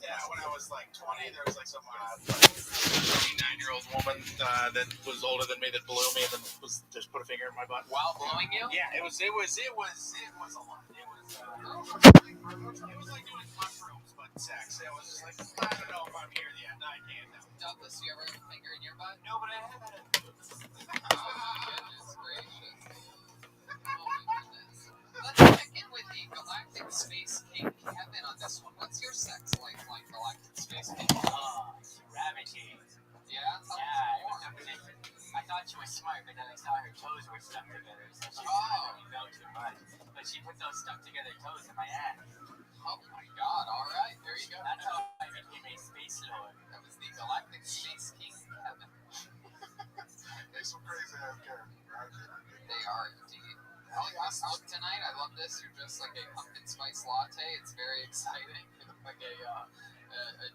Yeah, when I was like 20, there was like some 29-year-old woman that was older than me that blew me and then was just put a finger in my butt while blowing you. Yeah, it was a lot. It was like doing mushrooms, but sex. It was just like I don't know if I'm here yet. I can't know. Douglas, you ever have a finger in your butt? No, but I have had it. Goodness gracious. Oh my goodness. Let's check in with the Galactic Space King Kevin on this one. What's your sex life like, Galactic Space King? Rabbi. Yeah? I thought she was smart, but then I saw her toes were stuck together, so she didn't know too much. But she put those stuck together toes in my ass. Oh my god, alright, there you go. That's how I became a space lord. That was the Galactic Space King Kevin. They're some crazy ass characters, right? They are indeed. I like this look tonight. I love this. You're dressed like a pumpkin spice latte. It's very exciting. You look like a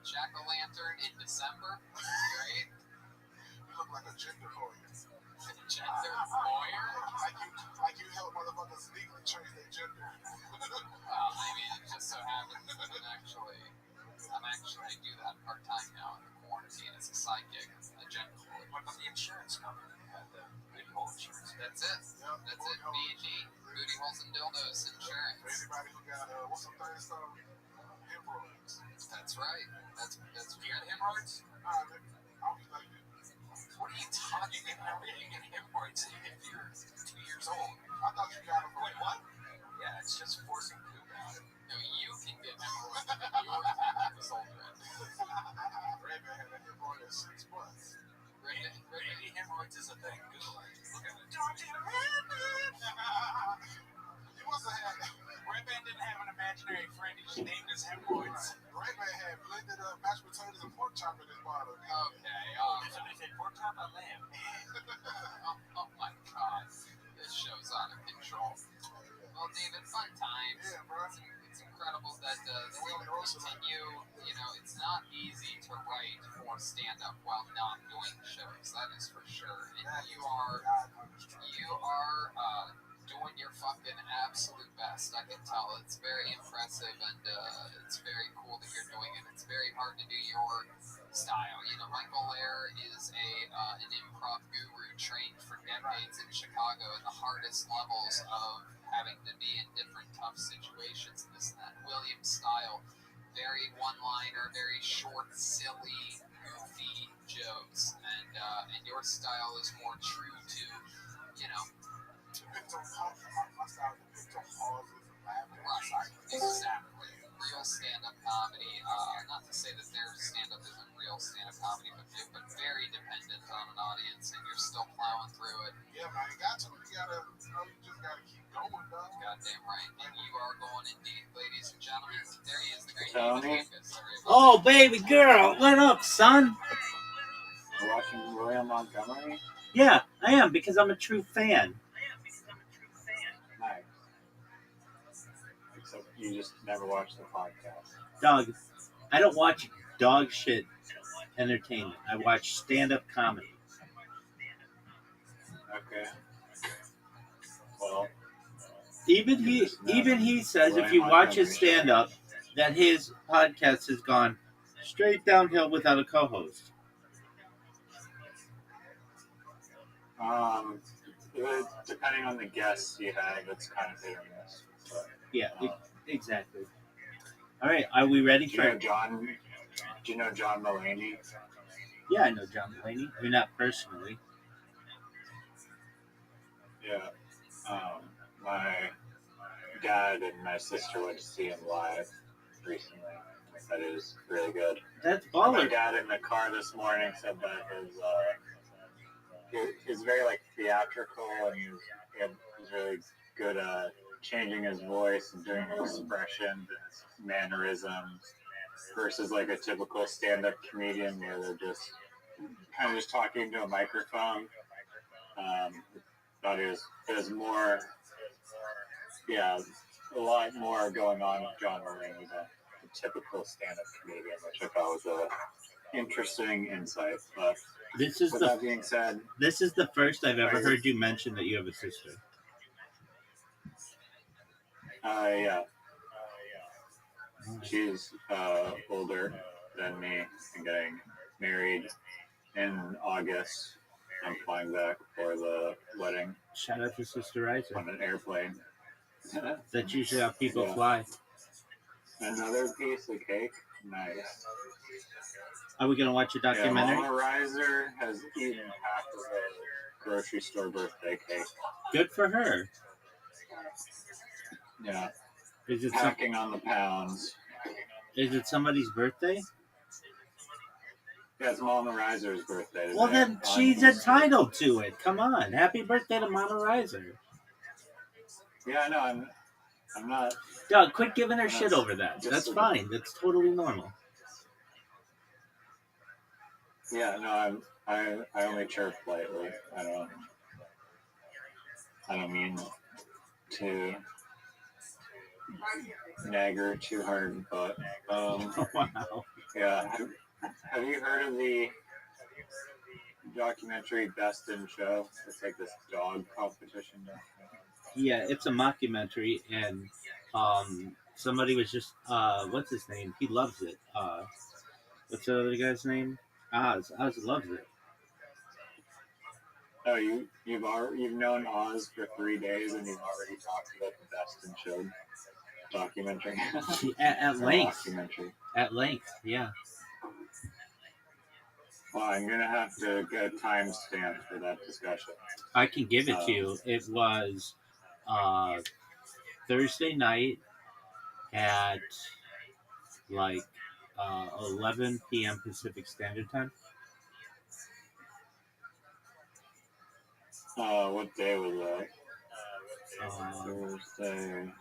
jack-o'-lantern in December. This is great. You look like a gender lawyer. A gender lawyer? Like you help motherfuckers legally change their gender. Well, I mean, it just so happens that I do that part-time now in the quarantine as a side gig, a gender lawyer. What about the insurance company? The booty hole insurance. That's it. That's it. B&D. Booty holes and dildos insurance. For anybody who got, what's some things called? Hemorrhoids. That's right. That's You got hemorrhoids? I'll be like it. What are you talking about? You get hemorrhoids if you're 2 years old. I thought you got them. Wait, what? Yeah, it's just forcing poop out. No, you can get hemorrhoids if you're 2 years old. Rabbi had a hemorrhoid at 6 months. Maybe hemorrhoids is a thing. Google it. Look at it. He must have had Rabbi didn't have an imaginary friend. He just named his hemorrhoids. Rabbi had blended up mashed potatoes and pork chop in his bottle. Okay. Did somebody say pork chop or lamb? Oh my god. This show's out of control. Well, David, fun times. Yeah, bro. It's incredible that this will continue. You know, it's not easy to write or stand up while not doing shows. That is for sure. And you are doing your fucking absolute best. I can tell. It's very impressive and it's very cool that you're doing it. It's very hard to do your style. You know, Michael Lair is an improv guru trained for decades in Chicago at the hardest levels of having to be in different tough situations. This and that. William's style, very one-liner, very short, silly, goofy jokes, and your style is more true to, you know. My style is to pauses and laughter. Right, exactly. Real stand-up comedy. Not to say that their stand-up isn't real stand-up comedy, but very dependent on an audience, and you're still plowing through it. Yeah, man, you got to. You just gotta keep going, dog. Goddamn right. And you are going indeed, ladies and gentlemen. There he is, the great Tony? David. Oh, baby girl, what up, son? You're watching Royal Montgomery? Yeah, I am, because I'm a true fan. Nice. Except you just never watched the podcast. Dog, I don't watch dog shit entertainment. I watch stand-up comedy. Okay. Well, Even he says if you watch his stand-up, that his podcast has gone straight downhill without a co-host. Depending on the guests you have, it's kind of hit or miss. But, Yeah, exactly. All right, are we ready do for? you know John Mulaney? Yeah, I know John Mulaney. I mean, not personally. Yeah. My dad and my sister went to see him live recently. That is really good. That's My baller. dad in the car this morning said that he's very like theatrical and he's really good at changing his voice and doing expressions and mannerisms versus like a typical stand-up comedian where they're just kind of just talking to a microphone. Thought it was more, a lot more going on with John Mulaney than the typical stand-up comedian, which I thought was a interesting insight. But This is that being said, this is the first I've ever heard you mention that you have a sister. yeah. She's older than me and getting married in August. I'm flying back for the wedding Shout out to Sister Riser. on an airplane. That's usually how people Yeah. fly. Another piece of cake. Nice. Are we gonna watch a documentary? Yeah, Mama Riser has eaten half of a grocery store birthday cake. Good for her. Yeah. Is it Packing on the pounds. Is it somebody's birthday? Yeah, it's Mama Riser's birthday today. Well, then she's entitled to it. Come on, happy birthday to Mama Riser. Yeah, no, I'm not. Doug, quit giving her shit over that. That's fine. That's totally normal. Yeah, no, I only chirp lightly. I don't mean to nag her too hard, but Wow. yeah. Have you heard of the documentary Best in Show? It's like this dog competition. Yeah, it's a mockumentary, and somebody was just what's his name? He loves it. What's the other guy's name? Oz. Oz loves it. Oh, you've known Oz for 3 days and you've already talked about the Best in Show documentary. At length. Documentary. At length, yeah. Well, I'm gonna have to get a timestamp for that discussion. I can give it to you. It was Thursday night at like 11 p.m. Pacific Standard Time. What day was that? Thursday,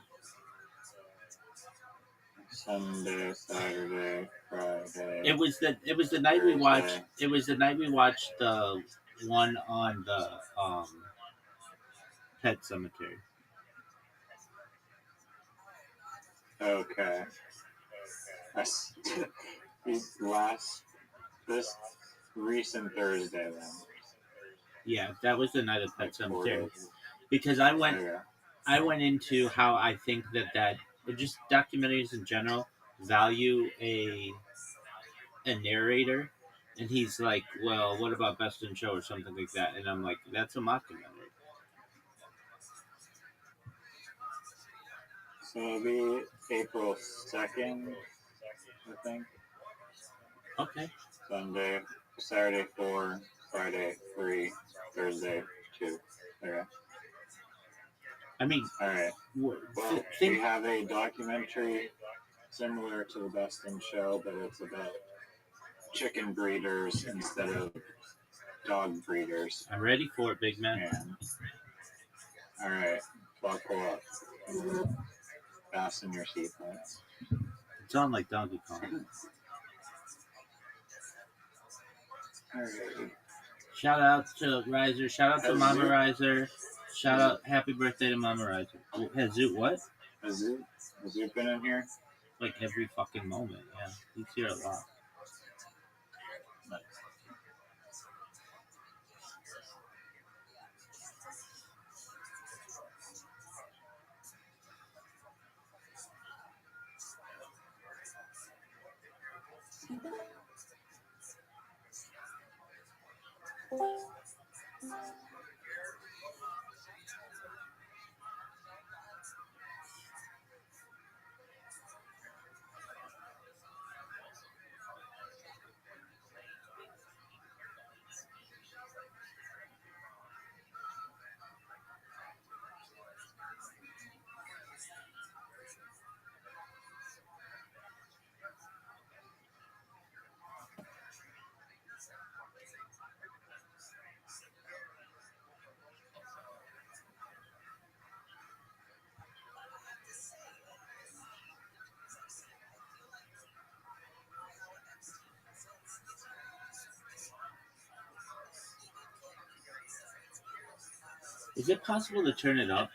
Sunday, Saturday, Friday. It was the night we watched. It was the night we watched the one on the Pet Cemetery. Okay. This recent Thursday then. Yeah, that was the night of Pet Cemetery. Because I went into how I think that just documentaries in general value a narrator, and he's like, well, what about Best in Show or something like that, and I'm like, that's a mockumentary. So it'll be April 2nd, I think. Okay. Saturday 4, Friday 3, Thursday 2. Okay. I mean, all right. Well, we have a documentary similar to the Best in Show, but it's about chicken breeders instead of dog breeders. I'm ready for it, big man. And, all right, buckle up. Fasten your seatbelts. It's on like Donkey Kong. All right. Shout out to Riser. Shout out to Mama Riser. Shout out, happy birthday to Mama Riser. Has Zoot what? Has Zoot been in here? Like every fucking moment, yeah. He's here a lot. Is it possible to turn it up?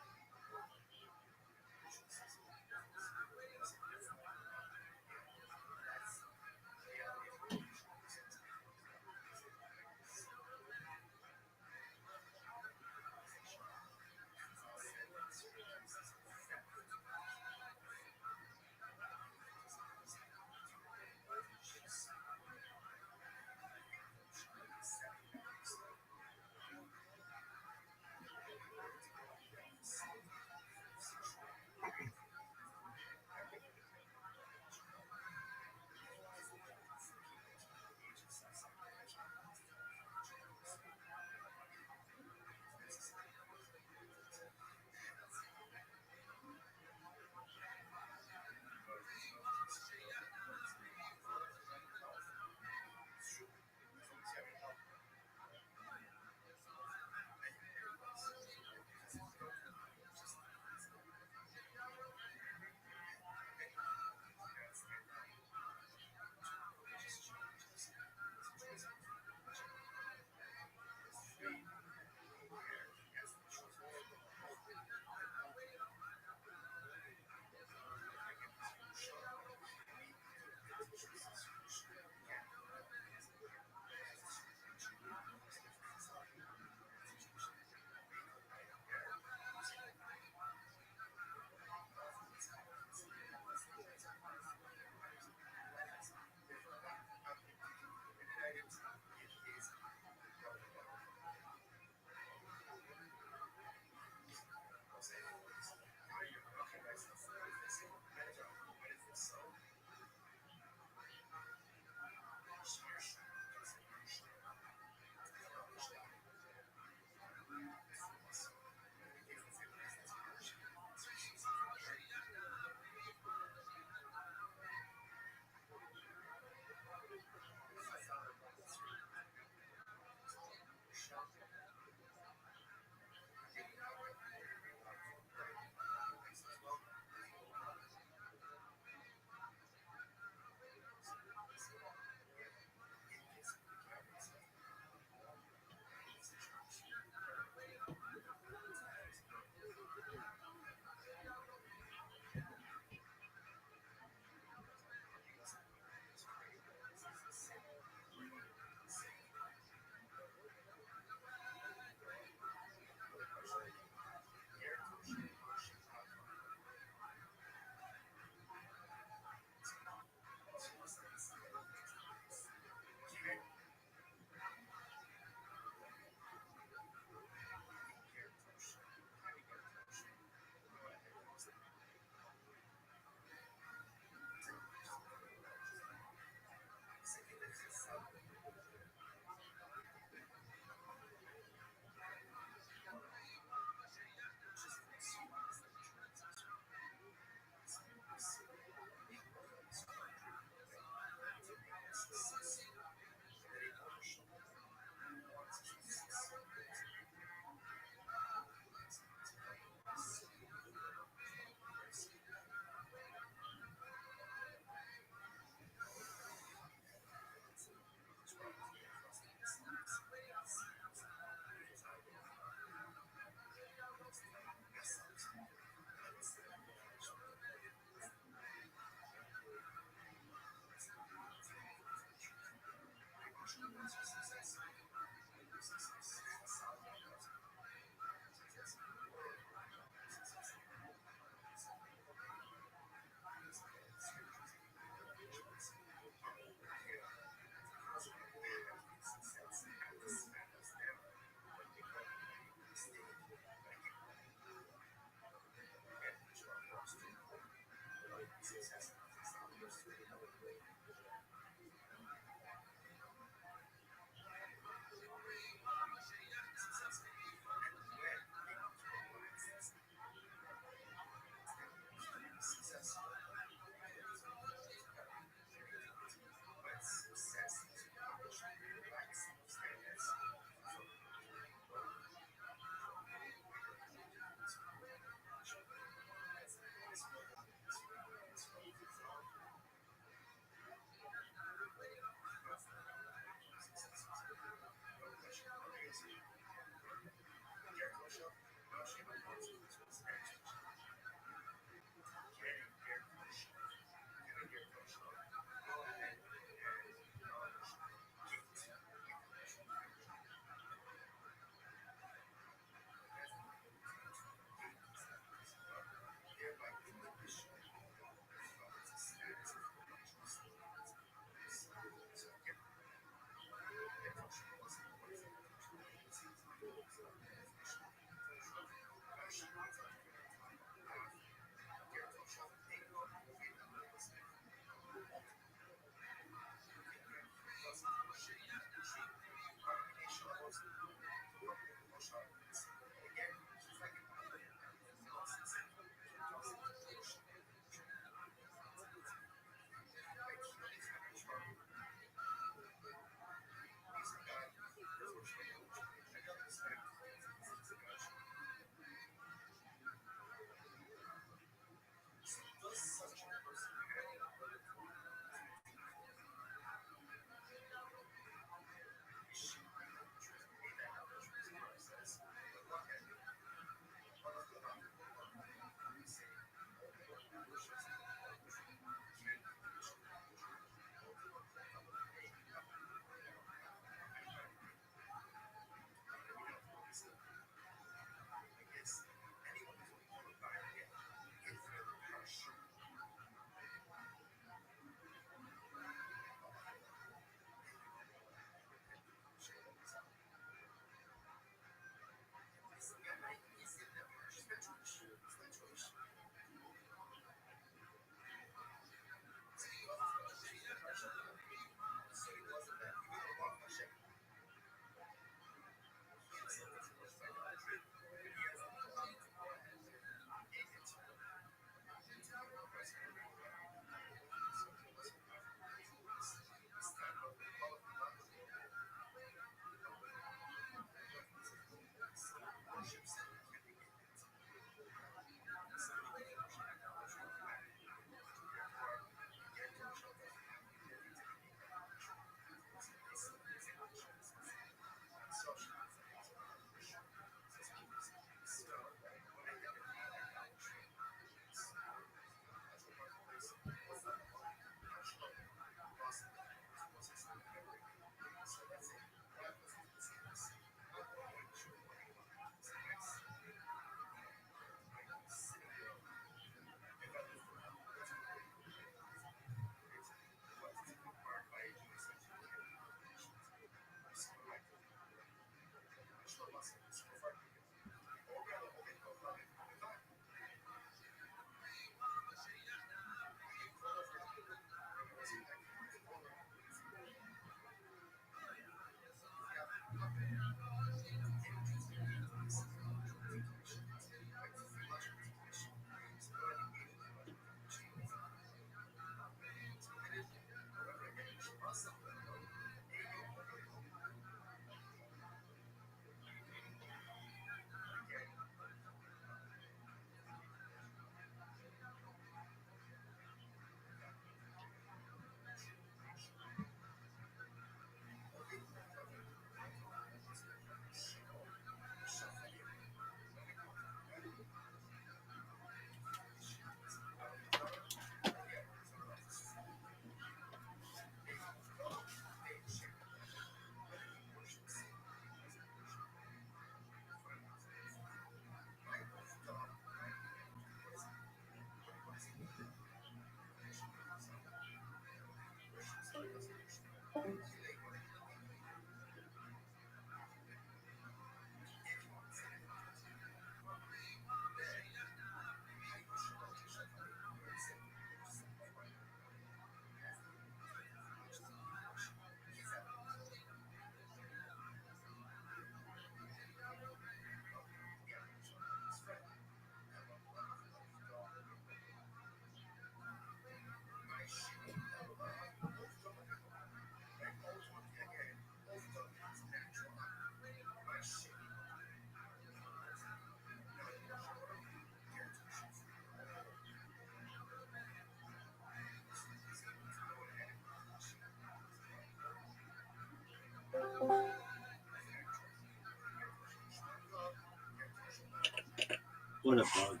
What a bug.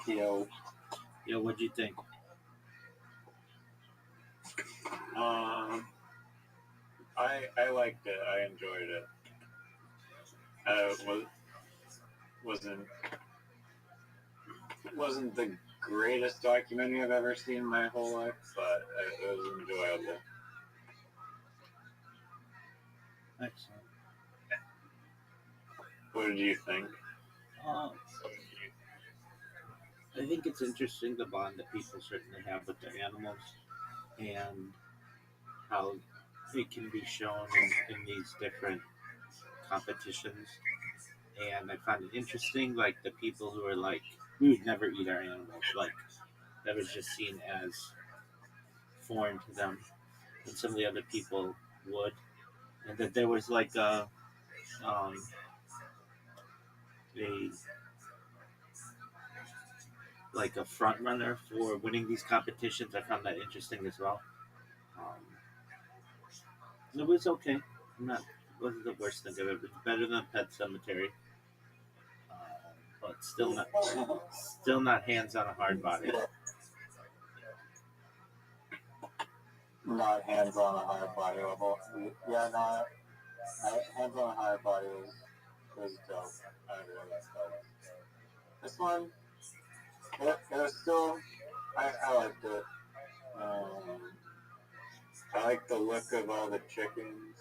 Yo, Yo, what'd you think? I liked it. I enjoyed it. Wasn't wasn't the greatest documentary I've ever seen in my whole life, but it was enjoyable. Excellent. What did you think? Uh, I think it's interesting the bond that people certainly have with their animals and how it can be shown in these different competitions. And I find it interesting, like the people who are like, we would never eat our animals, like that was just seen as foreign to them, and some of the other people would, and that there was um, a a front runner for winning these competitions. I found that interesting as well. Um, it was okay. Not wasn't the worst thing I've ever. It's better than Pet Cemetery, uh, but still not hands on a hard body. Not hands on a hard body level. Yeah, no, hands on a hard body was dope. I really liked it. This one, it was still, I liked it. I like the look of all the chickens,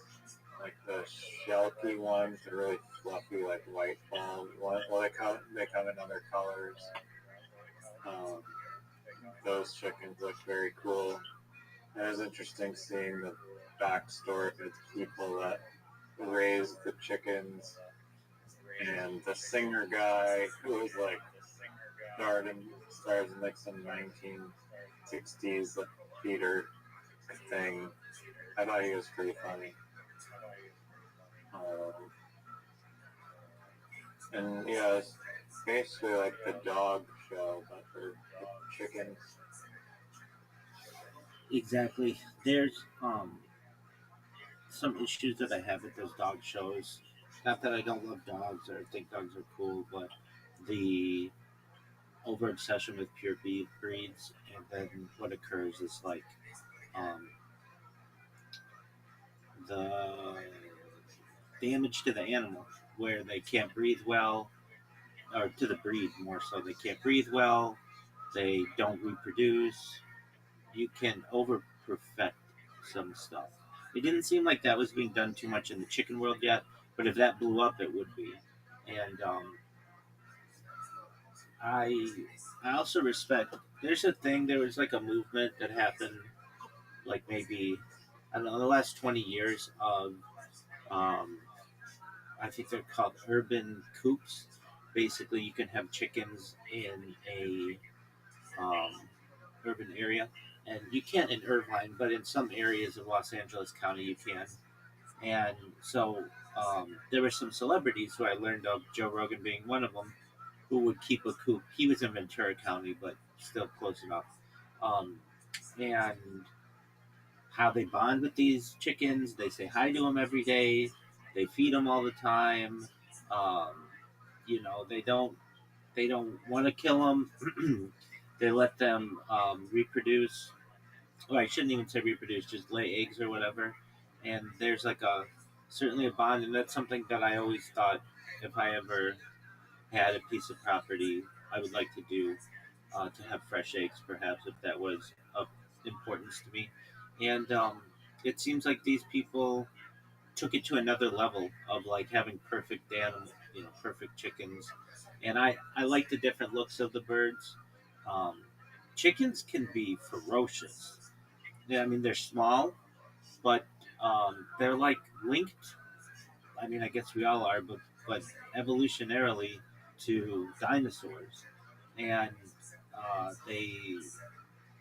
like the shelky ones, the really fluffy, like white balls. Well, they come in other colors. Um, those chickens look very cool. And it was interesting seeing the backstory of the people that raised the chickens and the singer guy who was like stars in like some 1960s like, theater thing. I thought he was pretty funny. And yeah, it's basically like the dog show, but for the chickens. Exactly. There's some issues that I have with those dog shows. Not that I don't love dogs or think dogs are cool, but the over obsession with pure breeds, and then what occurs is like um, the damage to the animal, where they can't breathe well, or to the breed more so. They can't breathe well. They don't reproduce. You can over perfect some stuff. It didn't seem like that was being done too much in the chicken world yet, but if that blew up, it would be. And I I also respect. There's a thing. There was like a movement that happened, like maybe I don't know, the last 20 years of um, I think they're called urban coops. Basically, you can have chickens in a um, urban area, and you can't in Irvine, but in some areas of Los Angeles County you can. And so there were some celebrities who I learned of, Joe Rogan being one of them, who would keep a coop. He was in Ventura County, but still close enough. Um, and how they bond with these chickens, they say hi to them every day, they feed them all the time. Um, they don't want to kill them. They let them reproduce. Well, I shouldn't even say reproduce, just lay eggs or whatever. And there's like a certainly a bond, and that's something that I always thought if I ever had a piece of property, I would like to do to have fresh eggs, perhaps if that was of importance to me. And it seems like these people took it to another level of like having perfect animals, perfect chickens. And I like the different looks of the birds. Um, Chickens can be ferocious. Yeah, I mean they're small, but they're like linked. I mean, I guess we all are, but evolutionarily to dinosaurs, and they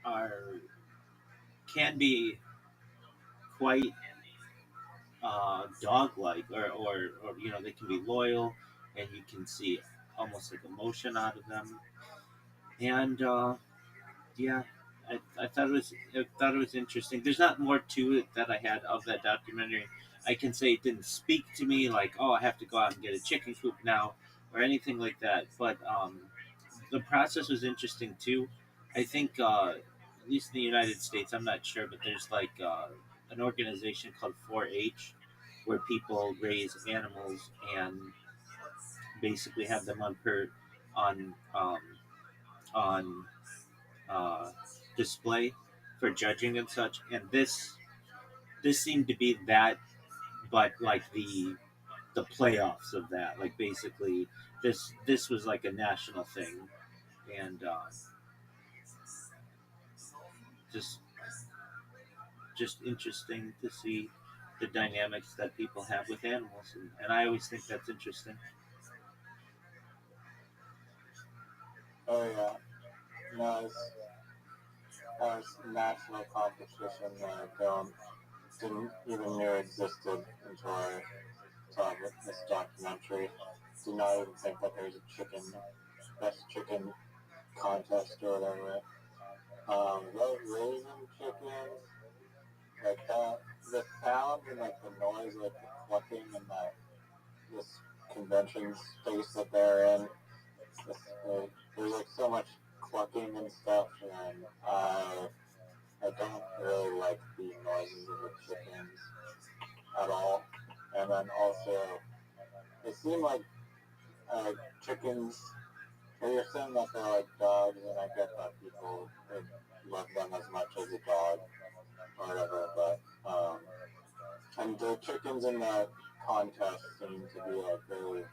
are can be quite dog-like, or they can be loyal, and you can see almost like emotion out of them. And yeah, I thought it was interesting. There's not more to it that I had of that documentary. I can say it didn't speak to me like, oh, I have to go out and get a chicken coop now or anything like that. But the process was interesting too. I think at least in the United States, I'm not sure, but there's like an organization called 4-H where people raise animals and basically have them on on uh, display for judging and such. And this seemed to be that, but like the playoffs of that. Like basically, this was like a national thing, and just just interesting to see the dynamics that people have with animals, and I always think that's interesting. Oh yeah, no, it's national competition that I didn't even know existed until I saw this documentary. Did not even think that there's a best chicken contest or whatever. Those raisin chickens, like the sound and like the noise, like the clucking and this convention space that they're in. There's like so much clucking and stuff, and I don't really like the noises of the chickens at all. And then also, it seemed like chickens. You're saying that they're like dogs, and I get that people would love them as much as a dog or whatever, but and the chickens in the contest seem to be like very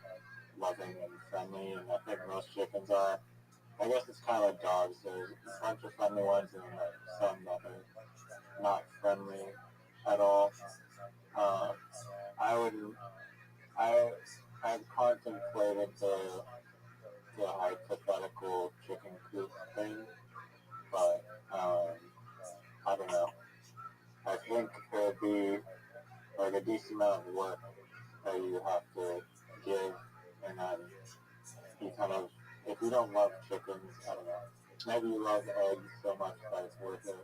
loving and friendly, and I think most chickens are. I guess it's kind of like dogs. There's a bunch of friendly ones, and then there's some that are not friendly at all. Uh, I wouldn't. I've contemplated the hypothetical chicken coop thing, but I don't know. I think it would be like a decent amount of work that you have to give, and then you kind of, if you don't love chickens, I don't know. Maybe you love eggs so much that it's worth it.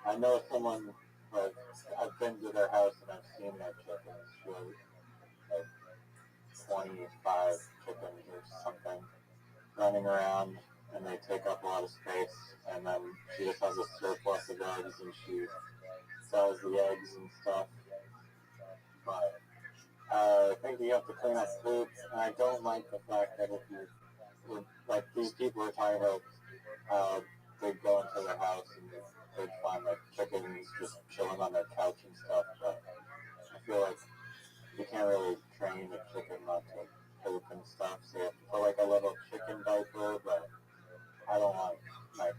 I know someone, like, I've been to their house and I've seen their chickens. She has like 25 chickens or something running around, and they take up a lot of space, and then she just has a surplus of eggs, and she sells the eggs and stuff. But I think you have to clean up food, and I don't like the fact that if you, like these people are talking about how they'd go into their house and they'd find like chickens just chilling on their couch and stuff, but I feel like you can't really train a chicken not to poop and stuff, so you have to put like a little chicken diaper, but I don't want my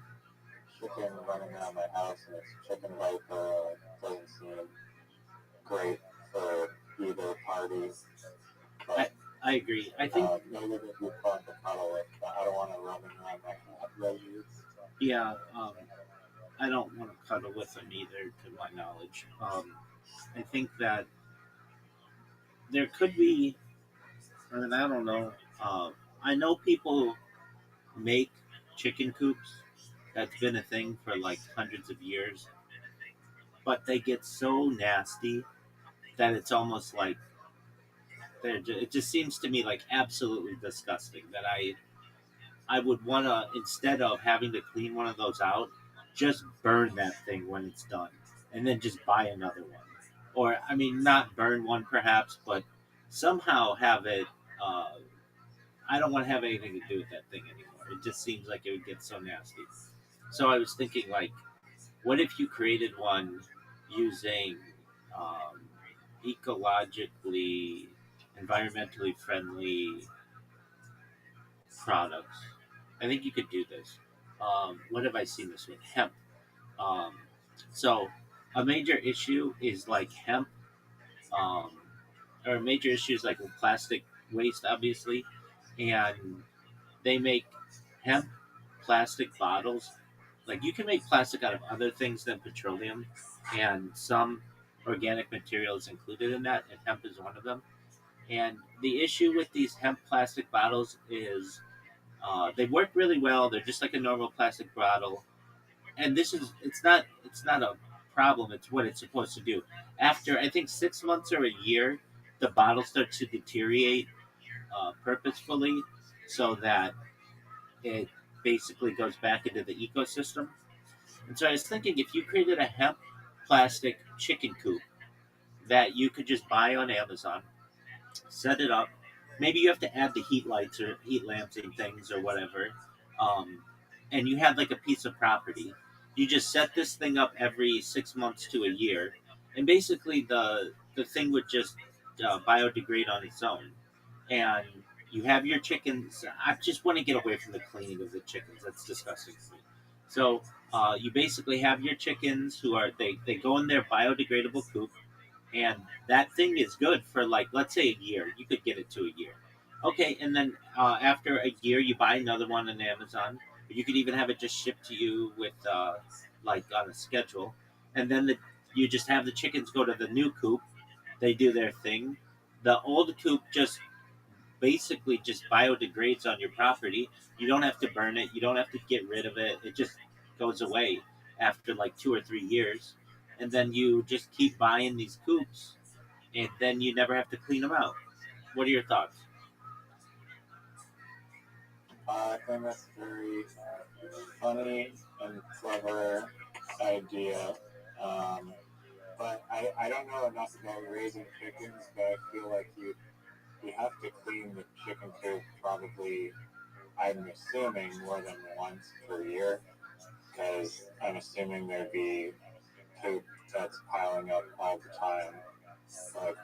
chicken running around my house and it's chicken diaper. It doesn't seem great for either party. But I agree. I think maybe it'd be fun to cuddle with, but I don't want to run around my roses. yeah, I don't want to cuddle with them either, to my knowledge. I think that there could be, and I don't know. I know people make chicken coops. That's been a thing for like hundreds of years, but they get so nasty that it's almost like it just seems to me like absolutely disgusting. That I would want to, instead of having to clean one of those out, just burn that thing when it's done, and then just buy another one. Or I mean, not burn one perhaps, but somehow have it. Uh, I don't want to have anything to do with that thing anymore. It just seems like it would get so nasty. So I was thinking, like, what if you created one using um, ecologically, environmentally friendly products? I think you could do this. What have I seen this with? Hemp. Um, so a major issue is like hemp, um, or major issues like with plastic waste, obviously, and they make hemp plastic bottles. Like you can make plastic out of other things than petroleum, and some organic materials included in that, and hemp is one of them. And the issue with these hemp plastic bottles is they work really well. They're just like a normal plastic bottle, and it's not a problem. It's what it's supposed to do. After I think 6 months or a year, the bottle starts to deteriorate purposefully, so that it basically goes back into the ecosystem. And so I was thinking, if you created a hemp plastic chicken coop that you could just buy on Amazon, set it up. Maybe you have to add the heat lights or heat lamps and things or whatever. Um, and you have like a piece of property. You just set this thing up every 6 months to a year, and basically the thing would just biodegrade on its own. And you have your chickens. I just want to get away from the cleaning of the chickens. That's disgusting to me. So you basically have your chickens who are they go in their biodegradable coop, and that thing is good for, like, let's say a year. You could get it to a year. Okay, and then after a year, you buy another one on Amazon. You could even have it just shipped to you with like on a schedule, and then you just have the chickens go to the new coop. They do their thing. The old coop just basically just biodegrades on your property. You don't have to burn it. You don't have to get rid of it. It just goes away after like 2 or 3 years, and then you just keep buying these coops, and then you never have to clean them out. What are your thoughts? I think that's very funny and clever idea. Um, but I don't know enough about raising chickens, but I feel like you have to clean the chicken coop probably, I'm assuming, more than once per year, because I'm assuming there'd be poop that's piling up all the time. Like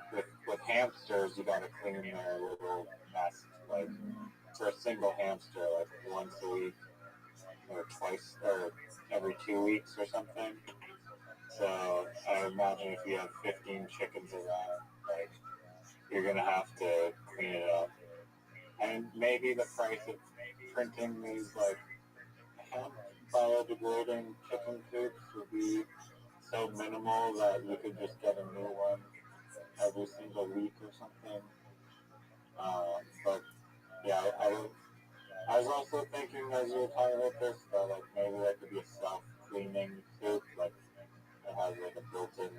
with hamsters, you gotta clean their little nest, like for a single hamster, like once a week or twice or every 2 weeks or something. So I imagine if you have 15 chickens around, like you're gonna have to clean it up. And maybe the price of printing these like hemp biodegrading chicken coops would be so minimal that you could just get a new one every single week or something. But yeah, I was also thinking as you were talking about this that like maybe there could be a self-cleaning coop, like it has like a built-in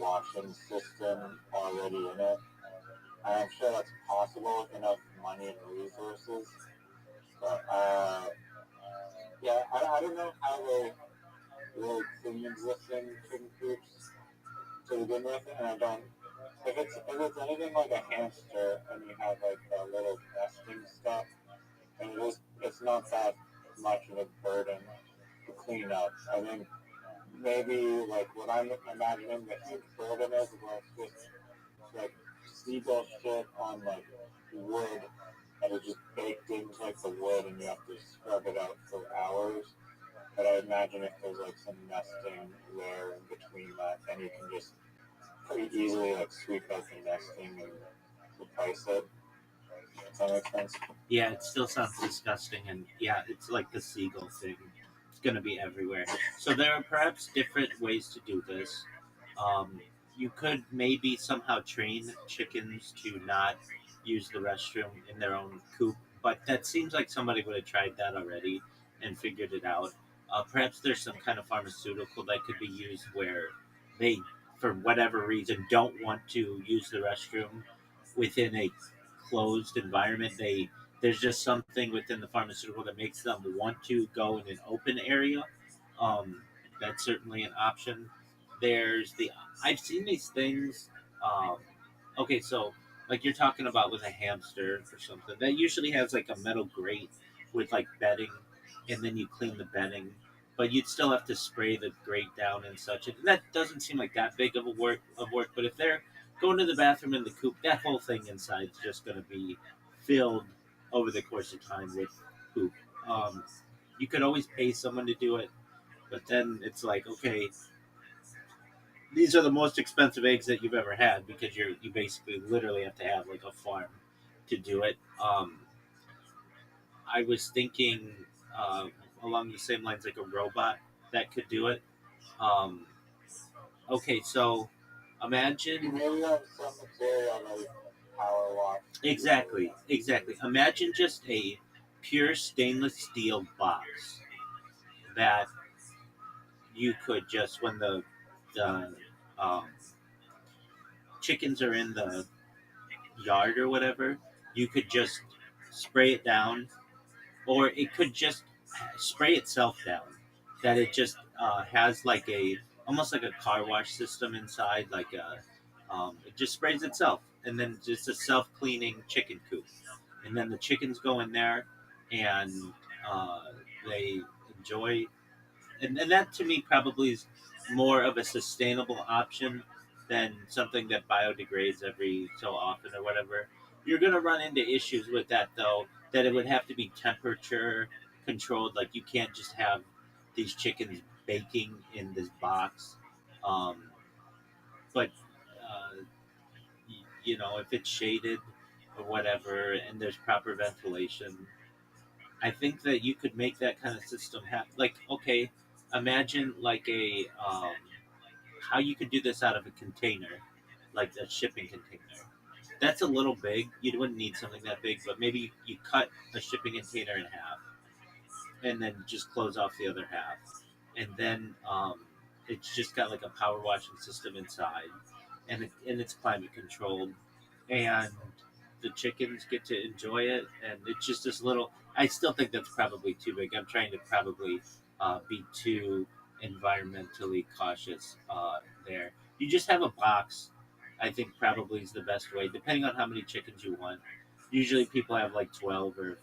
washing system already in it. And I'm sure that's possible with enough money and resources. But yeah, I don't know how they really clean existing chicken coops to begin with, and I don't. If it's anything like a hamster and you have like a little nesting stuff, and it's not that much of a burden to clean up. I think maybe like what I'm imagining the huge burden is where it's just like seagull shit on like wood that is just baked into like the wood and you have to scrub it out for hours. But I imagine if there's like some nesting layer in between that, then you can just pretty easily like sweep out the nesting and replace it. Does that make sense? Yeah, it still sounds disgusting, and yeah, it's like the seagull thing. It's gonna be everywhere. So there are perhaps different ways to do this. Um, you could maybe somehow train chickens to not use the restroom in their own coop, but that seems like somebody would have tried that already and figured it out. Perhaps there's some kind of pharmaceutical that could be used where they, for whatever reason, don't want to use the restroom within a closed environment. There's just something within the pharmaceutical that makes them want to go in an open area. Um, that's certainly an option. There's the I've seen these things. Um, okay, so like you're talking about with a hamster or something that usually has like a metal grate with like bedding, and then you clean the bedding, but you'd still have to spray the grate down and such. And that doesn't seem like that big of a work. But if they're going to the bathroom in the coop, that whole thing inside is just going to be filled over the course of time with poop. Um, you could always pay someone to do it, but then it's like, okay, these are the most expensive eggs that you've ever had because you basically literally have to have like a farm to do it. I was thinking uh, along the same lines like a robot that could do it. Um, okay, so imagine Maybe have some material like power wash. exactly. Imagine just a pure stainless steel box that you could just when the um, chickens are in the yard or whatever, you could just spray it down, or it could just spray itself down. That it just has like a almost like a car wash system inside, like a it just sprays itself, and then just a self cleaning chicken coop, and then the chickens go in there, and uh, they enjoy, and that to me probably is more of a sustainable option than something that biodegrades every so often or whatever. You're going to run into issues with that though, that it would have to be temperature controlled. Like you can't just have these chickens baking in this box. Um, but you know, if it's shaded or whatever, and there's proper ventilation, I think that you could make that kind of system happen. Like, okay, imagine like a how you could do this out of a container, like a shipping container. That's a little big. You wouldn't need something that big, but maybe you cut a shipping container in half, and then just close off the other half, and then it's just got like a power washing system inside, and it's climate controlled, and the chickens get to enjoy it, and it's just this little. I still think that's probably too big. I'm trying to probably be too environmentally cautious there. You just have a box. I think probably is the best way, depending on how many chickens you want. Usually people have like 12 or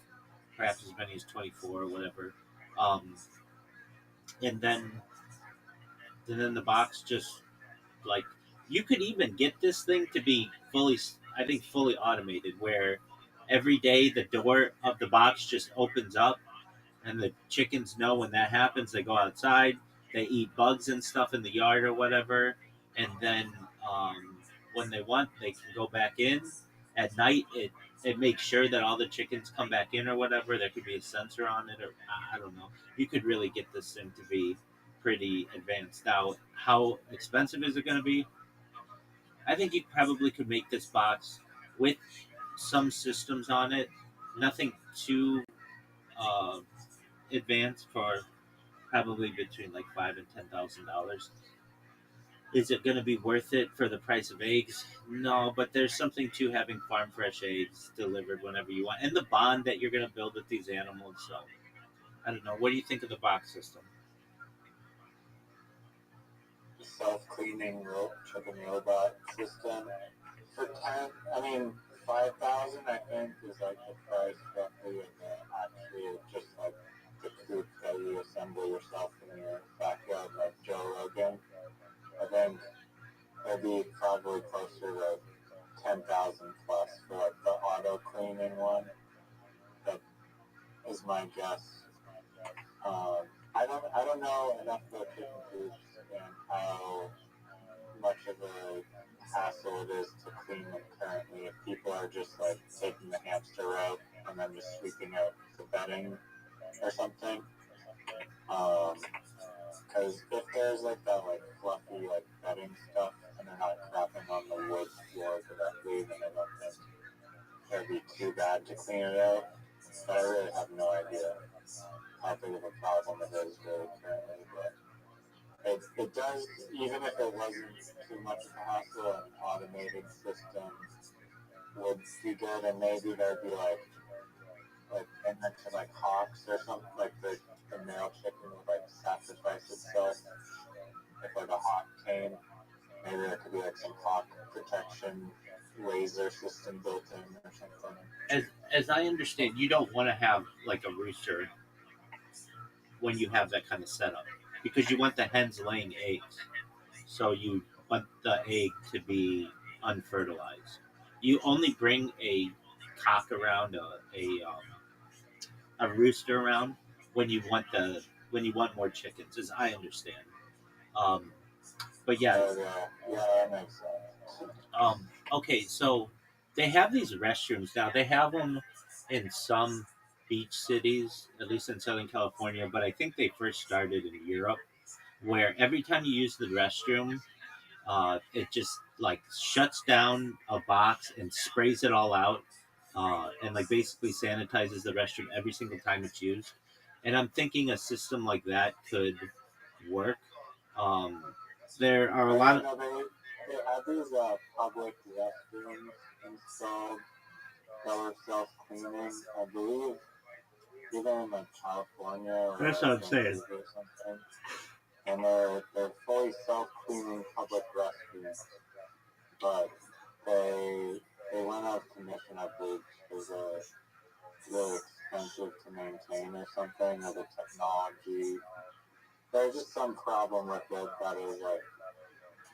perhaps as many as 24 or whatever. Um, and then the box just like you could even get this thing to be fully, I think, fully automated, where every day the door of the box just opens up, and the chickens know when that happens. They go outside, they eat bugs and stuff in the yard or whatever, and then when they want, they can go back in. At night, it makes sure that all the chickens come back in or whatever. There could be a sensor on it, or I don't know. You could really get this thing to be pretty advanced. Now, how expensive is it going to be? I think you probably could make this box with some systems on it. Nothing too uh, advanced, for probably between like $5,000 and $10,000. Is it going to be worth it for the price of eggs? No, but there's something to having farm fresh eggs delivered whenever you want, and the bond that you're going to build with these animals. So I don't know. What do you think of the box system? Self-cleaning chicken robot system for 10. I mean, 5,000. I think is like the price roughly of the actual just like the coop that you assemble yourself in your backyard, like Joe Rogan. I think it'd be probably closer to 10,000 plus for like the auto cleaning one. That is my guess. I don't know enough about chicken coops and how much of a hassle it is to clean them currently. If people are just like taking the hamster route and then just sweeping out the bedding or something. Because if there's like that like fluffy like bedding stuff and they're not crapping on the wood floor directly, then I don't think it'd be too bad to clean it out. But I really have no idea how big of a problem it is really currently. But it does, even if it wasn't too much of a hassle, an automated system would be good, and maybe there'd be like into like hawks or something, like the male chicken would like sacrifice itself if like a hawk came. Maybe there could be like some hawk protection laser system built in or something. As I understand, you don't want to have like a rooster when you have that kind of setup, because you want the hens laying eggs. So you want the egg to be unfertilized. You only bring a cock around, a rooster around when you want more chickens, as I understand. Um, but yeah, Yeah, that makes sense. okay, so they have these restrooms now. They have them in some beach cities, at least in Southern California, but I think they first started in Europe, where every time you use the restroom, it just like shuts down a box and sprays it all out, and like basically sanitizes the restroom every single time it's used. And I'm thinking a system like that could work. Um, there are a I lot of. know they have these public restrooms installed that were self-cleaning. I believe either in like California or That's what I'm saying. Vancouver or something. And they're fully self-cleaning public restrooms, but they went out of commission, I believe, because they're really expensive to maintain or something, or the technology. There's just some problem with it that is like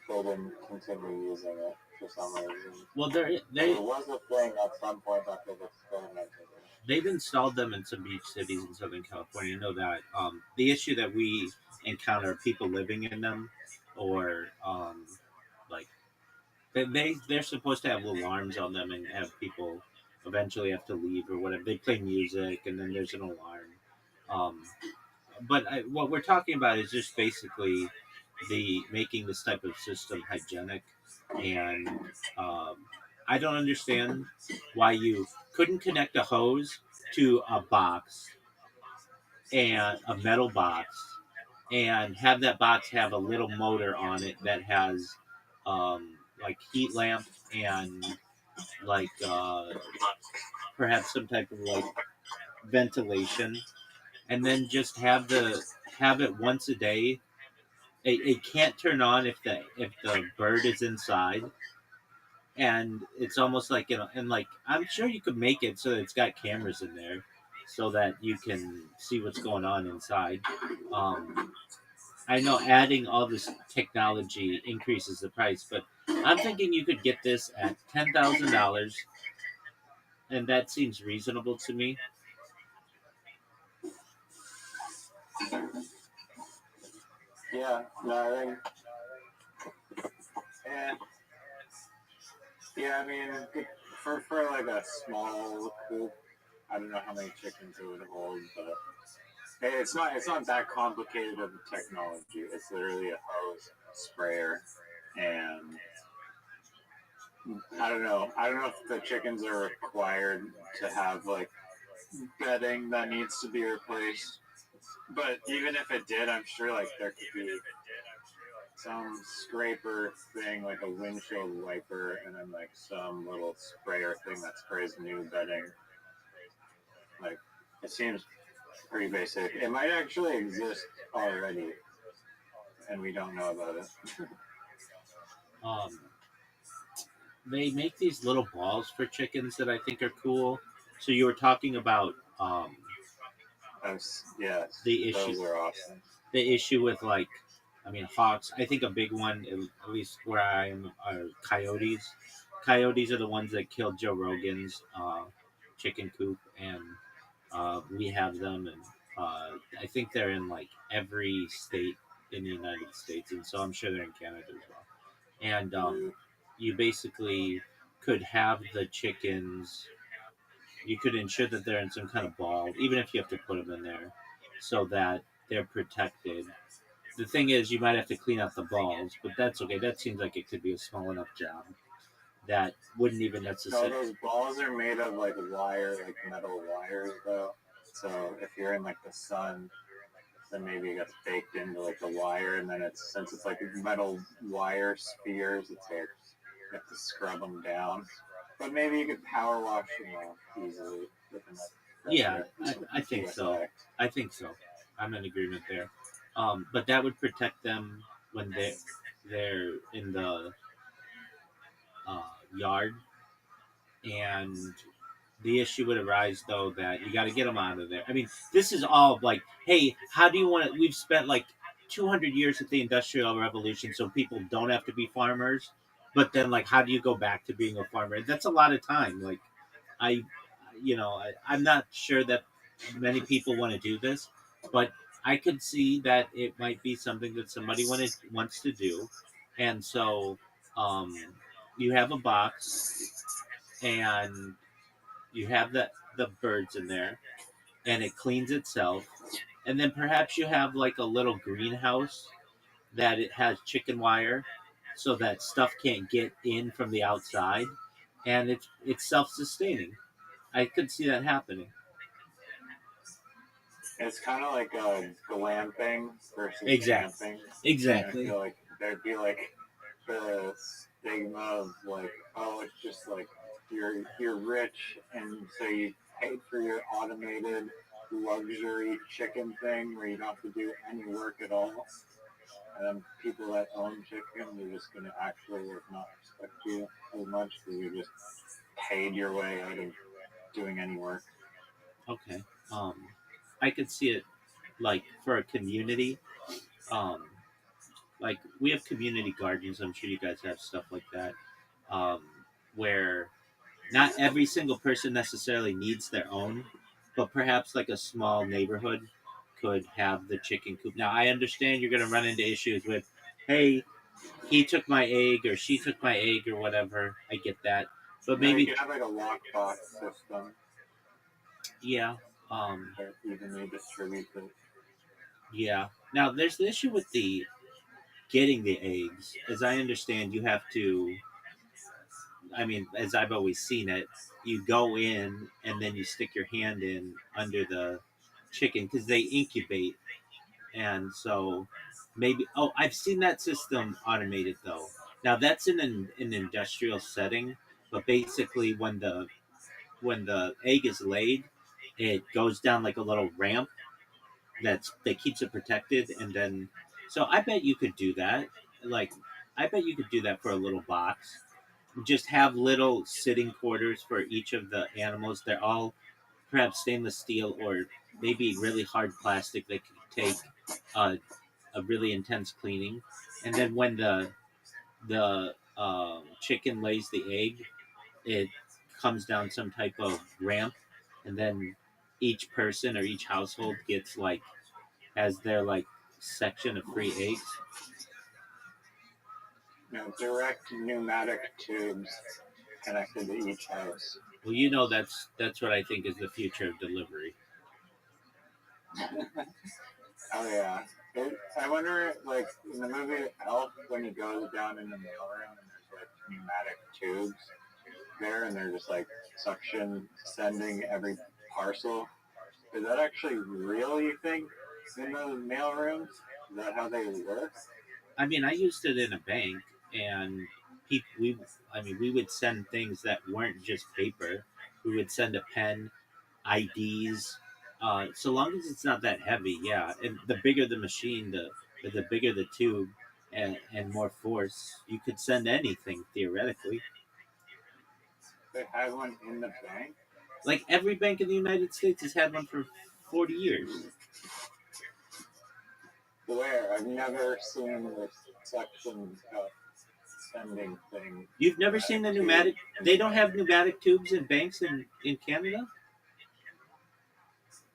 they didn't continue using it for some reason. Well, There was a thing at some point that they've experimented with. they've installed them in some beach cities in Southern California. I know that. The issue that we encounter, people living in them, or like they're supposed to have alarms on them and have people eventually have to leave or whatever. They play music and then there's an alarm. Um, but what we're talking about is just basically the making this type of system hygienic, and um, I don't understand why you couldn't connect a hose to a box and a metal box and have that box have a little motor on it that has like heat lamp and like perhaps some type of like ventilation, and then just have it once a day. It can't turn on if the bird is inside, and it's almost like, and like I'm sure you could make it so that it's got cameras in there, so that you can see what's going on inside. Um, I know adding all this technology increases the price, but I'm thinking you could get this at $10,000, and that seems reasonable to me. Yeah, no, I think, eh, yeah, I mean, for like a small coop, I don't know how many chickens it would hold, but it's not that complicated of a technology. It's literally a hose, a sprayer, and I don't know if the chickens are required to have like bedding that needs to be replaced. But even if it did, I'm sure like there could be some scraper thing, like a windshield wiper, and then like some little sprayer thing that sprays new bedding. Like it seems pretty basic. It might actually exist already, and we don't know about it. Um, they make these little balls for chickens that I think are cool. So you were talking about Yes, the those issue are awesome. the issue with like, I mean, hawks. I think a big one, at least where I am, are coyotes. Coyotes are the ones that killed Joe Rogan's chicken coop, and we have them, and I think they're in like every state in the United States, and so I'm sure they're in Canada as well. And you basically could have the chickens. You could ensure that they're in some kind of ball, even if you have to put them in there, so that they're protected. The thing is, you might have to clean out the balls, but that's okay. That seems like it could be a small enough job that wouldn't even No, necessarily. those balls are made of like wire, like metal wires, though. So if you're in like the sun, then maybe it gets baked into like the wire, and then since it's like metal wire spheres, it's like you have to scrub them down. But maybe you could power wash them off easily with enough Yeah, pressure. I think so. I think so. I'm in agreement there. But that would protect them when they're in the yard, and the issue would arise though that you got to get them out of there. I mean, this is all like, hey, how do you want to? We've spent like 200 years at the Industrial Revolution, so people don't have to be farmers. But then, like, how do you go back to being a farmer? That's a lot of time. Like, I, I'm not sure that many people want to do this, but I could see that it might be something that somebody wants to do, and so um, you have a box and you have the birds in there, and it cleans itself, and then perhaps you have like a little greenhouse that it has chicken wire, so that stuff can't get in from the outside, and it's self-sustaining. I could see that happening. It's kind of like glamping versus Exactly. camping. Exactly. I feel like there'd be like the stigma of like, oh, it's just like you're rich, and so you paid for your automated luxury chicken thing where you don't have to do any work at all. And then people that own chickens are just going to actually like not respect you as much because you just paid your way out of doing any work. Okay. I could see it like for a community. Um, like we have community gardens. I'm sure you guys have stuff like that, um, where not every single person necessarily needs their own, but perhaps like a small neighborhood could have the chicken coop. Now I understand you're going to run into issues with, hey, he took my egg or she took my egg or whatever. I get that, but You maybe can have like a lockbox system yeah, um, that evenly distributes it. yeah. Now there's the issue with the getting the eggs. As I understand, you have to. I mean, as I've always seen it, you go in and then you stick your hand in under the chicken because they incubate, and so maybe. Oh, I've seen that system automated though. Now that's in an industrial setting, but basically when the egg is laid, it goes down like a little ramp that keeps it protected, and then so I bet you could do that. Like I bet you could do that for a little box. Just have little sitting quarters for each of the animals. They're all perhaps stainless steel or maybe really hard plastic that could take uh, a really intense cleaning. And then when the chicken lays the egg, it comes down some type of ramp, and then each person or each household gets like has their like section of free eggs. Direct pneumatic tubes connected to each house. Well, you know that's what I think is the future of delivery. Oh yeah. I wonder, like in the movie Elf, when he goes down in the mailroom and there's like pneumatic tubes there, and they're just like suction sending every parcel. Is that actually real? You think in those mailrooms? Is that how they work? I mean, I used it in a bank, and we would send things that weren't just paper. We would send a pen, IDs. So long as it's not that heavy, yeah. And the bigger the machine, the bigger the tube, and more force, you could send anything theoretically. They have one in the bank. Like every bank in the United States has had one for 40 years. Where I've never seen this suction sending thing. You've never seen the pneumatic? They don't have pneumatic tubes in banks in Canada.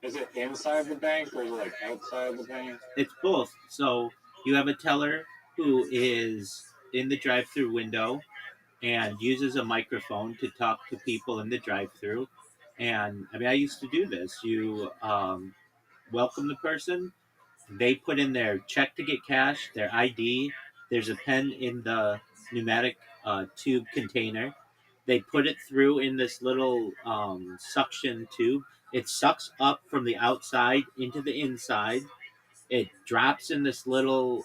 Is it inside the bank or is it like outside the bank? It's both. So you have a teller who is in the drive-through window and uses a microphone to talk to people in the drive-through. And I mean, I used to do this. You welcome the person. They put in their check to get cash, their ID. There's a pen in the pneumatic tube container. They put it through in this little suction tube. It sucks up from the outside into the inside. It drops in this little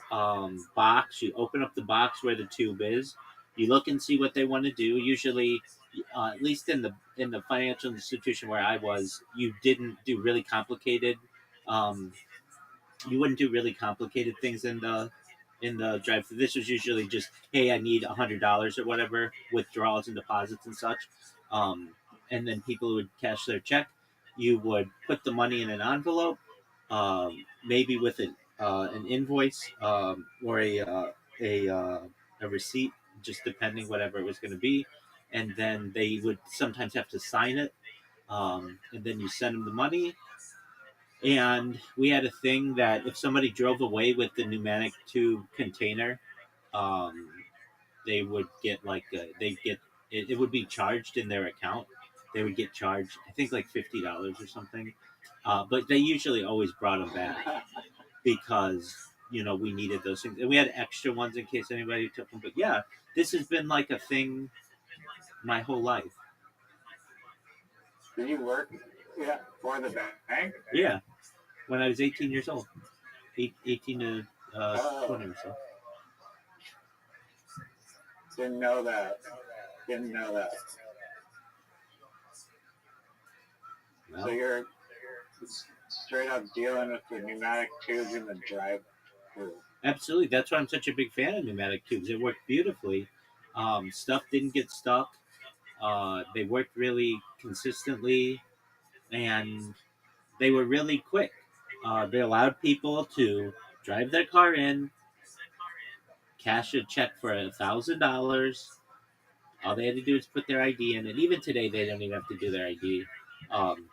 box. You open up the box where the tube is. You look and see what they want to do. Usually, at least in the financial institution where I was, you didn't do really complicated. Um, you wouldn't do really complicated things in the drive through. This was usually just, hey, I need $100 or whatever, withdrawals and deposits and such. Um, and then people would cash their check. You would put the money in an envelope, maybe with an invoice or a receipt, just depending whatever it was going to be. And then they would sometimes have to sign it. And then you send them the money, and we had a thing that if somebody drove away with the pneumatic tube container, um, they would get they get it would be charged in their account. They would get charged, I think, like $50 or something. But they usually always brought them back because we needed those things, and we had extra ones in case anybody took them. But yeah, this has been like a thing my whole life. Do you work for the bank? Yeah. when I was 18 years old, 18 to Oh, 20 or so. didn't know that. Didn't know that. So Well, you're straight up dealing with the pneumatic tubes in the drive-through. absolutely. That's why I'm such a big fan of pneumatic tubes. It worked beautifully. Stuff didn't get stuck. They worked really consistently, and they were really quick. They allowed people to drive their car in, cash a check for $1,000. All they had to do is put their ID in, and even today they don't even have to do their ID. Um,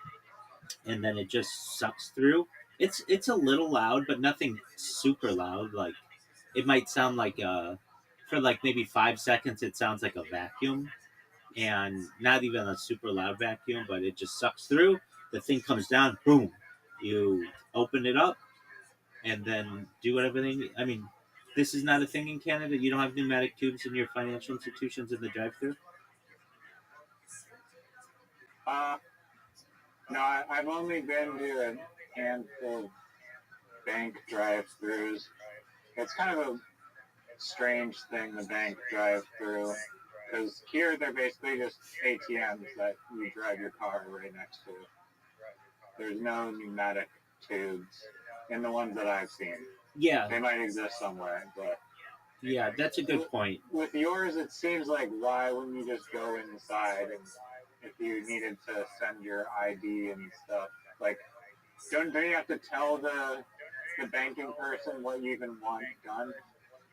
and then it just sucks through. It's a little loud, but nothing super loud. Like it might sound like for like maybe 5 seconds, it sounds like a vacuum, and not even a super loud vacuum, but it just sucks through. The thing comes down, boom. You open it up, and then do whatever they need. I mean, this is not a thing in Canada. You don't have pneumatic tubes in your financial institutions in the drive-through. Uh, no, I've only been to a handful of bank drive-throughs. It's kind of a strange thing, the bank drive-through, because here they're basically just ATMs that you drive your car right next to. There's no pneumatic tubes in the ones that I've seen. Yeah, They might exist somewhere, but yeah, that's a good point. with yours, it seems like why wouldn't you just go inside and if you needed to send your ID and stuff, like don't you have to tell the banking person what you even want done?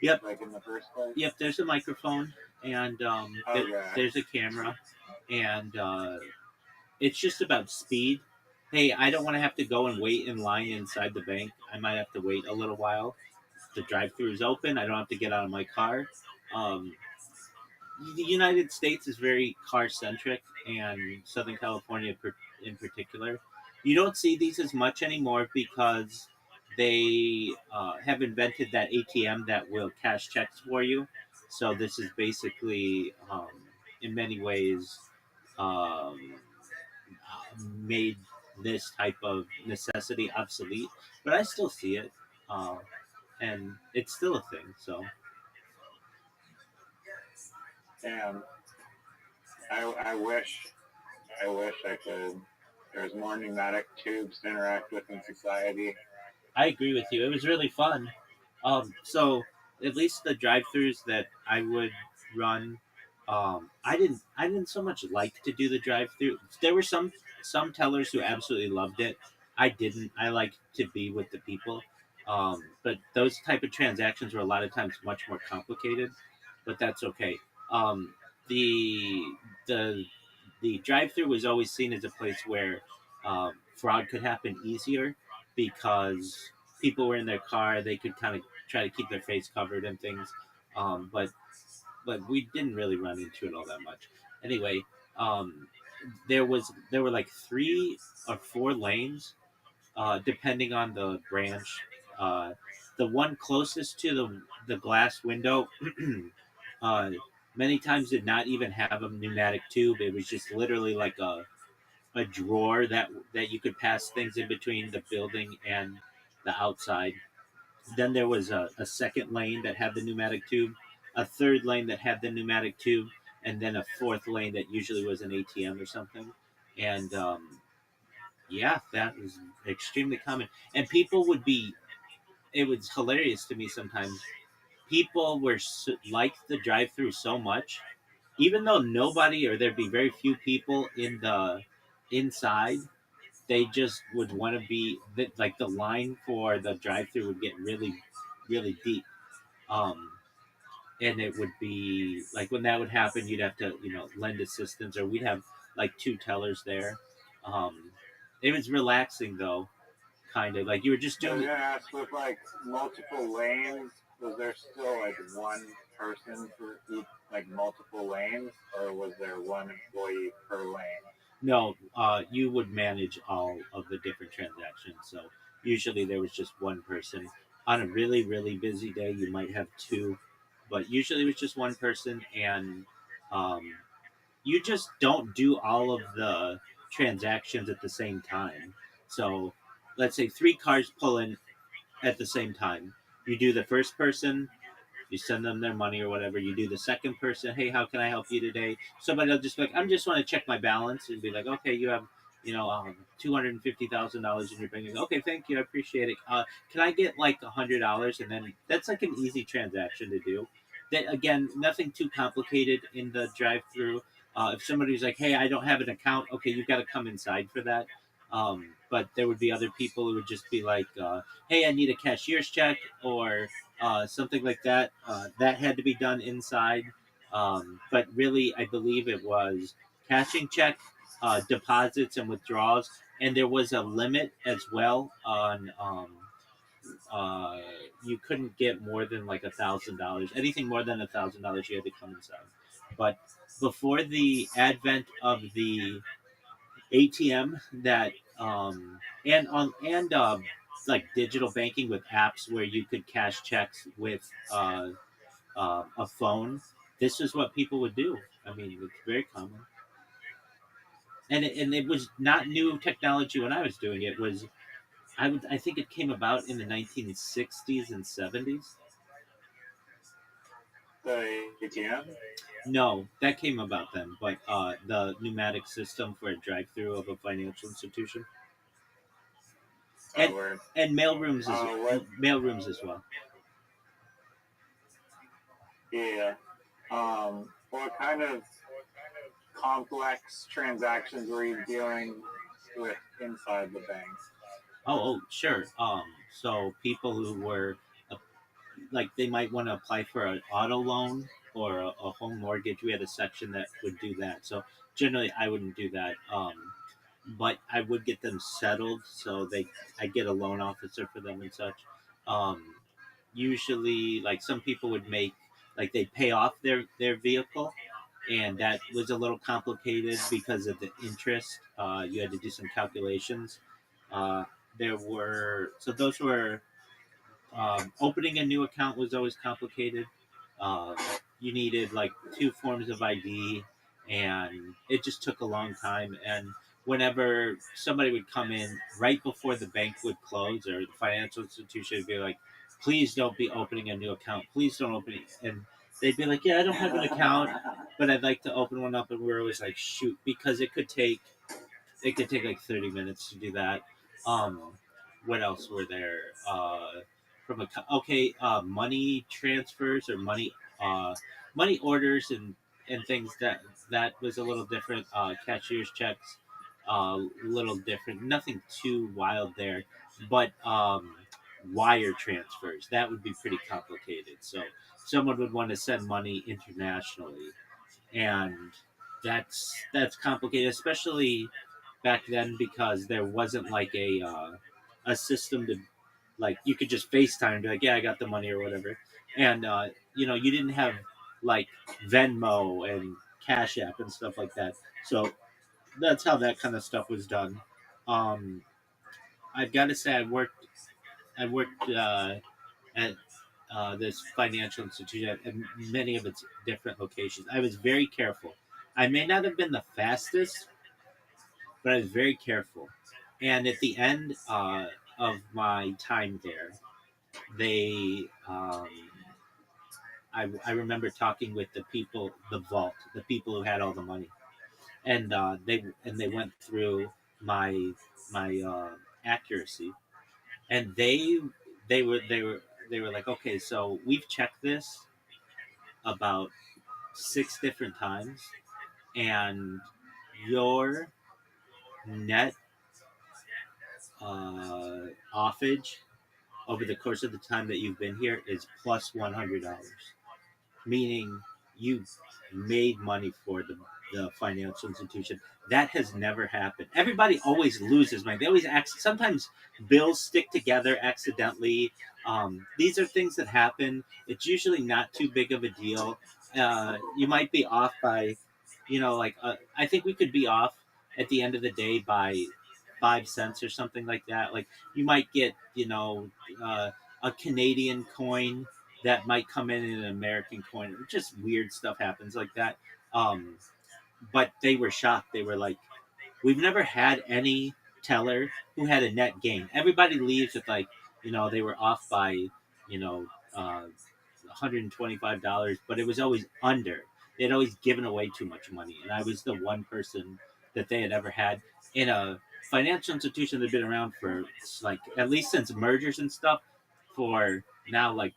Yep. Like in the first place. Yep, there's a microphone, and Okay. there's a camera, and it's just about speed. Hey, I don't want to have to go and wait in line inside the bank. I might have to wait a little while. The drive-through is open. I don't have to get out of my car. Um, the United States is very car centric, and Southern California in particular. You don't see these as much anymore because they have invented that ATM that will cash checks for you. So this is basically, in many ways, um, made this type of necessity obsolete. But I still see it, uh, and it's still a thing. So Damn. I wish I could. There's more pneumatic tubes to interact with in society. I agree with you. It was really fun. So at least the drive-throughs that I would run, I didn't so much like to do the drive-through. There were some tellers who absolutely loved it. I didn't. I like to be with the people. But those type of transactions were a lot of times much more complicated. But that's okay. Um, the the the drive-through was always seen as a place where fraud could happen easier because people were in their car. They could kind of try to keep their face covered and things. But we didn't really run into it all that much. Anyway, um, there were like 3 or 4 lanes, depending on the branch. Uh, the one closest to the glass window, uh, many times did not even have a pneumatic tube. It was just literally like a drawer that you could pass things in between the building and the outside. Then there was a second lane that had the pneumatic tube, a third lane that had the pneumatic tube, and then a fourth lane that usually was an ATM or something. And yeah, that was extremely common. And people would be, it was hilarious to me sometimes. People were liked the drive through so much, even though nobody or there'd be very few people in the inside, they just would want to be like the line for the drive through would get really, really deep. Um, and it would be like when that would happen, you'd have to, lend assistance, or we'd have like 2 tellers there. Um, it was relaxing though, kind of like you were just I doing was it. gonna ask, with like multiple lanes, was there still like one person for each, like multiple lanes, or was there one employee per lane? No, you would manage all of the different transactions. So usually there was just one person. On a really, really busy day, you might have two, but usually it was just one person, and um, you just don't do all of the transactions at the same time. So let's say 3 cars pull in at the same time. You do the first person, you send them their money or whatever. You do the second person, hey, how can I help you today? Somebody will just be like, I'm just want to check my balance, and be like, okay, you have, $250,000 in your bank. Okay, thank you, I appreciate it. Can I get like $100? And then that's like an easy transaction to do. That again, nothing too complicated in the drive-through. If somebody's like, hey, I don't have an account, okay, you've got to come inside for that. But there would be other people who would just be like, hey, I need a cashier's check, or something like that. That had to be done inside. But really, I believe it was cashing check, deposits, and withdrawals. And there was a limit as well on. Uh, you couldn't get more than like $1,000. Anything more than $1,000, you had to come inside. But before the advent of the ATM, that and like digital banking with apps where you could cash checks with a phone, this is what people would do. I mean, it's very common, and it was not new technology when I was doing it. Was I think it came about in the 1960s and 70s. The ATM? No, that came about then, but the pneumatic system for a drive-through of a financial institution, and Word. and What? mailrooms as well. Yeah. What kind of complex transactions were you dealing with inside the bank? Sure. So people who were uh, like they might want to apply for an auto loan or a home mortgage. We had a section that would do that. So generally, I wouldn't do that. But I would get them settled, so I get a loan officer for them and such. Um, Usually, like some people would make like they pay off their vehicle, and that was a little complicated because of the interest. You had to do some calculations. Uh, there were so those were opening a new account was always complicated. Um, you needed like 2 forms of ID, and it just took a long time. And whenever somebody would come in right before the bank would close or the financial institution would be like, "Please don't be opening a new account. Please don't open it." And they'd be like, "Yeah, I don't have an account, but I'd like to open one up." And we're always like, "Shoot," because it could take like 30 minutes to do that. Um, what else were there? Money transfers or money orders and things that was a little different. Cashier's checks, a little different. Nothing too wild there, but wire transfers that would be pretty complicated. So someone would want to send money internationally, and that's complicated, especially back then because there wasn't like a system to like you could just FaceTime and be like, yeah, I got the money or whatever, and you didn't have like Venmo and Cash App and stuff like that. So that's how that kind of stuff was done. Um, I've got to say, I worked at this financial institution at many of its different locations. I was very careful. I may not have been the fastest, but I was very careful. And at the end of my time there, they, I remember talking with the people, the vault, the people who had all the money, and they went through my my accuracy, and they were like, okay, so we've checked this about 6 different times, and your net offage over the course of the time that you've been here is plus $100, meaning you made money for the financial institution. That has never happened. Everybody always loses money. They always sometimes bills stick together accidentally. These are things that happen. It's usually not too big of a deal. You might be off by, I think we could be off at the end of the day by 5 cents or something like that. Like you might get, a Canadian coin that might come in an American coin. Just weird stuff happens like that. Um, but they were shocked. They were like, "We've never had any. teller who had a net gain. Everybody leaves with like, they were off by, you know, $125, but it was always under. They'd always given away too much money, and I was the one person that they had ever had in a financial institution that'd been around for like at least since mergers and stuff for now like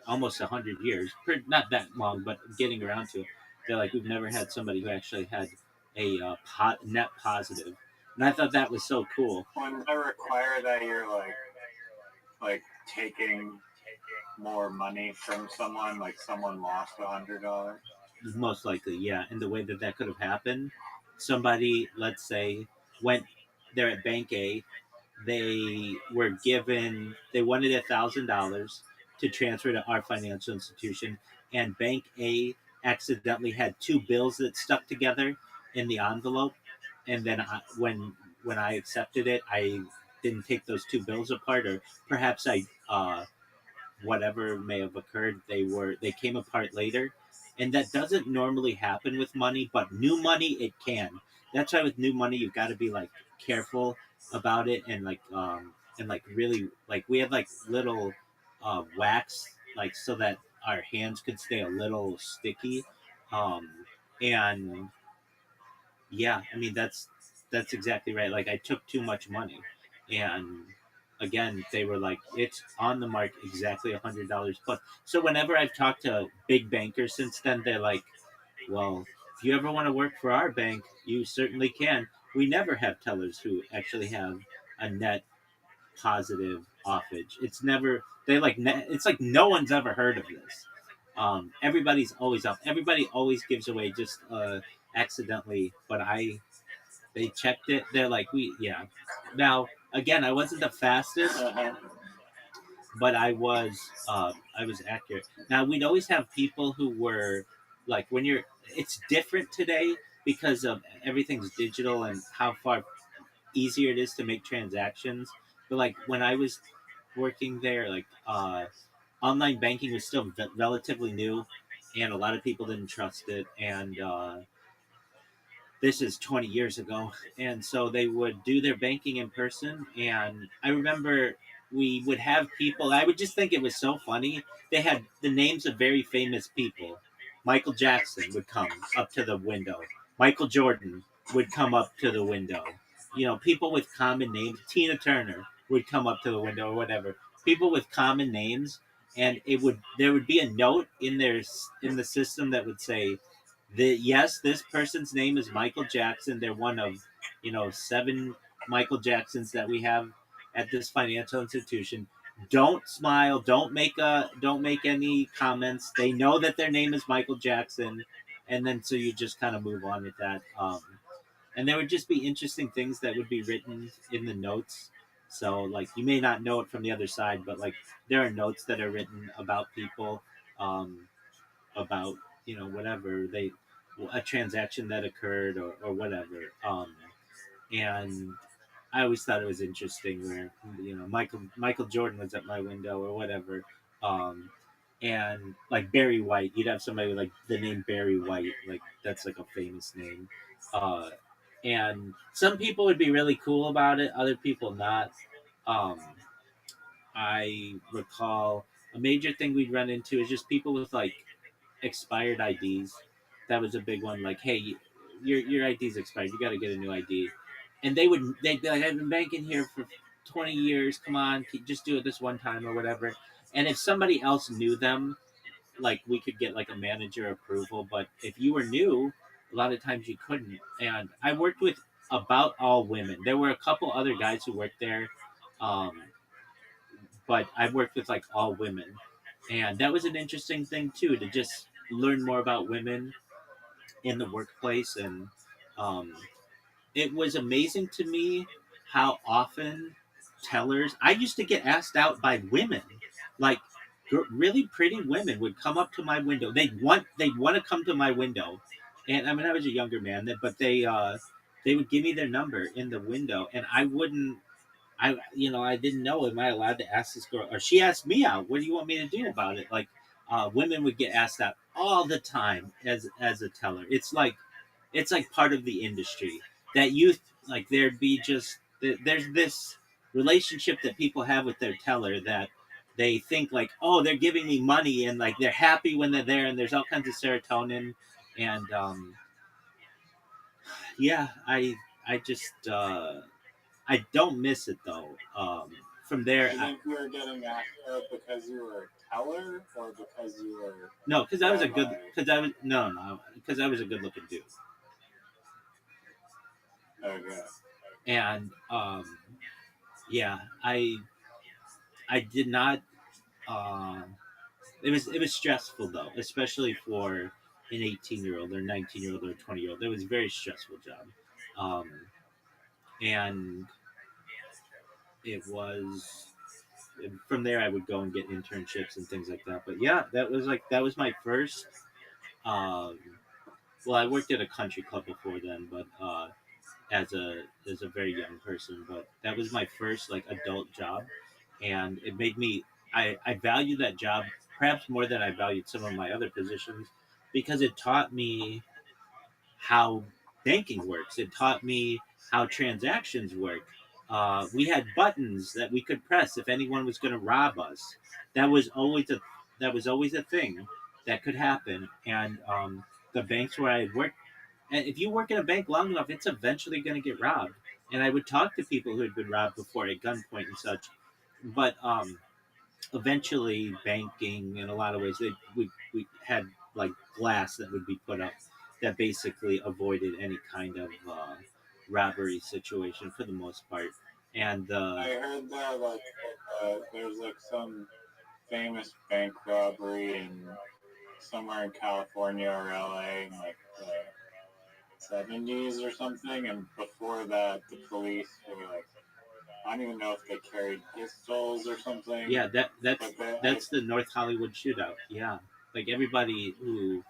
almost 100 years. Not that long, but getting around to it. They're like, we've never had somebody who actually had a net positive, and I thought that was so cool. Well, I require that you're like taking more money from someone, like someone lost $100. Most likely, yeah. And the way that that could have happened, somebody, let's say, went there at Bank A. They wanted $1,000 to transfer to our financial institution, and Bank A accidentally had two bills that stuck together in the envelope. And then when I accepted it, I didn't take those two bills apart, or perhaps I whatever may have occurred, they came apart later, and that doesn't normally happen with money, but new money it can. That's why with new money you've got to be like careful about it, and like really like we had like little wax like so that our hands could stay a little sticky, um, and yeah, I mean that's exactly right. Like I took too much money, and again they were like it's on the mark exactly $100 plus. So whenever I've talked to big bankers since then, they're like, well, if you ever want to work for our bank, you certainly can. We never have tellers who actually have a net positive offage. It's never they like it's like no one's ever heard of this. Everybody's always up. Everybody always gives away just accidentally, but I they checked it. They're like, yeah. Now, again, I wasn't the fastest, but I was accurate. Now, we'd always have people who were like, it's different today because of everything's digital and how far easier it is to make transactions. But like when I was working there, like online banking was still relatively new, and a lot of people didn't trust it, and this is 20 years ago, and so they would do their banking in person. And I remember we would have people, I would just think it was so funny, they had the names of very famous people. Michael Jackson would come up to the window, Michael Jordan would come up to the window, people with common names, Tina Turner would come up to the window or whatever, people with common names. And there would be a note in the system that would say, yes, this person's name is Michael Jackson. They're one of, 7 Michael Jacksons that we have at this financial institution. Don't smile. Don't make any comments. They know that their name is Michael Jackson, and then so you just kind of move on with that. And there would just be interesting things that would be written in the notes. So like you may not know it from the other side, but like there are notes that are written about people. About whatever they a transaction that occurred, or whatever, and I always thought it was interesting where Michael Jordan was at my window or whatever, and like Barry White, you'd have somebody with like the name Barry White, like that's like a famous name, uh, and some people would be really cool about it, other people not. um, I recall a major thing we'd run into is just people with like expired IDs. That was a big one. Like, hey, your ID's expired. You got to get a new ID. And they'd be like, I've been banking here for 20 years. Come on, just do it this one time or whatever. And if somebody else knew them, like we could get like a manager approval. But if you were new, a lot of times you couldn't. And I worked with about all women. There were a couple other guys who worked there, um, but I worked with like all women, and that was an interesting thing too, to just learn more about women in the workplace. And um, it was amazing to me how often tellers I used to get asked out by women, like really pretty women would come up to my window. They'd want to come to my window, and I mean I was a younger man, but they would give me their number in the window, and I didn't know. Am I allowed to ask this girl? Or she asked me out. What do you want me to do about it? Like, women would get asked out all the time as a teller. It's like part of the industry that you like. There'd be just there's this relationship that people have with their teller that they think like, oh, they're giving me money, and like they're happy when they're there, and there's all kinds of serotonin, and yeah, I just I don't miss it though. From there, Do you think you were getting after because you were a teller or because you were no, because I was a good, Rabbi? because I was no, because I was a good looking dude, Okay. and yeah, I did not. It was stressful though, especially for an 18-year-old or 19-year-old or 20-year-old. It was a very stressful job, and it was from there I would go and get internships and things like that. But yeah, that was my first. Um, well, I worked at a country club before then, but as a very young person. But that was my first like adult job, and it made me. I value that job perhaps more than I valued some of my other positions because it taught me how banking works. It taught me how transactions work. We had buttons that we could press if anyone was going to rob us. That was always a thing that could happen. And the banks where I worked, and if you work in a bank long enough, it's eventually going to get robbed. And I would talk to people who had been robbed before at gunpoint and such. But eventually banking in a lot of ways we had like glass that would be put up that basically avoided any kind of robbery situation for the most part, and I heard that like there's like some famous bank robbery in somewhere in California or LA in like the 70s or something, and before that the police were like, I don't even know if they carried pistols or something. yeah, But that's the North Hollywood shootout. Yeah, like everybody who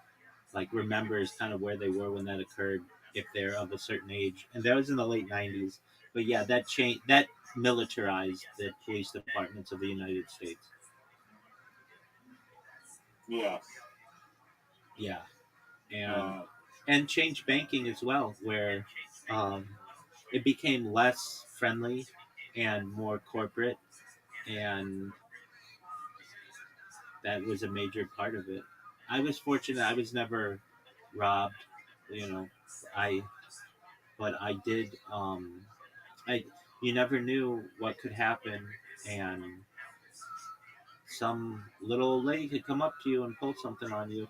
like remembers kind of where they were when that occurred if they're of a certain age, and that was in the late 90s. But yeah, that militarized the police departments of the United States. yeah, Yeah, and uh, changed banking as well, where um, it became less friendly and more corporate, and that was a major part of it. I was fortunate; I was never robbed, you know. I but I did. I You never knew what could happen, and some little old lady could come up to you and pull something on you.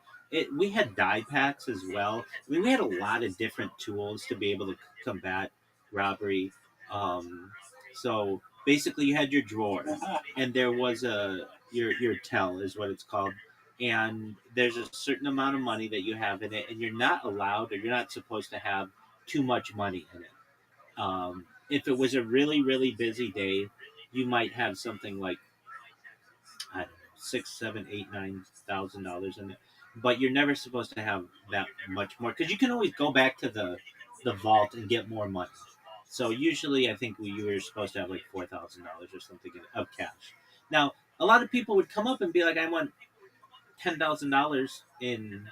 We had die packs as well. I mean, we had a lot of different tools to be able to combat robbery. So basically, you had your drawer, and there was your tell is what it's called, and there's a certain amount of money that you have in it, and you're not allowed or you're not supposed to have too much money in it. If it was a really really busy day, you might have something like I don't know, six, seven, eight, $9,000 in it. But you're never supposed to have that much more because you can always go back to the vault and get more money. So usually, I think you were supposed to have like $4,000 or something of cash. Now, a lot of people would come up and be like, "I want $10,000 in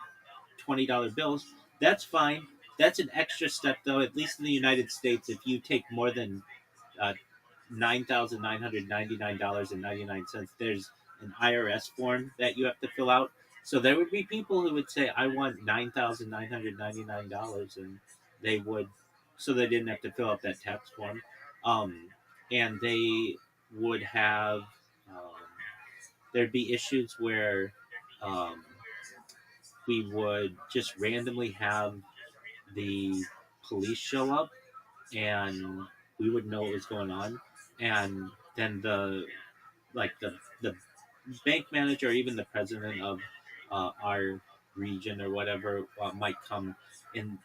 $20 bills." That's fine. That's an extra step, though. At least in the United States, if you take more than $9,999.99. There's an IRS form that you have to fill out. So there would be people who would say, "I want $9,999," and they would, so they didn't have to fill out that tax form, and they would have, um, there'd be issues where um, we would just randomly have the police show up and we would know what was going on, and then the bank manager or even the president of our region or whatever might come in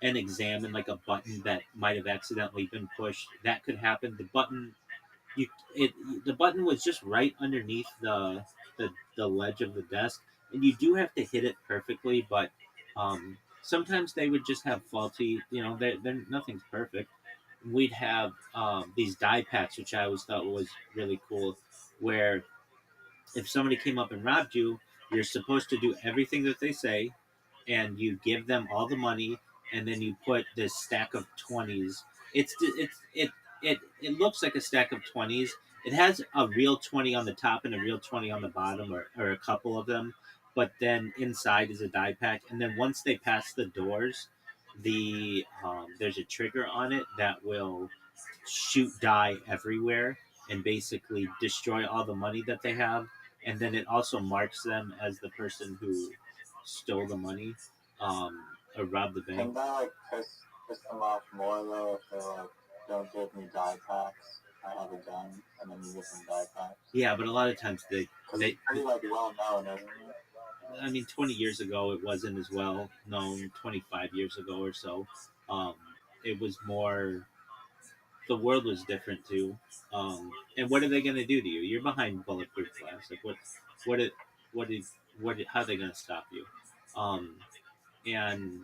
and examine like a button that might have accidentally been pushed. That could happen. You it the button was just right underneath the ledge of the desk, and you do have to hit it perfectly, but sometimes they would just have faulty, they're nothing's perfect. We'd have these die packs, which I always thought was really cool, where if somebody came up and robbed you, you're supposed to do everything that they say, and you give them all the money, and then you put this stack of 20s. It's it looks like a stack of 20s. It has a real 20 on the top and a real 20 on the bottom, or a couple of them. But then inside is a die pack, and then once they pass the doors, there's a trigger on it that will shoot die everywhere and basically destroy all the money that they have, and then it also marks them as the person who stole the money, um, or robbed the Can bank. that like piss them off more though if they're like, don't give me die packs, I have a gun, and then you give them die packs? Yeah, but a lot of times Because it's pretty like well known, isn't it? I mean, 20 years ago it wasn't as well known. 25 years ago or so, um, it was more. The world was different too. And what are they going to do to you? You're behind bulletproof glass. Like what, it, what is, how are they going to stop you? Um, and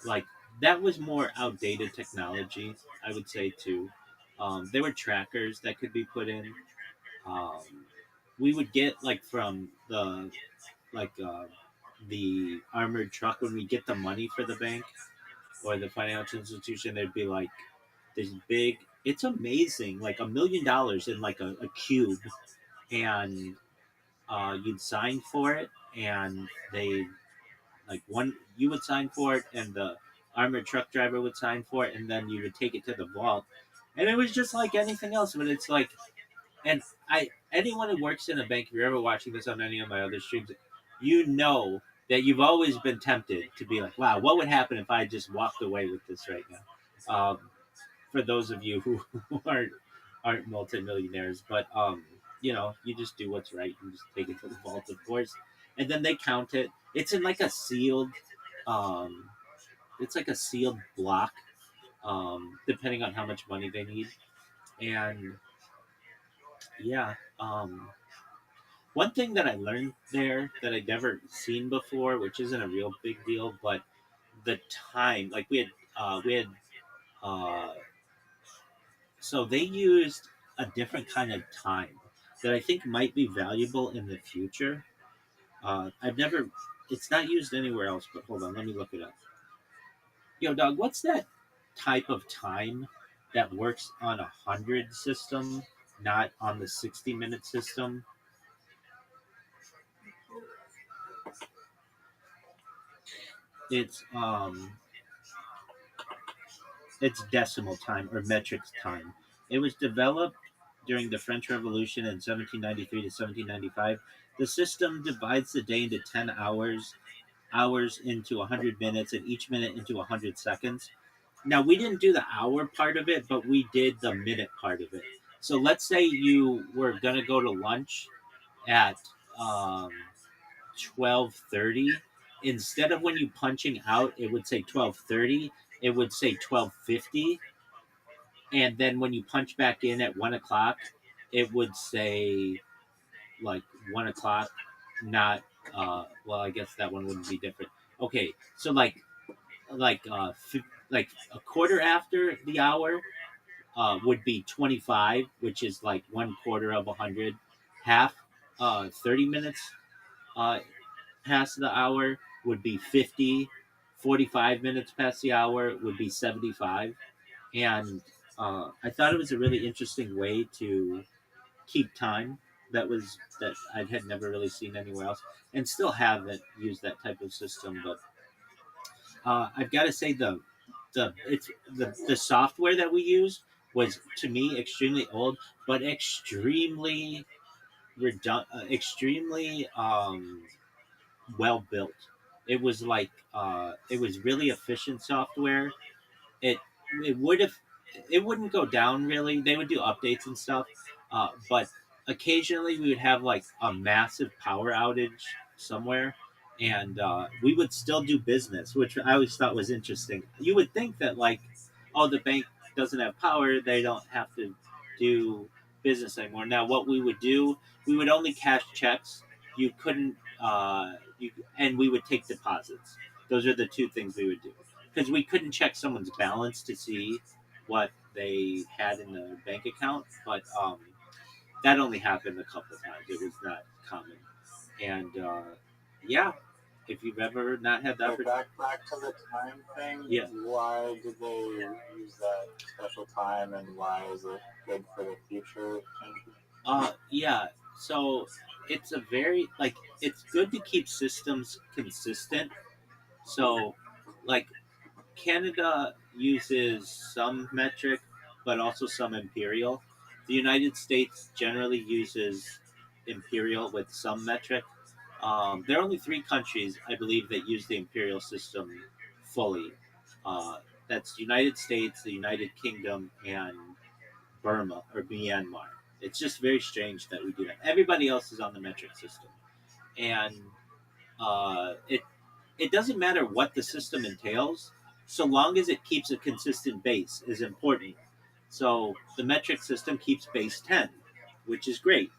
like that was more outdated technology, I would say too. There were trackers that could be put in. Um, we would get like from like uh, the armored truck when we get the money for the bank or the financial institution. There'd be like this big. It's amazing, like $1 million in like a cube, and you'd sign for it, and they like one you would sign for it, and the armored truck driver would sign for it, and then you would take it to the vault, and it was just like anything else. But it's like, and I anyone who works in a bank, if you're ever watching this on any of my other streams, you know that you've always been tempted to be like, wow, what would happen if I just walked away with this right now? For those of you who aren't multimillionaires, but you just do what's right. You just take it to the vault, of course, and then they count it. It's in like a sealed, um, it's like a sealed block, depending on how much money they need, and yeah. One thing that I learned there that I'd never seen before, which isn't a real big deal, but the time, like we had uh, so they used a different kind of time that I think might be valuable in the future. I've never, it's not used anywhere else, but hold on, let me look it up. Yo, dog, what's that type of time that works on 100 system, not on the 60-minute system? It's it's decimal time or metric time. It was developed during the French Revolution in 1793 to 1795. The system divides the day into 10 hours into 100 minutes, and each minute into 100 seconds. Now, we didn't do the hour part of it, but we did the minute part of it. So let's say you were going to go to lunch at um, 12:30. Instead of when you punching out, it would say 12:30. It would say 12:50, and then when you punch back in at 1 o'clock, it would say like 1 o'clock. Not well, I guess that one wouldn't be different. Okay, so like a quarter after the hour would be 25, which is like 1/4 of 100. Half 30 minutes uh, past the hour would be 50. 45 minutes past the hour would be 75. And I thought it was a really interesting way to keep time. That I had never really seen anywhere else, and still haven't used that type of system. But I've got to say the software that we used was to me extremely old, but extremely well built. It was like it was really efficient software. it it would have it wouldn't go down really. They would do updates and stuff, but occasionally we would have like a massive power outage somewhere, and we would still do business, which I always thought was interesting. You would think that like, oh, the bank doesn't have power, they don't have to do business anymore. Now, what we would do, we would only cash checks. You couldn't, and we would take deposits. Those are the two things we would do because we couldn't check someone's balance to see what they had in the bank account. But that only happened a couple of times. It was not common, and yeah, if you've ever not had the So opportunity. back to the time thing. Yeah. Why did they use that special time, and why is it good for the future? Yeah. So it's a very it's good to keep systems consistent. So like Canada uses some metric, but also some imperial. The United States generally uses imperial with some metric. There are only three countries, I believe, that use the imperial system fully. Uh, that's the United States, the United Kingdom, and Burma or Myanmar. It's just very strange that we do that. Everybody else is on the metric system, and it doesn't matter what the system entails, so long as it keeps a consistent base is important. So the metric system keeps base 10, which is great.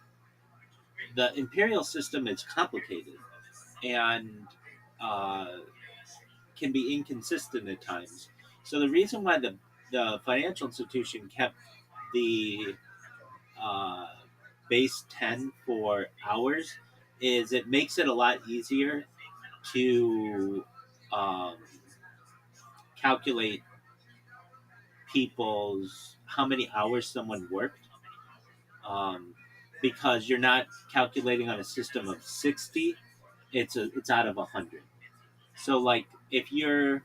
The imperial system is complicated and uh, can be inconsistent at times. So the reason why the financial institution kept the uh, base 10 for hours is it makes it a lot easier to um, calculate people's how many hours someone worked, um, because you're not calculating on a system of 60. It's out of 100. So like if you're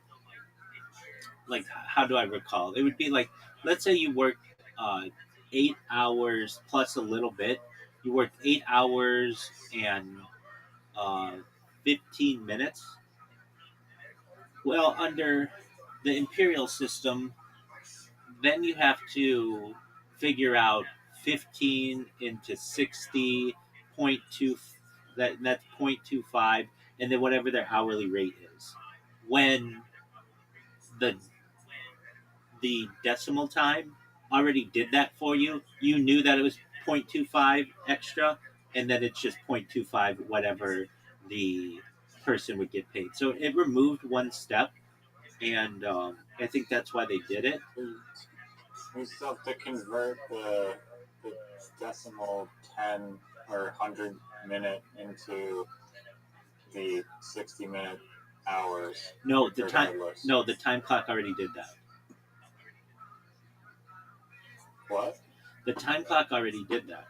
like, how do I recall, it would be like, let's say you worked 8 hours plus a little bit. You worked 8 hours and uh, 15 minutes. Well, under the imperial system, then you have to figure out 15 into 60.2, that's 0.25, and then whatever their hourly rate is. When the decimal time already did that for you, you knew that it was 0.25 extra, and then it's just 0.25 whatever the person would get paid. So it removed one step, and I think that's why they did it. We still have to convert the decimal 10 or 100-minute into the 60-minute hours. No, the regardless. time clock already did that. What? The time clock already did that.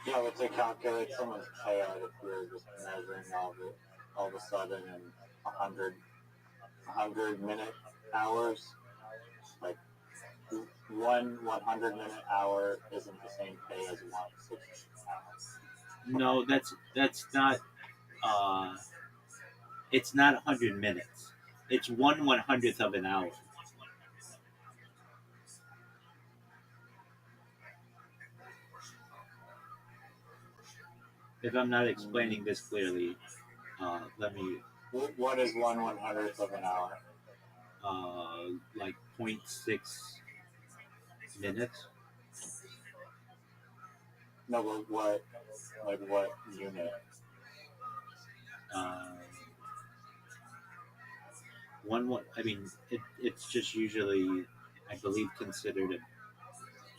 Yeah, but to calculate someone's payout, if you're just measuring all of a sudden in 100-minute hours, like one 100-minute hour isn't the same pay as one 60-minute hour. No, that's not. It's not 100 minutes. It's 1/100th of an hour. If I'm not explaining this clearly, let me. What is 1/100th of an hour? Like 0.6 minutes. No, but what unit? Uh, I mean, it's just usually, I believe, considered a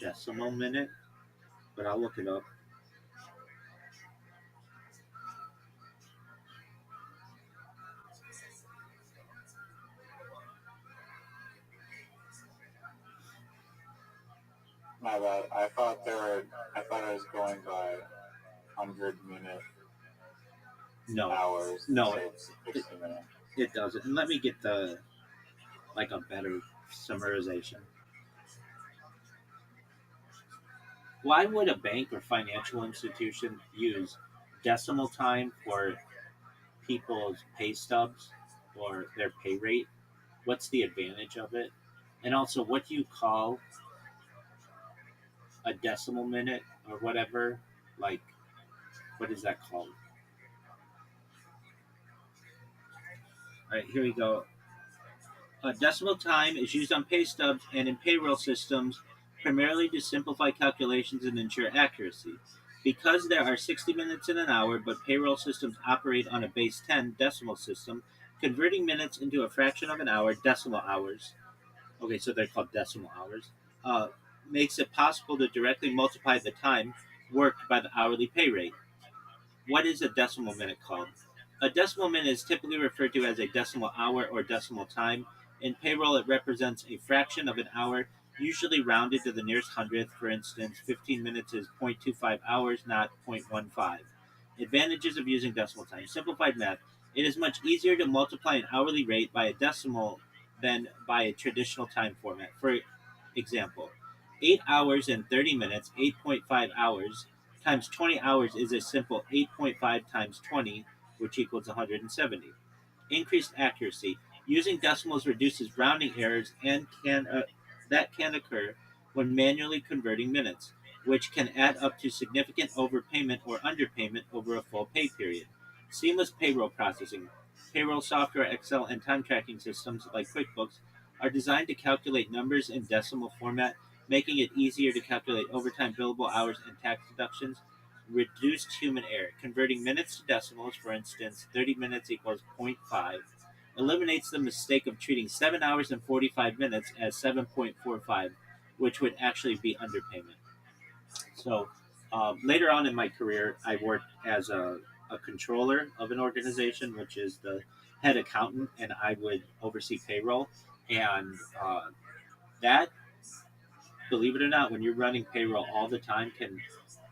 decimal minute, but I'll look it up. My bad. I thought I was going by 100-minute No, hours. no, So 60 minutes. it doesn't. And let me get a better summarization. Why would a bank or financial institution use decimal time for people's pay stubs or their pay rate? What's the advantage of it? And also, what do you call a decimal minute or whatever? Like, what is that called? All right, here we go. Decimal time is used on pay stubs and in payroll systems primarily to simplify calculations and ensure accuracy. Because there are 60 minutes in an hour, but payroll systems operate on a base 10 decimal system, converting minutes into a fraction of an hour, decimal hours, okay, so they're called decimal hours, makes it possible to directly multiply the time worked by the hourly pay rate. What is a decimal minute called? A decimal minute is typically referred to as a decimal hour or decimal time. In payroll, it represents a fraction of an hour, usually rounded to the nearest hundredth. For instance, 15 minutes is 0.25 hours, not 0.15. Advantages of using decimal time. Simplified math. It is much easier to multiply an hourly rate by a decimal than by a traditional time format. For example, 8 hours and 30 minutes, 8.5 hours, times 20 hours is a simple 8.5 times 20, which equals 170. Increased accuracy. Using decimals reduces rounding errors and that can occur when manually converting minutes, which can add up to significant overpayment or underpayment over a full pay period. Seamless payroll processing. Payroll software, Excel, and time tracking systems like QuickBooks are designed to calculate numbers in decimal format, making it easier to calculate overtime, billable hours, and tax deductions. Reduced human error. Converting minutes to decimals, for instance, 30 minutes equals zero point 0.5, eliminates the mistake of treating 7 hours and 45 minutes as 7.45, which would actually be underpayment. So later on in my career, I worked as a controller of an organization, which is the head accountant, and I would oversee payroll. And that, believe it or not, when you're running payroll all the time, can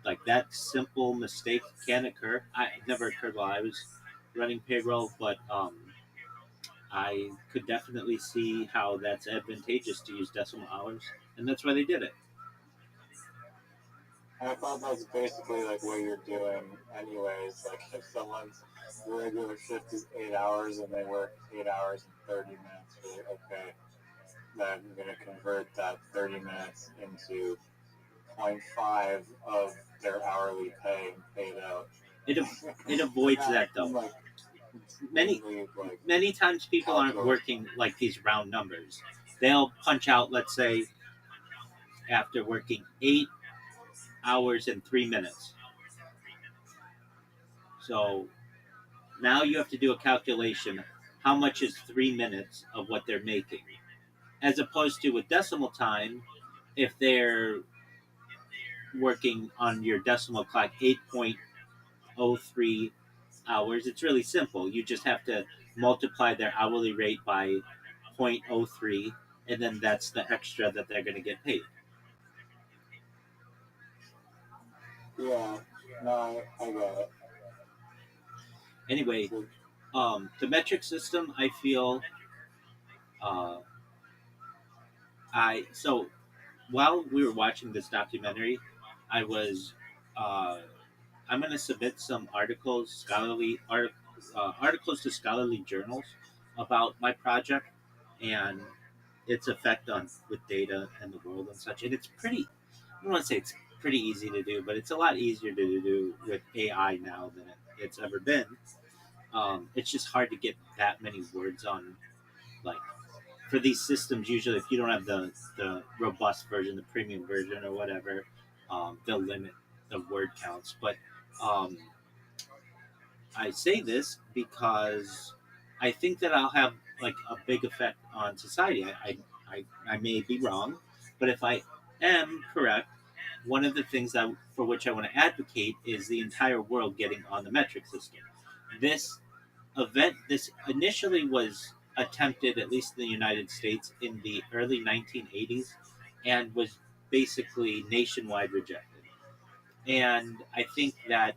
like that simple mistake can occur. It never occurred while I was running payroll, but I could definitely see how that's advantageous to use decimal hours, and that's why they did it. And I thought that's basically like what you're doing anyways. Like if someone's regular shift is 8 hours and they work 8 hours and 30 minutes, you're like, okay, then I'm gonna convert that 30 minutes into zero point 0.5 of their hourly pay and pay it out. It avoids that though. Like, Many like, many times people aren't working like these round numbers. They'll punch out, let's say, after working 8 hours and 3 minutes. So now you have to do a calculation. How much is 3 minutes of what they're making? As opposed to with decimal time, if they're working on your decimal clock 8.03 hours, it's really simple. You just have to multiply their hourly rate by 0.03, and then that's the extra that they're going to get paid. Yeah, no, I get it. Anyway, the metric system, I feel, uh, so while we were watching this documentary, I was, uh, I'm going to submit some articles to scholarly journals about my project and its effect on with data and the world and such. And it's pretty, I don't want to say it's pretty easy to do, but it's a lot easier to do with AI now than it's ever been. It's just hard to get that many words on, like, for these systems. Usually, if you don't have the robust version, the premium version, or whatever, they'll limit the word counts. But um, I say this because I think that I'll have like a big effect on society. I may be wrong, but if I am correct, one of the things that for which I want to advocate is the entire world getting on the metric system. This this initially was attempted, at least in the United States, in the early 1980s, and was basically nationwide rejected. And I think that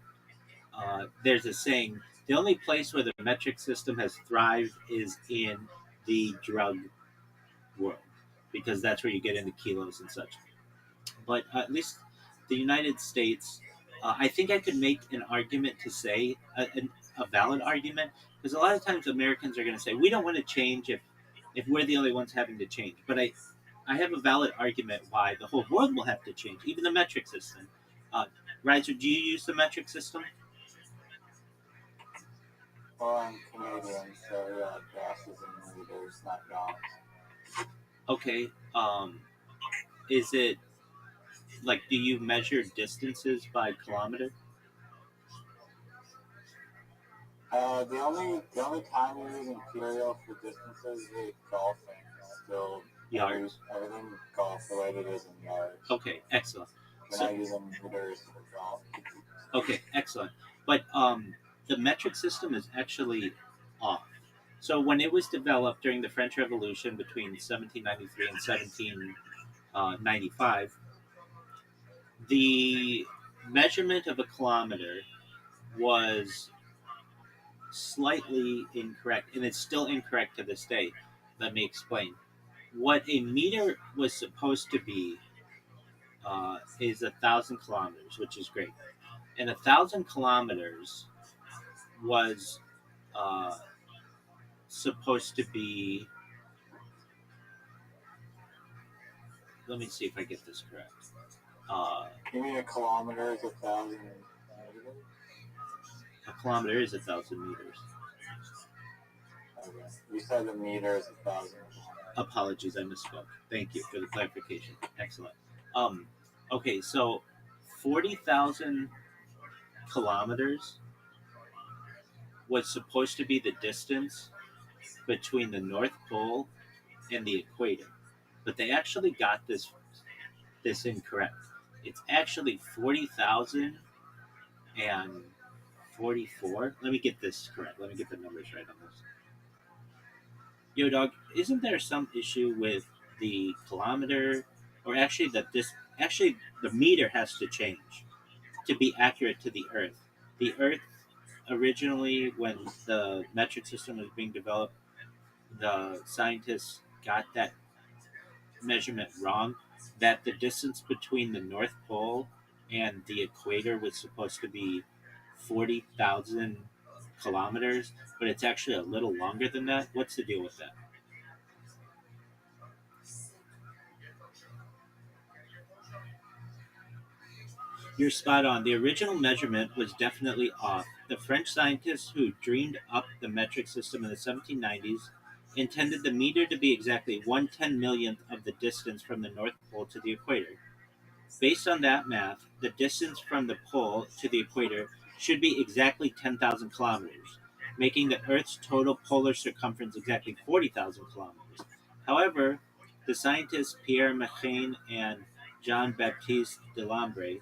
there's a saying: the only place where the metric system has thrived is in the drug world, because that's where you get into kilos and such. But at least the United States, I think I could make an argument to say a valid argument, because a lot of times Americans are going to say we don't want to change if we're the only ones having to change. But I have a valid argument why the whole world will have to change, even the metric system. Riser, do you use the metric system? Well, I'm Canadian, so yeah, gases and liters, not dollars. Okay. Is it like, do you measure distances by kilometer? The only time you use imperial for distances is golfing. Still, Yards. Everything golf related is in yards. Okay, excellent. We're not using meters for golf. Okay, excellent. But the metric system is actually off. So when it was developed during the French Revolution between 1793 and 1795, the measurement of a kilometer was slightly incorrect, and it's still incorrect to this day. Let me explain. What a meter was supposed to be is 1,000 kilometers, which is great. And 1,000 kilometers was uh, supposed to be. Let me see if I get this correct. You mean a kilometer is 1,000 meters? A kilometer is 1,000 meters. Okay. You said a meter is 1,000. Apologies, I misspoke. Thank you for the clarification. Excellent. Okay, so 40,000 kilometers was supposed to be the distance between the North Pole and the equator, but they actually got this incorrect. It's actually 40,044. Let me get this correct. Let me get the numbers right on this. Yo, dog, isn't there some issue with the kilometer, or actually the meter has to change to be accurate to the Earth. The Earth originally, when the metric system was being developed, the scientists got that measurement wrong. That the distance between the North Pole and the equator was supposed to be 40,000 kilometers, but it's actually a little longer than that. What's the deal with that? You're spot on. The original measurement was definitely off. The French scientists who dreamed up the metric system in the 1790s intended the meter to be exactly 1/10 millionth of the distance from the North Pole to the equator. Based on that math, the distance from the pole to the equator should be exactly 10,000 kilometers, making the Earth's total polar circumference exactly 40,000 kilometers. However, the scientists Pierre Méchain and Jean-Baptiste Delambre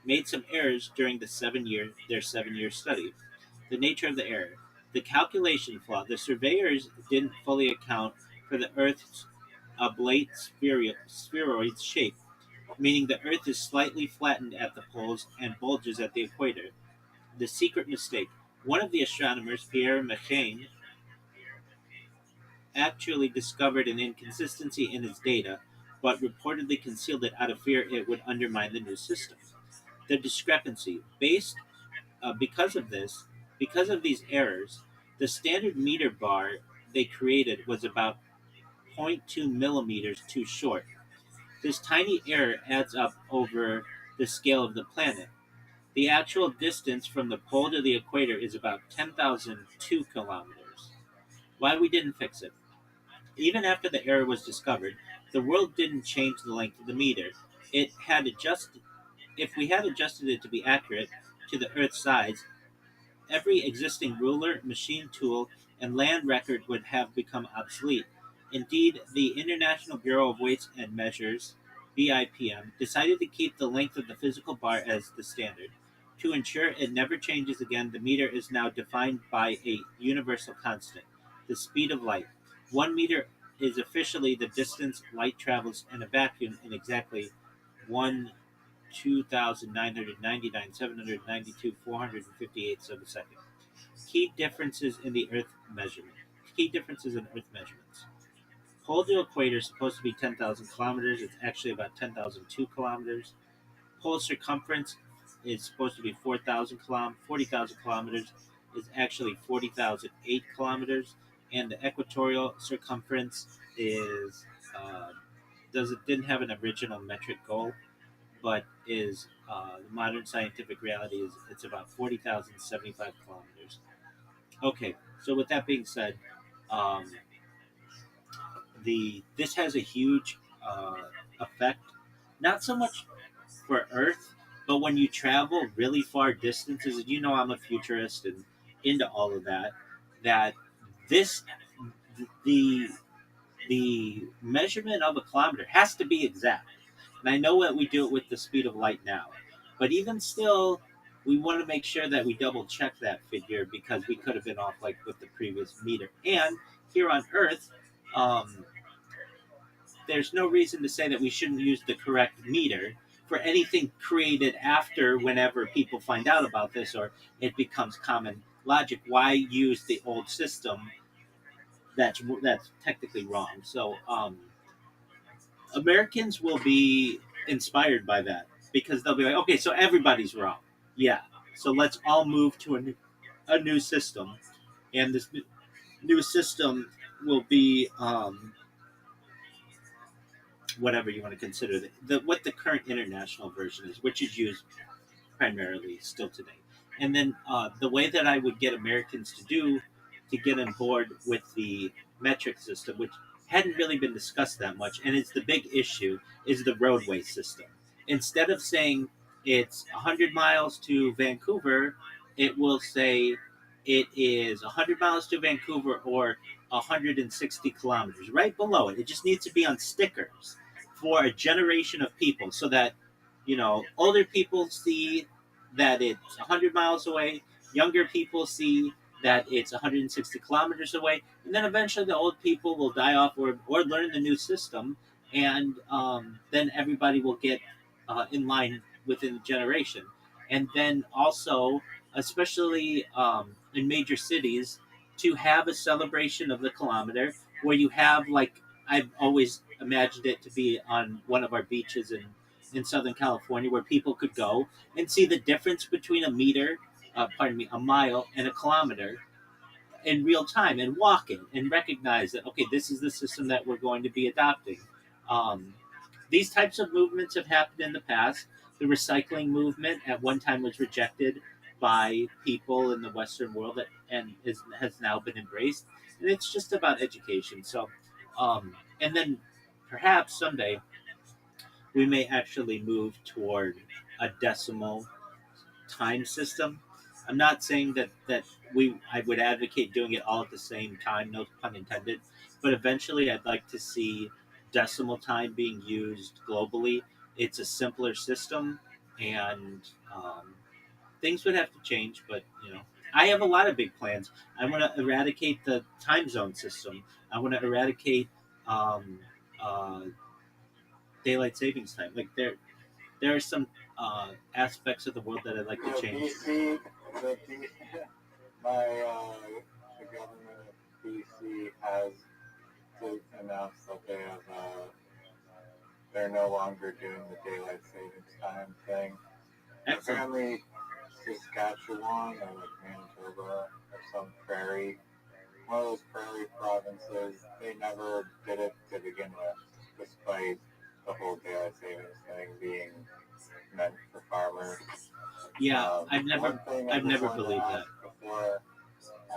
made some errors during their 7-year study. The nature of the error. The calculation flaw. The surveyors didn't fully account for the Earth's oblate spheroid shape, meaning the Earth is slightly flattened at the poles and bulges at the equator. The secret mistake. One of the astronomers, Pierre Méchain, actually discovered an inconsistency in his data, but reportedly concealed it out of fear it would undermine the new system. The discrepancy. Because of these errors, the standard meter bar they created was about zero point 0.2 millimeters too short. This tiny error adds up over the scale of the planet. The actual distance from the pole to the equator is about 10,002 kilometers. Why we didn't fix it? Even after the error was discovered, the world didn't change the length of the meter. It had adjusted. If we had adjusted it to be accurate to the Earth's size, every existing ruler, machine tool, and land record would have become obsolete. Indeed, the International Bureau of Weights and Measures (BIPM) decided to keep the length of the physical bar as the standard. To ensure it never changes again, the meter is now defined by a universal constant, the speed of light. 1 meter is officially the distance light travels in a vacuum in exactly 1,2999,792,458 of a second. Key differences in the Earth measurement. Key differences in Earth measurements. Pole to equator is supposed to be 10,000 kilometers. It's actually about 10,002 kilometers. Pole circumference is supposed to be 40,000 kilometers. Is actually 40,008 kilometers. And the equatorial circumference is didn't have an original metric goal, but is the modern scientific reality is it's about 40,075 kilometers. Okay, so with that being said, um, this has a huge effect, not so much for Earth, but when you travel really far distances, and you know I'm a futurist and into all of that, that this the the measurement of a kilometer has to be exact. And I know that we do it with the speed of light now, but even still, we want to make sure that we double check that figure because we could have been off like with the previous meter. And here on Earth, um, there's no reason to say that we shouldn't use the correct meter for anything created after whenever people find out about this or it becomes common logic. Why use the old system that's technically wrong? So Americans will be inspired by that because they'll be like, okay, so everybody's wrong. Yeah. So let's all move to a new system. And this new system will be whatever you want to consider what the current international version is, which is used primarily still today. And then the way that I would get Americans to get on board with the metric system, which hadn't really been discussed that much, and it's the big issue, is the roadway system. Instead of saying it's 100 miles to Vancouver, it will say it is 100 miles to Vancouver or 160 kilometers. Right below it, it just needs to be on stickers for a generation of people, so that older people see that it's 100 miles away, younger people see that it's 160 kilometers away, and then eventually the old people will die off or learn the new system, and then everybody will get in line within the generation. And then also, especially in major cities, to have a celebration of the kilometer where you have, like, I've always imagined it to be on one of our beaches in Southern California where people could go and see the difference between a mile and a kilometer in real time and walk it and recognize that, okay, this is the system that we're going to be adopting. Um, these types of movements have happened in the past. The recycling movement at one time was rejected by people in the Western world has now been embraced. And it's just about education. So, and then perhaps someday we may actually move toward a decimal time system. I'm not saying that I would advocate doing it all at the same time, no pun intended, but eventually I'd like to see decimal time being used globally. It's a simpler system, and things would have to change, but I have a lot of big plans. I want to eradicate the time zone system. I want to eradicate um, uh, daylight savings time. Like there are some aspects of the world that I'd like to change. The government of BC has announced that they're no longer doing the daylight savings time thing. Excellent. Apparently, Saskatchewan or like Manitoba or some prairie, one of those prairie provinces, they never did it to begin with, despite the whole daylight savings thing being meant for farmers. Yeah, I've never believed that. Before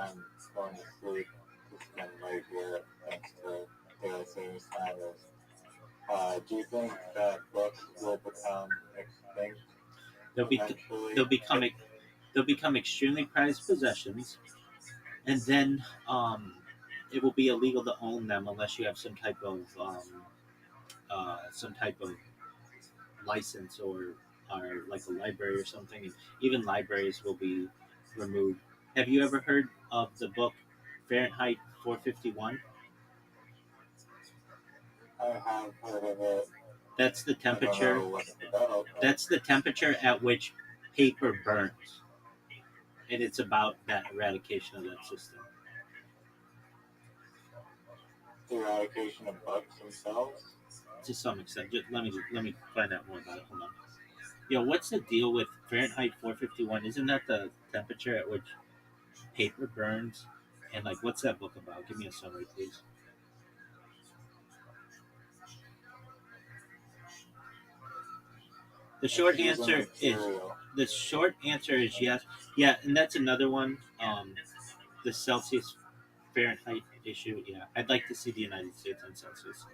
I'm going to sleep, to spend late here thanks to daylight savings time is, do you think that books will become extinct? They'll become extremely prized possessions, and then it will be illegal to own them unless you have some type of license or like a library or something. And even libraries will be removed. Have you ever heard of the book Fahrenheit 451? I have heard of it. That's the temperature. That's the temperature at which paper burns, and it's about that eradication of that system. The eradication of bugs themselves. To some extent, let me find out more about it. Hold on. Yo, what's the deal with Fahrenheit 451? Isn't that the temperature at which paper burns? And like, what's that book about? Give me a summary, please. The short answer is yes. Yeah, and that's another one. The Celsius Fahrenheit issue. Yeah, I'd like to see the United States on Celsius.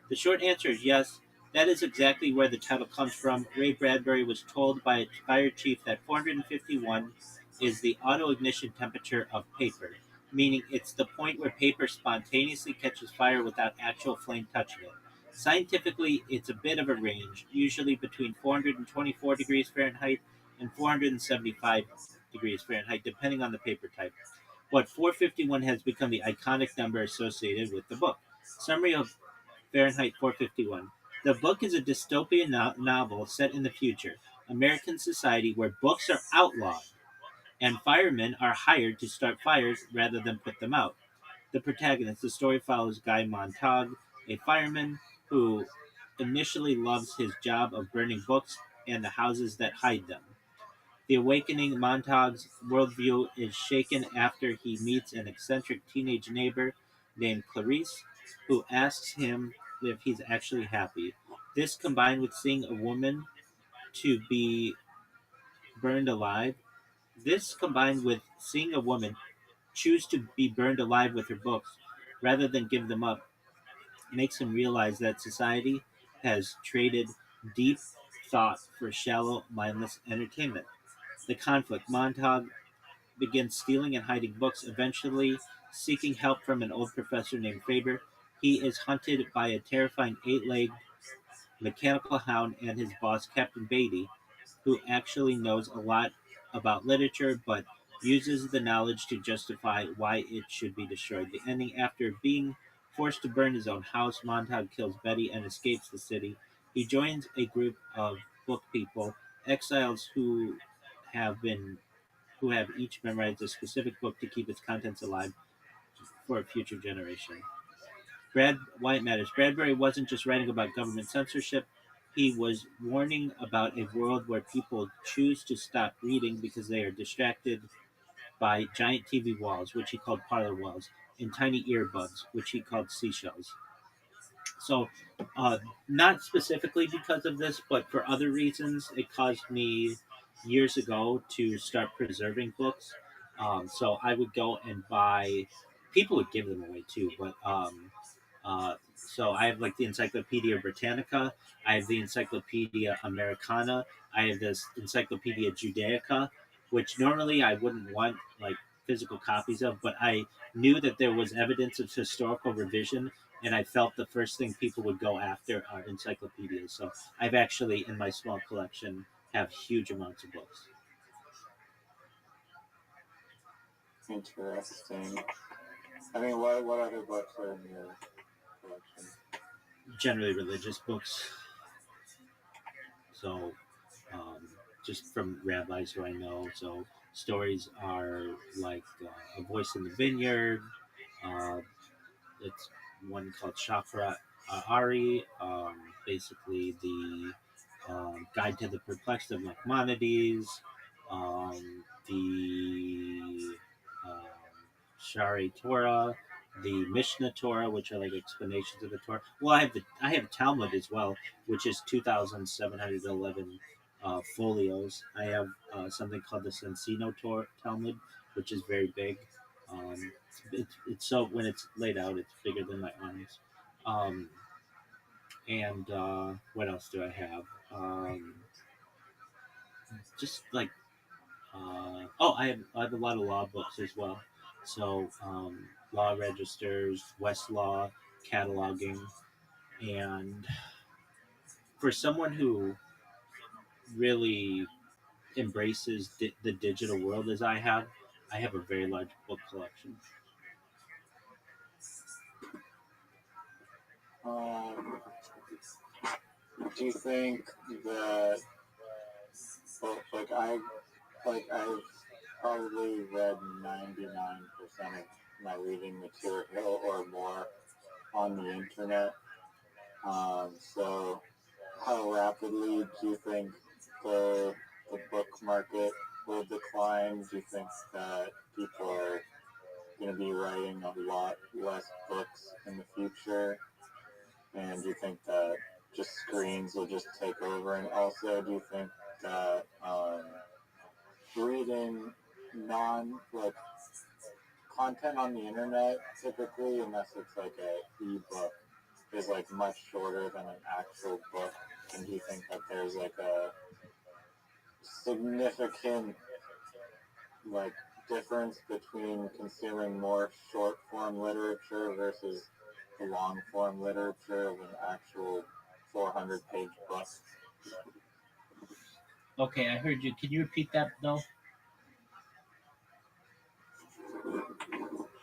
The short answer is yes. That is exactly where the title comes from. Ray Bradbury was told by a fire chief that 451 is the auto-ignition temperature of paper, meaning it's the point where paper spontaneously catches fire without actual flame touching it. Scientifically, it's a bit of a range, usually between 424 degrees Fahrenheit and 475 degrees Fahrenheit, depending on the paper type. But 451 has become the iconic number associated with the book. Summary of Fahrenheit 451. The book is a dystopian novel set in the future, American society where books are outlawed and firemen are hired to start fires rather than put them out. The protagonist, the story follows Guy Montag, a fireman who initially loves his job of burning books and the houses that hide them. The awakening Montag's worldview is shaken after he meets an eccentric teenage neighbor named Clarice, who asks him if he's actually happy. This combined with seeing a woman to be burned alive, this combined with seeing a woman choose to be burned alive with her books rather than give them up makes him realize that society has traded deep thought for shallow, mindless entertainment. The conflict. Montag begins stealing and hiding books, eventually seeking help from an old professor named Faber. He is hunted by a terrifying eight-legged mechanical hound and his boss, Captain Beatty, who actually knows a lot about literature but uses the knowledge to justify why it should be destroyed. The ending: after being forced to burn his own house, Montag kills Betty and escapes the city. He joins a group of book people, exiles who have each memorized a specific book to keep its contents alive for a future generation. Why it matters. Bradbury wasn't just writing about government censorship. He was warning about a world where people choose to stop reading because they are distracted by giant TV walls, which he called parlor walls, and tiny earbuds, which he called seashells. So, uh, not specifically because of this, but for other reasons, it caused me years ago to start preserving books. So I would go and buy. People would give them away too, but so I have like the Encyclopedia Britannica, I have the Encyclopedia Americana, I have this Encyclopedia Judaica, which normally I wouldn't want like physical copies of, but I knew that there was evidence of historical revision, and I felt the first thing people would go after are encyclopedias. So I've actually, in my small collection, have huge amounts of books. Interesting. I mean, what other books are in your collection? Generally religious books. So just from rabbis who I know. So stories are like A Voice in the Vineyard. Uh, it's one called Shafra Ari, basically the Guide to the Perplexed of Nachmanides, the um, Shari Torah, the Mishnah Torah, which are like explanations of the Torah. Well, I have Talmud as well, which is 2,711 folios. I have something called the Sensino Talmud, which is very big. It's so when it's laid out, it's bigger than my arms. Um, and what else do I have? Just like I have a lot of law books as well. So law registers, Westlaw, cataloging, and for someone who really embraces the digital world as I have a very large book collection. Um, do you think that, well, I've probably read 99% of my reading material or more on the internet. So how rapidly do you think the book market will decline? Do you think that people are going to be writing a lot less books in the future? And do you think that just screens will just take over? And also, do you think that reading like content on the internet typically, unless it's like an ebook, is like much shorter than an actual book? And do you think that there's like a significant like difference between consuming more short form literature versus the long form literature of an actual 400-page book? Okay, I heard you. Can you repeat that though?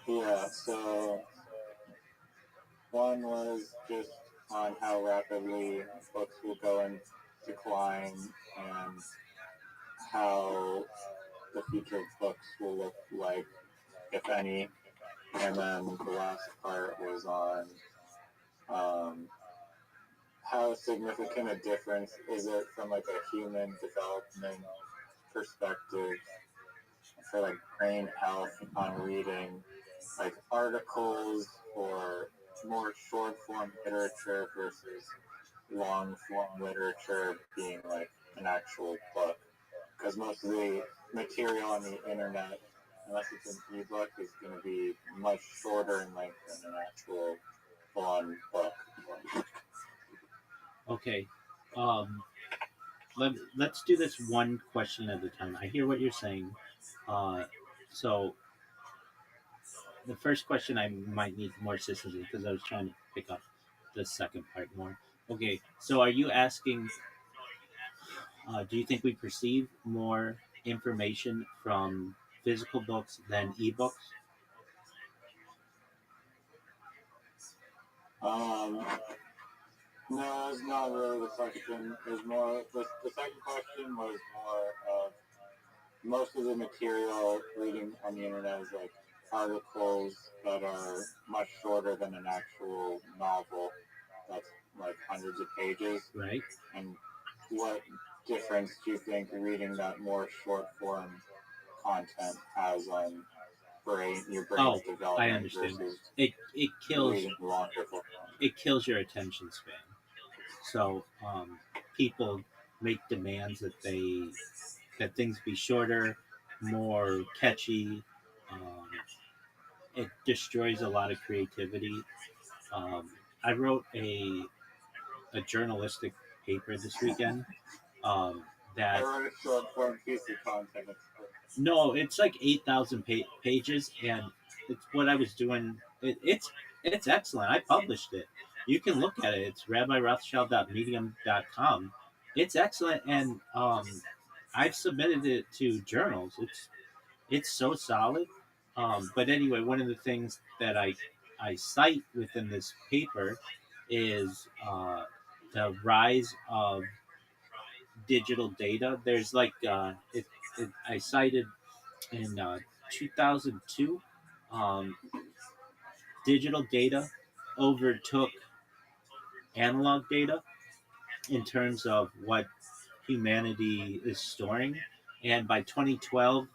Yeah, so one was just on how rapidly books will go in decline and how the future of books will look like, if any. And then the last part was on how significant a difference is it from like a human development perspective for like brain health on reading like articles or more short form literature versus long form literature being like an actual book, because most of the material on the internet, unless it's an ebook, is going to be much shorter in length than an actual full-on book. Okay. Um, let's do this one question at a time. I hear what you're saying. Uh, so the first question I might need more assistance with because I was trying to pick up the second part more. Okay, so are you asking? Do you think we perceive more information from physical books than ebooks? Um, no, it's not really the question. There's more. The second question was more of most of the material reading on the internet is like articles that are much shorter than an actual novel that's like hundreds of pages. Right. And what difference do you think reading that more short form content has on your brain's I development understand. versus It kills reading longer form? it kills your attention span. So people make demands that things be shorter, more catchy. Um, it destroys a lot of creativity. Um, I wrote a journalistic paper this weekend um, I that wrote a short form piece of content. no, it's like 8,000 pages, and it's what I was doing. It's excellent. I published it. You can look at it. It's rabbirothschild.medium.com. It's excellent, and I've submitted it to journals. It's so solid. But anyway, one of the things that I cite within this paper is the rise of digital data. There's like I cited in 2002, um, digital data overtook analog data in terms of what humanity is storing. And by 2012,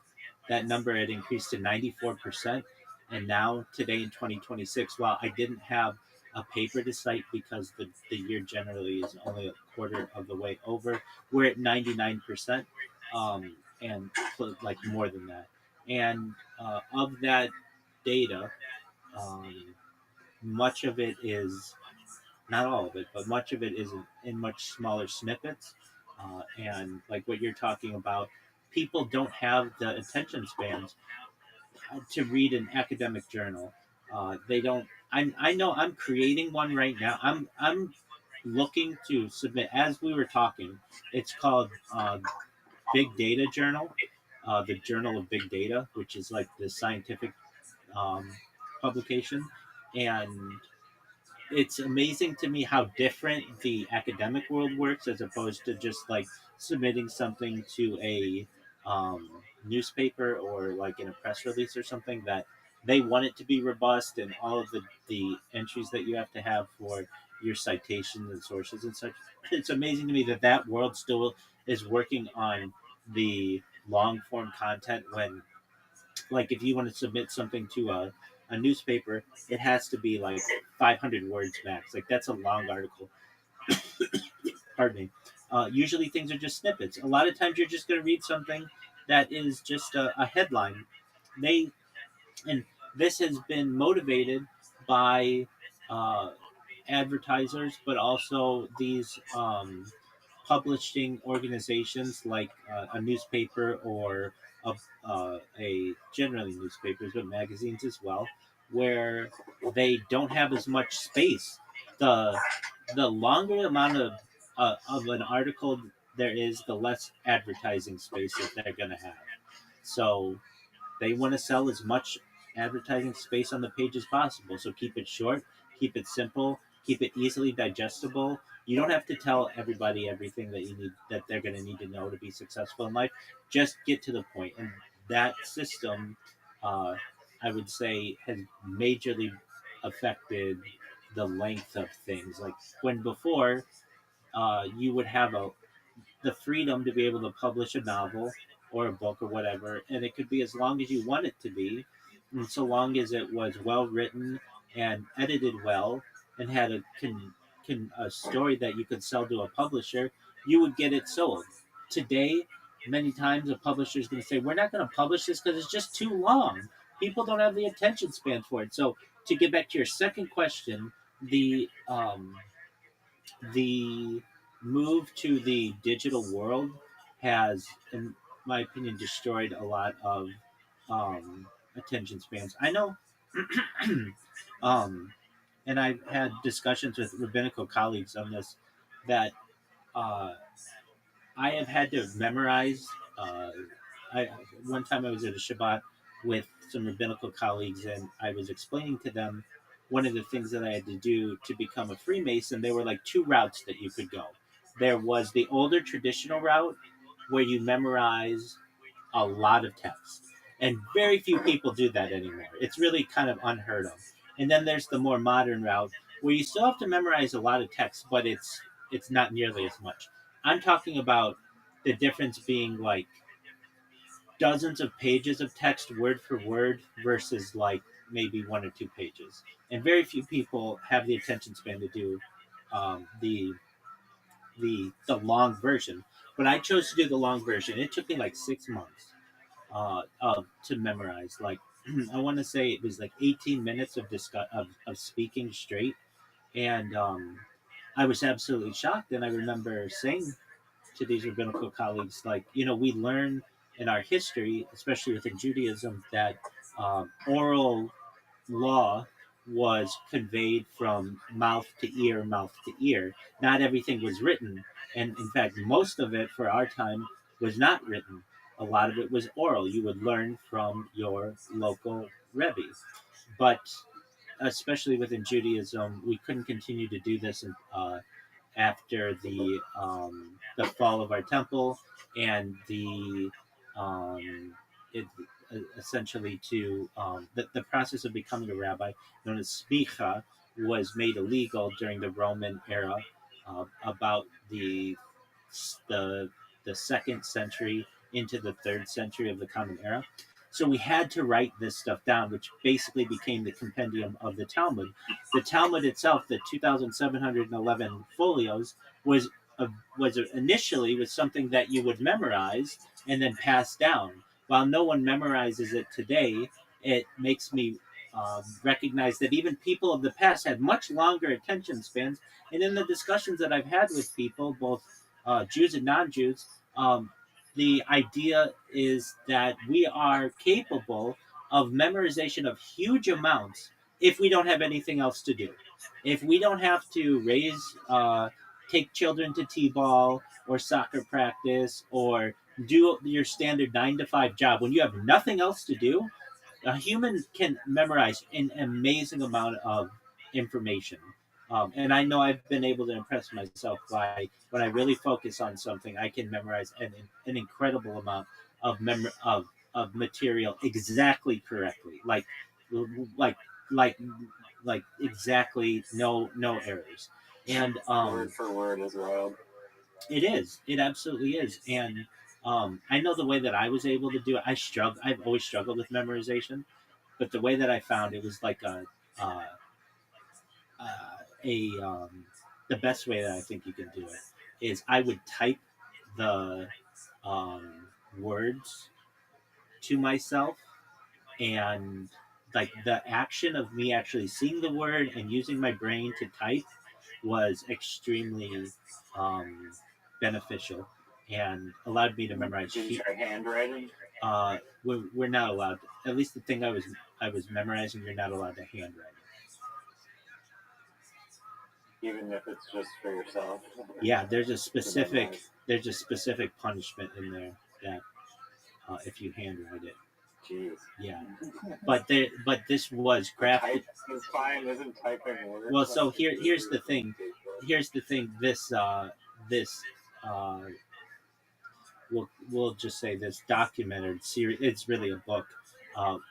that number had increased to 94%. And now, today in 2026, while I didn't have a paper to cite because the year generally is only a quarter of the way over, we're at 99%, and like more than that. And of that data, um, much of it is not all of it, but much of it is in much smaller snippets. And like what you're talking about, people don't have the attention spans to read an academic journal. They don't. I know I'm creating one right now. I'm looking to submit as we were talking. It's called Big Data Journal, the Journal of Big Data, which is like the scientific um, publication, and it's amazing to me how different the academic world works as opposed to just like submitting something to a newspaper or like in a press release or something that they want it to be robust and all of the entries that you have to have for your citations and sources and such. It's amazing to me that that world still is working on the long form content when like if you want to submit something to a newspaper, it has to be like 500 words max. Like that's a long article. Pardon me. Usually things are just snippets. A lot of times you're just going to read something that is just a headline. They and this has been motivated by uh, advertisers, but also these publishing organizations like a newspaper or a generally newspapers, but magazines as well, where they don't have as much space. The the longer amount of an article there is, the less advertising space that they're going to have. So they want to sell as much advertising space on the page as possible. So keep it short, keep it simple, keep it easily digestible. You don't have to tell everybody everything that you need that they're going to need to know to be successful in life. Just get to the point. And that system, uh, I would say, has majorly affected the length of things. Like when before, you would have the freedom to be able to publish a novel or a book or whatever, and it could be as long as you want it to be, and so long as it was well written and edited well and had a story that you could sell to a publisher, you would get it sold. Today, many times a publisher is going to say, "We're not going to publish this because it's just too long. People don't have the attention span for it." So, to get back to your second question, the move to the digital world has, in my opinion, destroyed a lot of attention spans. I know, um, and I've had discussions with rabbinical colleagues on this, that uh, I have had to memorize. Uh, one time I was at a Shabbat with some rabbinical colleagues, and I was explaining to them one of the things that I had to do to become a Freemason. There were like two routes that you could go. There was the older traditional route where you memorize a lot of text, and very few people do that anymore. It's really kind of unheard of. And then there's the more modern route where you still have to memorize a lot of text, but it's not nearly as much. I'm talking about the difference being like dozens of pages of text word for word versus like maybe 1 or 2 pages. And very few people have the attention span to do the long version. But I chose to do the long version. It took me like 6 months to memorize. Like I want to say it was like 18 minutes of speaking straight, and I was absolutely shocked. And I remember saying to these rabbinical colleagues, like, we learn in our history, especially within Judaism, that oral law was conveyed from mouth to ear, mouth to ear. Not everything was written. And in fact, most of it for our time was not written. A lot of it was oral. You would learn from your local Rebbe. But especially within Judaism, we couldn't continue to do this after the fall of our temple and um, it, essentially to the process of becoming a rabbi, known as smicha, was made illegal during the Roman era, about the the second century into the third century of the Common Era. So we had to write this stuff down, which basically became the compendium of the Talmud. The Talmud itself, the 2,711 folios, was initially was something that you would memorize and then pass down. While no one memorizes it today, it makes me recognize that even people of the past had much longer attention spans. And in the discussions that I've had with people, both Jews and non-Jews, the idea is that we are capable of memorization of huge amounts if we don't have anything else to do. If we don't have to take children to t-ball or soccer practice or do your standard 9 to 5 job, when you have nothing else to do, a human can memorize an amazing amount of information. And I know I've been able to impress myself by when I really focus on something, I can memorize an incredible amount of of material exactly correctly, like like like exactly no errors. And Word for word as well. it is. It absolutely is. And I know the way that I was able to do it. I've always struggled with memorization, but the way that I found it was like uh, the best way that I think you can do it is I would type the um, words to myself, and like the action of me actually seeing the word and using my brain to type was extremely um, beneficial and allowed me to memorize. Did you try handwriting? We're not allowed. At least the thing I was memorizing, you're not allowed to handwrite. even if it's just for yourself. Yeah, there's a specific punishment in there that if you handwrite it. Jeez. Yeah, but this was crafted. Type is fine. Isn't typing worse? Well, so here's the thing. Here's the thing. This uh, we'll just say this documented series. It's really a book.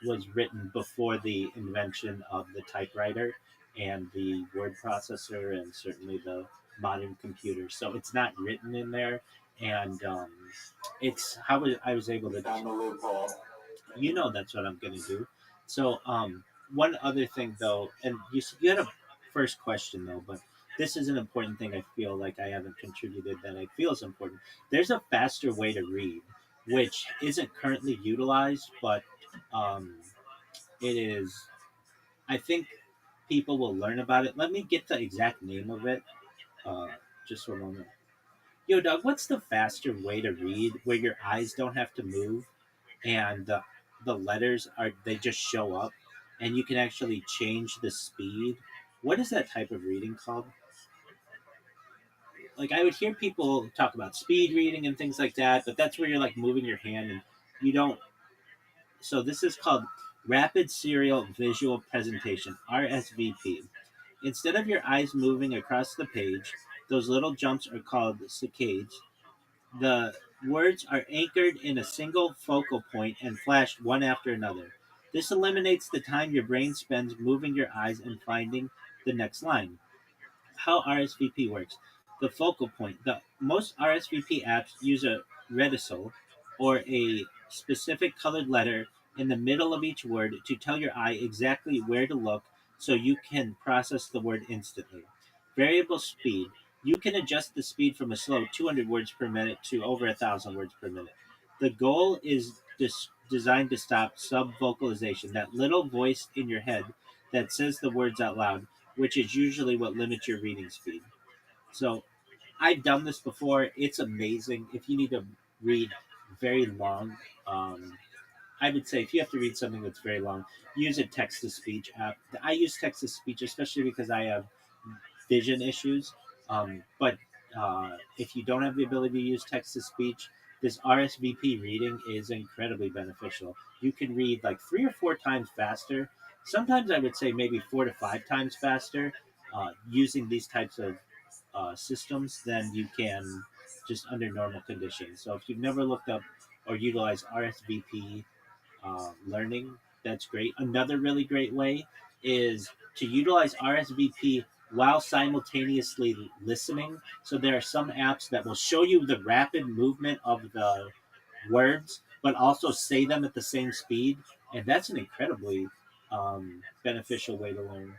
Was written before the invention of the typewriter and the word processor, and certainly the modern computer. So it's not written in there, and it's how I was able to. Found the loophole. You know that's what I'm going to do. So one other thing though, and you had a first question though, but this is an important thing I feel like I haven't contributed that I feel is important. There's a faster way to read, which isn't currently utilized, but um, it is. I think people will learn about it. Let me get the exact name of it. Uh, just for a moment. Yo, Doug, what's the faster way to read where your eyes don't have to move and the letters are they just show up and you can actually change the speed? What is that type of reading called? Like I would hear people talk about speed reading and things like that, but that's where you're like moving your hand and you don't. So this is called rapid serial visual presentation, RSVP. Instead of your eyes moving across the page, those little jumps are called saccades. The words are anchored in a single focal point and flashed one after another. This eliminates the time your brain spends moving your eyes and finding the next line. How RSVP works. The focal point. The most RSVP apps use a reticle or a specific colored letter in the middle of each word to tell your eye exactly where to look so you can process the word instantly. Variable speed. You can adjust the speed from a slow 200 words per minute to over 1,000 words per minute. The goal is designed to stop subvocalization, that little voice in your head that says the words out loud, which is usually what limits your reading speed. So I've done this before. It's amazing. If you need to read very long, I would say if you have to read something that's very long, use a text to speech app. I use text to speech especially because I have vision issues. But if you don't have the ability to use text to speech, this RSVP reading is incredibly beneficial. You can read like 3 or 4 times faster. Sometimes I would say maybe 4 to 5 times faster using these types of systems than you can just under normal conditions. So if you've never looked up or utilized RSVP learning, that's great. Another really great way is to utilize RSVP while simultaneously listening. So there are some apps that will show you the rapid movement of the words, but also say them at the same speed, and that's an incredibly beneficial way to learn.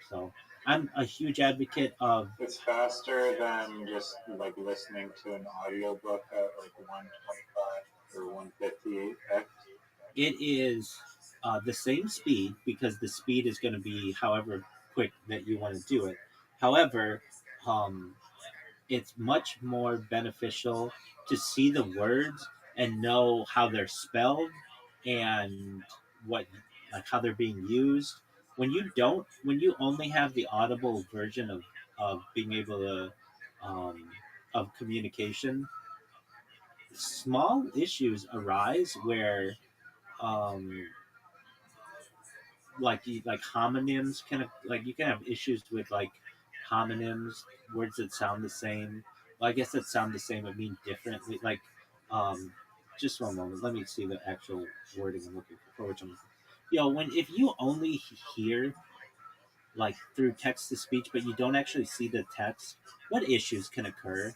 So I'm a huge advocate of. It's faster than just like listening to an audiobook at like 125 or 150x. It is the same speed because the speed is going to be however quick that you want to do it. However, um, it's much more beneficial to see the words and know how they're spelled and what like how they're being used. When you only have the audible version of being able to um, of communication, small issues arise where um, like homonyms can like you can have issues with like homonyms, words that sound the same. Well, I guess that sound the same but mean differently. Like, um, just one moment. Let me see the actual wording I'm looking for. Which I'm, when if you only hear like through text to speech, but you don't actually see the text, what issues can occur?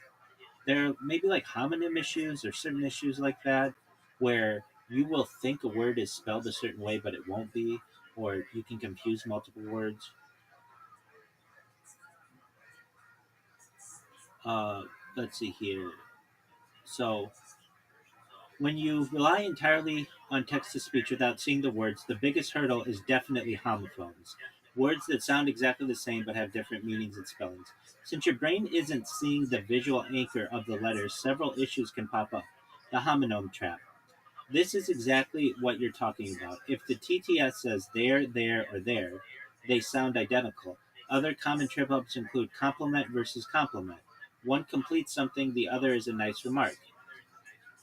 There are maybe like homonym issues or certain issues like that where you will think a word is spelled a certain way, but it won't be, or you can confuse multiple words. Uh, let's see here. So, when you rely entirely on text to speech without seeing the words, the biggest hurdle is definitely homophones. Words that sound exactly the same but have different meanings and spellings. Since your brain isn't seeing the visual anchor of the letters, several issues can pop up. The homonym trap. This is exactly what you're talking about. If the TTS says there, or there, they sound identical. Other common trip-ups include compliment versus compliment. One completes something, the other is a nice remark.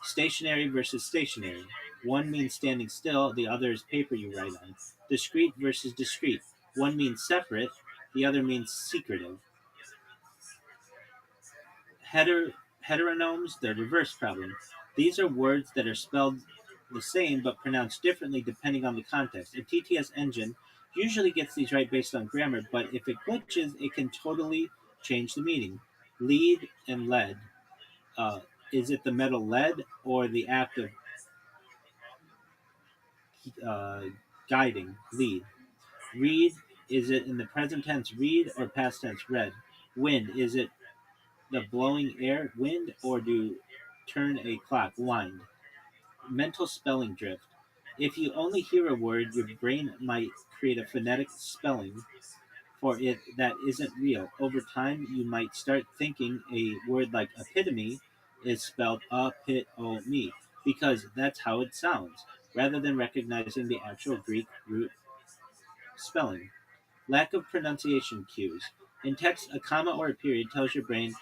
Stationary versus stationary. One means standing still, the other is paper you write on. Discreet versus discreet. One means separate, the other means secretive. Heter- Heteronyms, the reverse problem. These are words that are spelled the same but pronounced differently depending on the context. A TTS engine usually gets these right based on grammar, but if it glitches, it can totally change the meaning. Lead and lead. Uh, is it the metal lead or the act of uh, guiding? Lead. Read. Is it in the present tense read or past tense read? Wind. Is it the blowing air wind or do turn a clock wind? Mental spelling drift. If you only hear a word, your brain might create a phonetic spelling for it that isn't real. Over time, you might start thinking a word like epitome is spelled a-pit-o-me because that's how it sounds, rather than recognizing the actual Greek root spelling. Lack of pronunciation cues. In text, a comma or a period tells your brain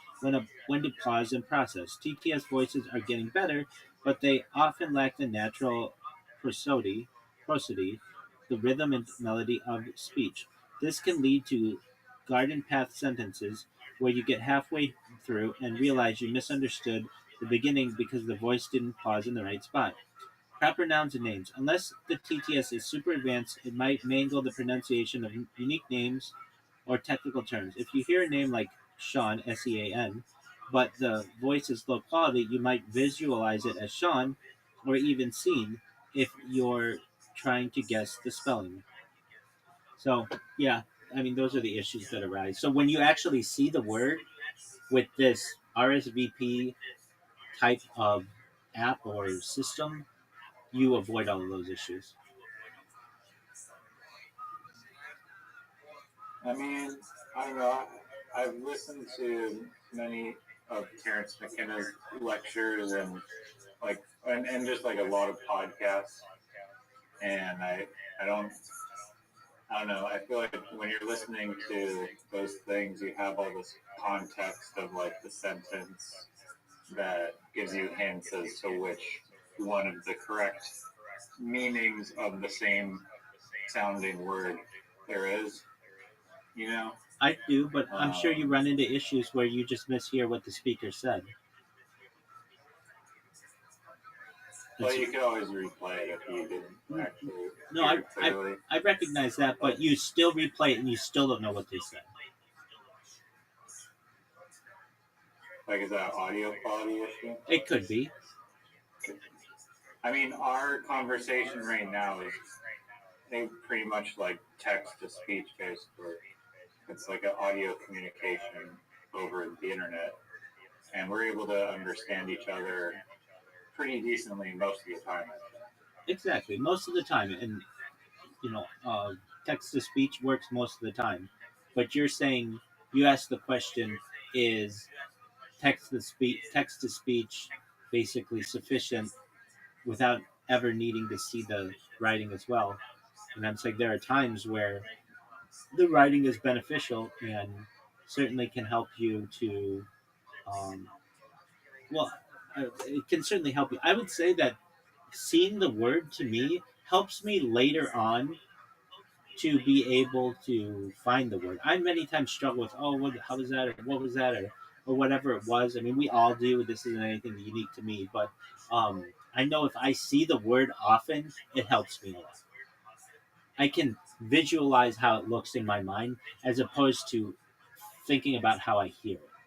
when to pause and process. TTS voices are getting better, but they often lack the natural prosody, the rhythm and melody of speech. This can lead to garden path sentences where you get halfway through and realize you misunderstood the beginning because the voice didn't pause in the right spot. Proper nouns and names. Unless the TTS is super advanced, it might mangle the pronunciation of unique names or technical terms. If you hear a name like Sean, Sean, but the voice is low quality, you might visualize it as Sean or even seen if you're trying to guess the spelling. So, yeah, I mean, those are the issues that arise. So, when you actually see the word with this RSVP type of app or system, you avoid all of those issues. I mean, I don't know. I've listened to many of Terrence McKenna's lectures and and just like a lot of podcasts, and I don't know. I feel like when you're listening to those things, you have all this context of like the sentence that gives you hints as to which one of the correct meanings of the same sounding word there is. You know, I do, but I'm sure you run into issues where you just mishear what the speaker said. well, you could always replay it if you didn't actually No, hear it clearly. I recognize that, but you still replay it and you still don't know what they said. Like, is that audio quality issue? It could be. I mean, our conversation right now is pretty much like text to speech based, where it's like an audio communication over the internet, and we're able to understand each other pretty decently most of the time. Exactly, most of the time, and text to speech works most of the time. But you're saying you asked the question: is text to speech basically sufficient without ever needing to see the writing as well? And I'm saying there are times where the writing is beneficial and certainly can help you to, um, well, it can certainly help you. I would say that seeing the word to me helps me later on to be able to find the word. I many times struggle with, how was that, or what was that, or whatever it was. I mean, we all do. This isn't anything unique to me, but I know if I see the word often, it helps me a lot. I can visualize how it looks in my mind as opposed to thinking about how I hear it.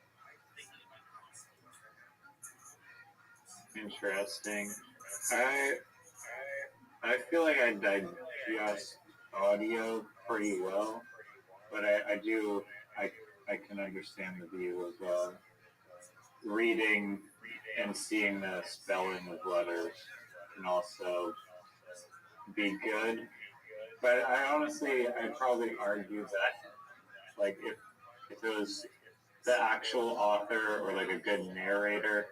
Interesting. I I feel like I digest audio pretty well, but I I can understand the view of reading and seeing the spelling of letters can also be good. But I'd probably argue that like if it was the actual author or like a good narrator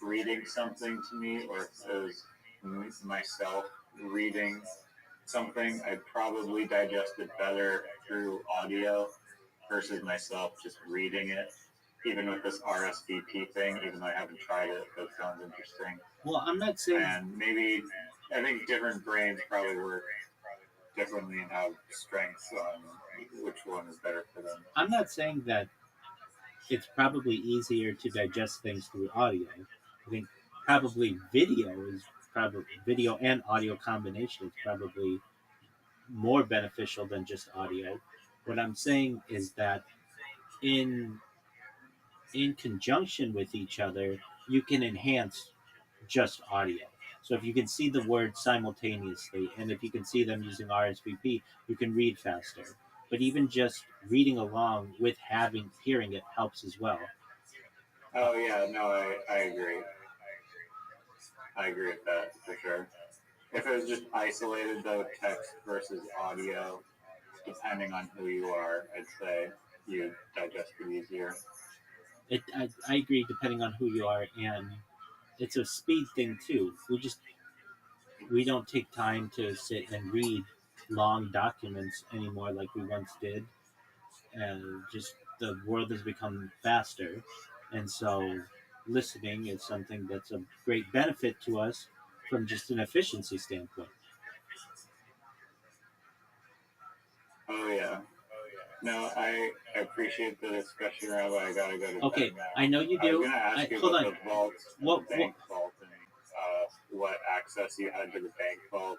reading something to me, or if it was myself reading something, I'd probably digest it better through audio versus myself just reading it. Even with this RSVP thing, even though I haven't tried it, that sounds interesting. Well, I'm not saying. And maybe I think different brains probably work differently and have strengths on which one is better for them. I'm not saying that it's probably easier to digest things through audio. I think probably video and audio combination is probably more beneficial than just audio. What I'm saying is that in conjunction with each other, you can enhance just audio. So if you can see the words simultaneously, and if you can see them using RSVP, you can read faster. But even just reading along with hearing it helps as well. Oh yeah, no, I agree. I agree with that for sure. If it was just isolated though, text versus audio, depending on who you are, I'd say you digest it easier. I agree, depending on who you are, and it's a speed thing too. We don't take time to sit and read long documents anymore like we once did, and just the world has become faster, and so listening is something that's a great benefit to us from just an efficiency standpoint. Oh yeah. No, I appreciate the discussion, Rabbi. I gotta go to Okay, bed now. I know you I was do. gonna ask you Hold about on. the vault, What? the bank vault, and what access you had to the bank vault.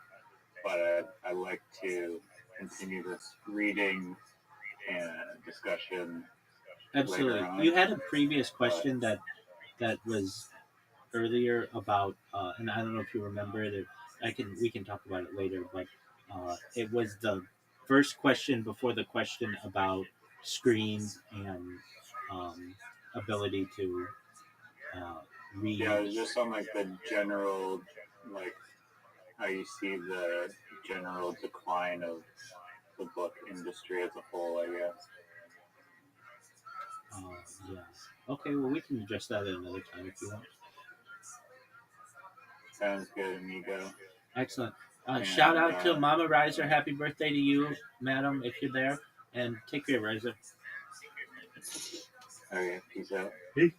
But I'd like to continue this reading and discussion Absolutely. later on. You had a previous question that was earlier about, and I don't know if you remember it. We can talk about it later, but it was the first question before the question about screens and um, ability to read. Yeah, it was just on like the general, like how you see the general decline of the book industry as a whole, I guess. Yeah. Okay. Well, we can address that at another time if you want. Sounds good, amigo. Excellent. And, Shout out to Mama Riser. Happy birthday to you, madam, if you're there. And take care, Riser. Okay, peace out. Peace.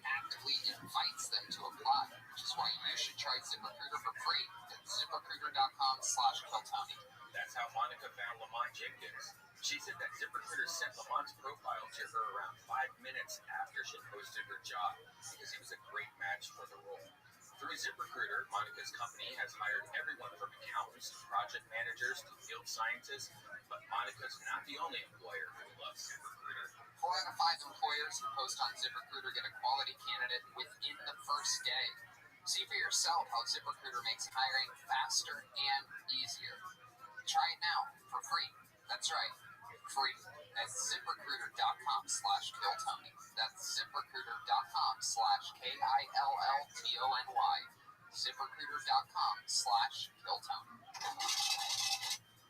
Actively invites them to apply, which is why you should try ZipRecruiter for free at ZipRecruiter.com/KillTony. That's how Monica found Lamont Jenkins. She said that ZipRecruiter sent Lamont's profile to her around 5 minutes after she posted her job because he was a great match for the role. Through ZipRecruiter, Monica's company has hired everyone from accountants to project managers to field scientists, but Monica's not the only employer who loves ZipRecruiter. 4 out of 5 employers who post on ZipRecruiter get a quality candidate within the first day. See for yourself how ZipRecruiter makes hiring faster and easier. Try it now for free. That's right, free at ZipRecruiter.com/KillTony. That's ZipRecruiter.com/KILLTONY. ZipRecruiter.com/KillTony.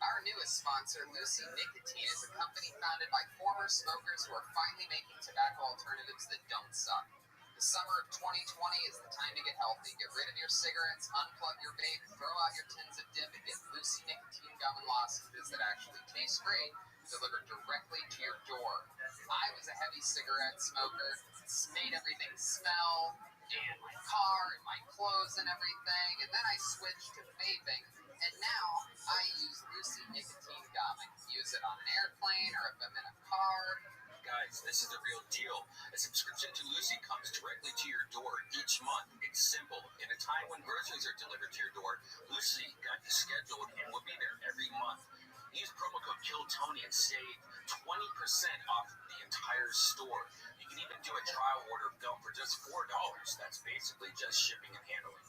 Our newest sponsor, Lucy Nicotine, is a company founded by former smokers who are finally making tobacco alternatives that don't suck. The summer of 2020 is the time to get healthy. Get rid of your cigarettes, unplug your vape, throw out your tins of dip, and get Lucy Nicotine gum and lozenges that actually taste great, delivered directly to your door. I was a heavy cigarette smoker. It made everything smell, and my car, and my clothes, and everything. And then I switched to vaping. And now I use Lucy Nicotine gum. I can use it on an airplane or if I'm in a car. Guys, this is the real deal. A subscription to Lucy comes directly to your door each month. It's simple. In a time when groceries are delivered to your door, Lucy got you scheduled and will be there every month. Use promo code KillTony and save 20% off the entire store. You can even do a trial order of gum for just $4. That's basically just shipping and handling.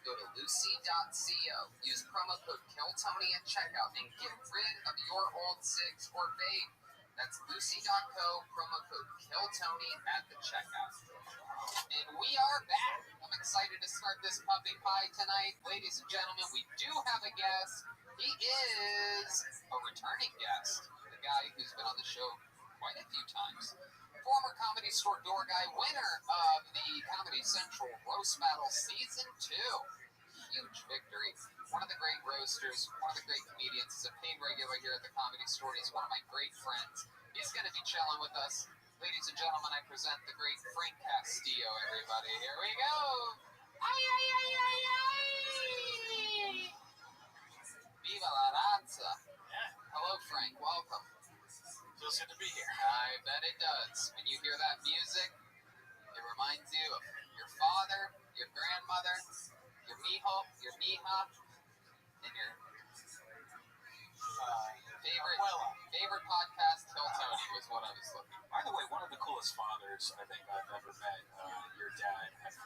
Go to lucy.co, use promo code KillTony at checkout, and get rid of your old cigs or vape. That's lucy.co, promo code KillTony at the checkout. And we are back. I'm excited to start this puppy pie tonight. Ladies and gentlemen, we do have a guest. He is a returning guest, the guy who's been on the show quite a few times. Former Comedy Store door guy, winner of the Comedy Central Roast Battle Season 2. Huge victory. One of the great roasters, one of the great comedians, is a paid regular here at the Comedy Store. He's one of my great friends. He's going to be chilling with us. Ladies and gentlemen, I present the great Frank Castillo, everybody. Here we go. Ay, ay, ay, ay, ay. Viva la danza. Hello, Frank. Welcome. Feels good to be here. I bet it does. When you hear that music, it reminds you of your father, your grandmother, your mijo, your mija, and your favorite podcast, Kill Tony, was what I was looking for. By the way, one of the coolest fathers I think I've ever met. Your dad. I've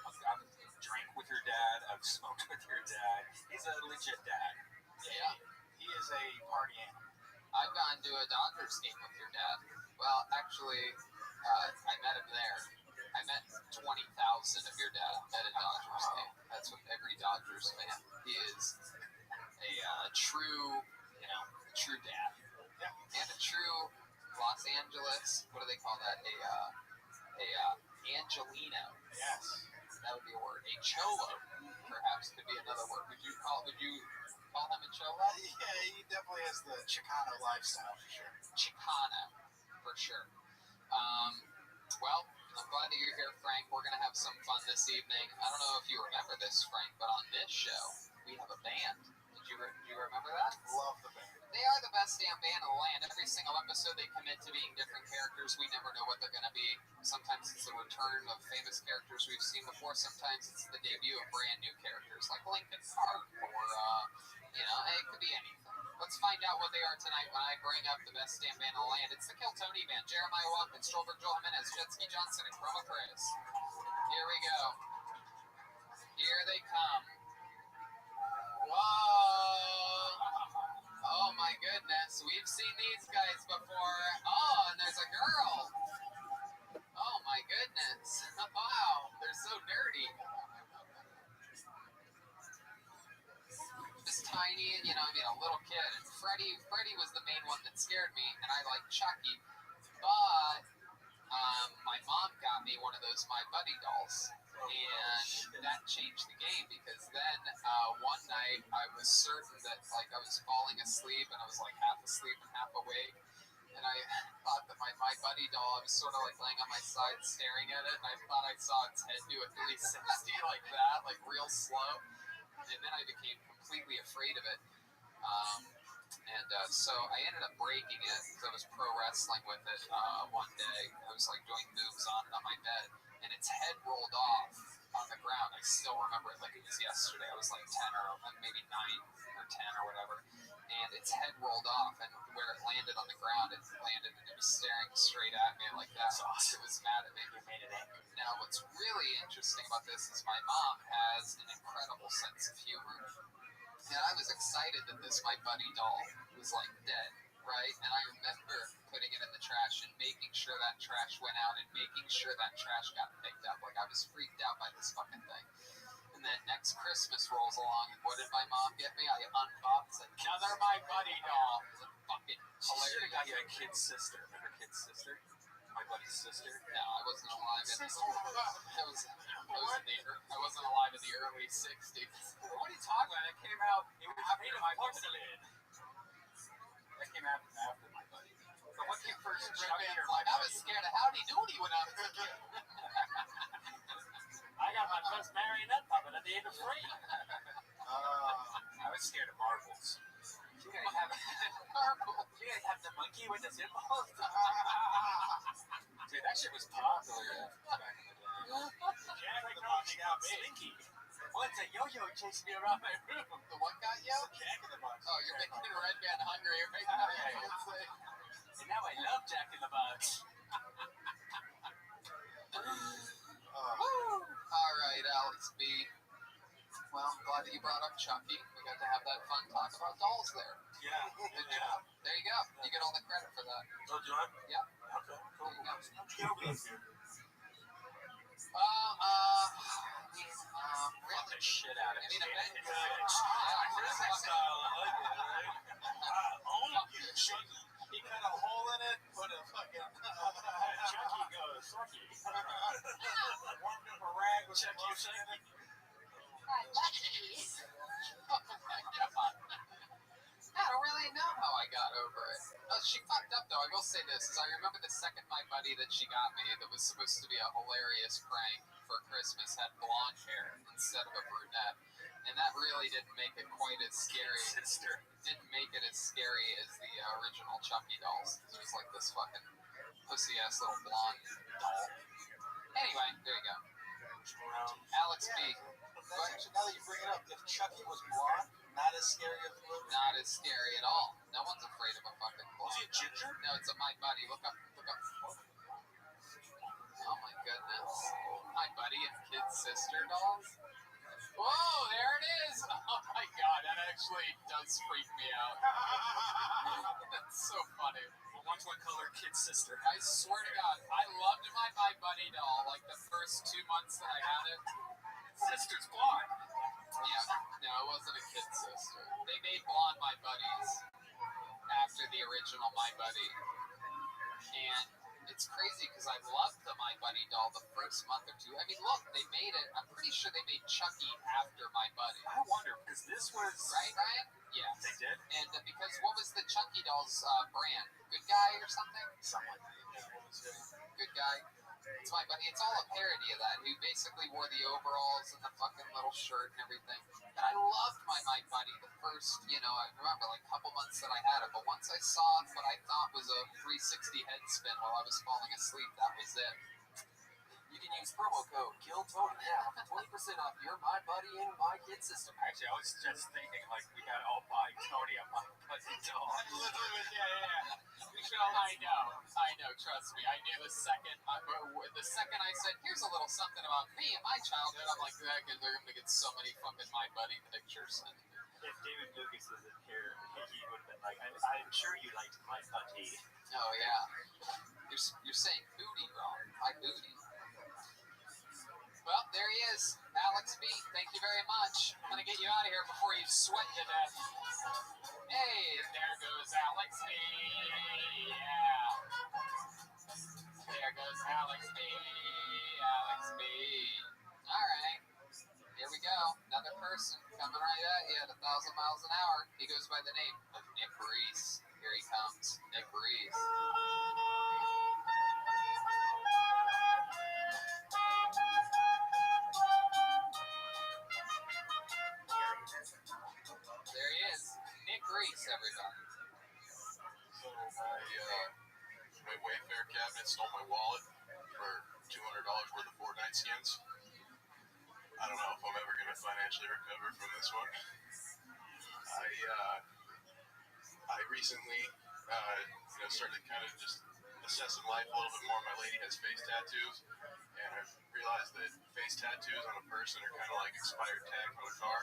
drank with your dad. I've smoked with your dad. He's a legit dad. Yeah. He is a party animal. I've gone to a Dodgers game with your dad. Well, actually, I met him there. I met 20,000 of your dad at a Dodgers game. That's what every Dodgers fan. He is a true, true dad. Yeah. And a true Los Angeles, what do they call that? Angelino. Yes. That would be a word. A cholo, perhaps, could be another word. Would you call him a cholo? Yeah, he definitely has the Chicano lifestyle for sure. Chicano, for sure. Well, I'm glad that you're here, Frank. We're going to have some fun this evening. I don't know if you remember this, Frank, but on this show, we have a band. Do you remember that? Love the band. They are the best damn band in the land. Every single episode they commit to being different characters. We never know what they're going to be. Sometimes it's the return of famous characters we've seen before. Sometimes it's the debut of brand new characters like Linkin Park or, it could be anything. Let's find out what they are tonight when I bring up the best damn band in the land. It's the Kill Tony Band. Jeremiah Watkins, Stolberg, Joel Jimenez, Jetski Johnson, and Chroma Chris. Here we go. Here they come. Whoa. Oh my goodness, we've seen these guys before. Oh, and there's a girl. Oh my goodness. Wow, they're so nerdy. Just tiny, a little kid. And Freddy was the main one that scared me, and I like Chucky. But my mom got me one of those My Buddy dolls. And that changed the game because then one night I was certain that I was falling asleep and I was half asleep and half awake, and I thought that my Buddy doll, I was sort of laying on my side staring at it, and I thought I saw its head do a 360 like that, real slow, and then I became completely afraid of it. So I ended up breaking it because I was pro wrestling with it one day. I was doing moves on it on my bed, and its head rolled off on the ground. I still remember it like it was yesterday. I was 10 or maybe 9 or 10 or whatever, and its head rolled off, and where it landed on the ground, it landed and it was staring straight at me like that. That's awesome. It was mad at me. You made it angry. Now, what's really interesting about this is my mom has an incredible sense of humor. And I was excited that this My Buddy doll was dead, right? And I remember putting it in the trash and making sure that trash went out and making sure that trash got picked up. I was freaked out by this fucking thing. And then next Christmas rolls along, and what did my mom get me? I unboxed another My Buddy doll. It was fucking hilarious. She should have got you a kid's sister. Remember Kid's sister? My Buddy's sister? No, I wasn't alive I wasn't alive in the early 60s. What are you talking about? That came out after My Buddy. That came out after My Buddy. But what came first? I was scared of Howdy Doody when I was a kid. I got my first marionette puppet at the age of 3. I was scared of marbles. You guys have marbles. You guys have the monkey with the symbols. Dude, that shit was popular back in the day. Jack in the Box got Slinky. Once a yo-yo chased me around my room. The what got you? Jack in the Box. Oh, you're making Red Man hungry. You're making And now I love Jack in the Box. All right, Alex B. Well, I'm glad that you brought up Chucky. We got to have that fun talk about dolls there. Yeah. Good job. There you go. You get all the credit for that. Oh, do I? Yeah. Okay, cool. There you go. Here. Fuck the shit out of it. Christmas style, I like it, right? Chucky. He cut a hole in it, put a fucking Chucky goes. Chucky. a rag with Chucky. I don't really know how I got over it. She fucked up though. I will say this: is I remember the second My Buddy that she got me that was supposed to be a hilarious prank for Christmas had blonde hair instead of a brunette, and that really didn't make it quite as scary. Didn't make it as scary as the original Chucky dolls. It was like this fucking pussy ass little blonde doll. Anyway, there you go. Alex B. Now that you bring it up, if Chucky was blonde, not as scary as the movie. Not as scary at all. No one's afraid of a fucking blonde. Is he a ginger? No, it's a My Buddy. Look up. Oh my goodness. My Buddy and Kid's sister dolls. Whoa, there it is. Oh my god, that actually does freak me out. That's so funny. Well, one's what color? Kid's sister. I swear to God, I loved my Buddy doll like the first 2 months that I had it. Sister's blonde. Yeah, no, it wasn't a kid's sister. They made blonde My Buddies after the original My Buddy. And it's crazy because I loved the My Buddy doll the first month or two. I mean, look, they made it. I'm pretty sure they made Chucky after My Buddy. I wonder, because this was... Right, Ryan? Yeah. They did? And because what was the Chucky doll's brand? Good Guy or something? Something like that. Good Guy. It's my buddy. It's all a parody of that. Who basically wore the overalls and the fucking little shirt and everything. And I loved my buddy. The first, I remember like a couple months that I had it. But once I saw what I thought was a 360 head spin while I was falling asleep, that was it. You can use promo code KILLTONY now for 20% off your My Buddy and My Kid system. Actually, I was just thinking, like, we got all buy Tony a My Buddy doll. Yeah. We should all I know, trust me. I knew the second I said, here's a little something about me and my childhood, I'm like, they're going to get so many fucking My Buddy pictures. If David Lucas was in here, he would have been like, I'm sure you liked My Buddy. Oh, yeah. You're saying booty wrong. My booty. Well, there he is. Alex B, thank you very much. I'm going to get you out of here before you sweat to death. Hey, there goes Alex B. Yeah. There goes Alex B. Alex B. All right. Here we go. Another person coming right at you at 1,000 miles an hour. He goes by the name of Nick Reese. Here he comes. Nick Reese. There he is. Nick Reese, everybody. So my Wayfair cabinet stole my wallet for $200 worth of Fortnite skins. I don't know if I'm ever going to financially recover from this one. I recently started kind of just assessing life a little bit more. My lady has face tattoos, and I realized that face tattoos on a person are kind of like expired tags on a car.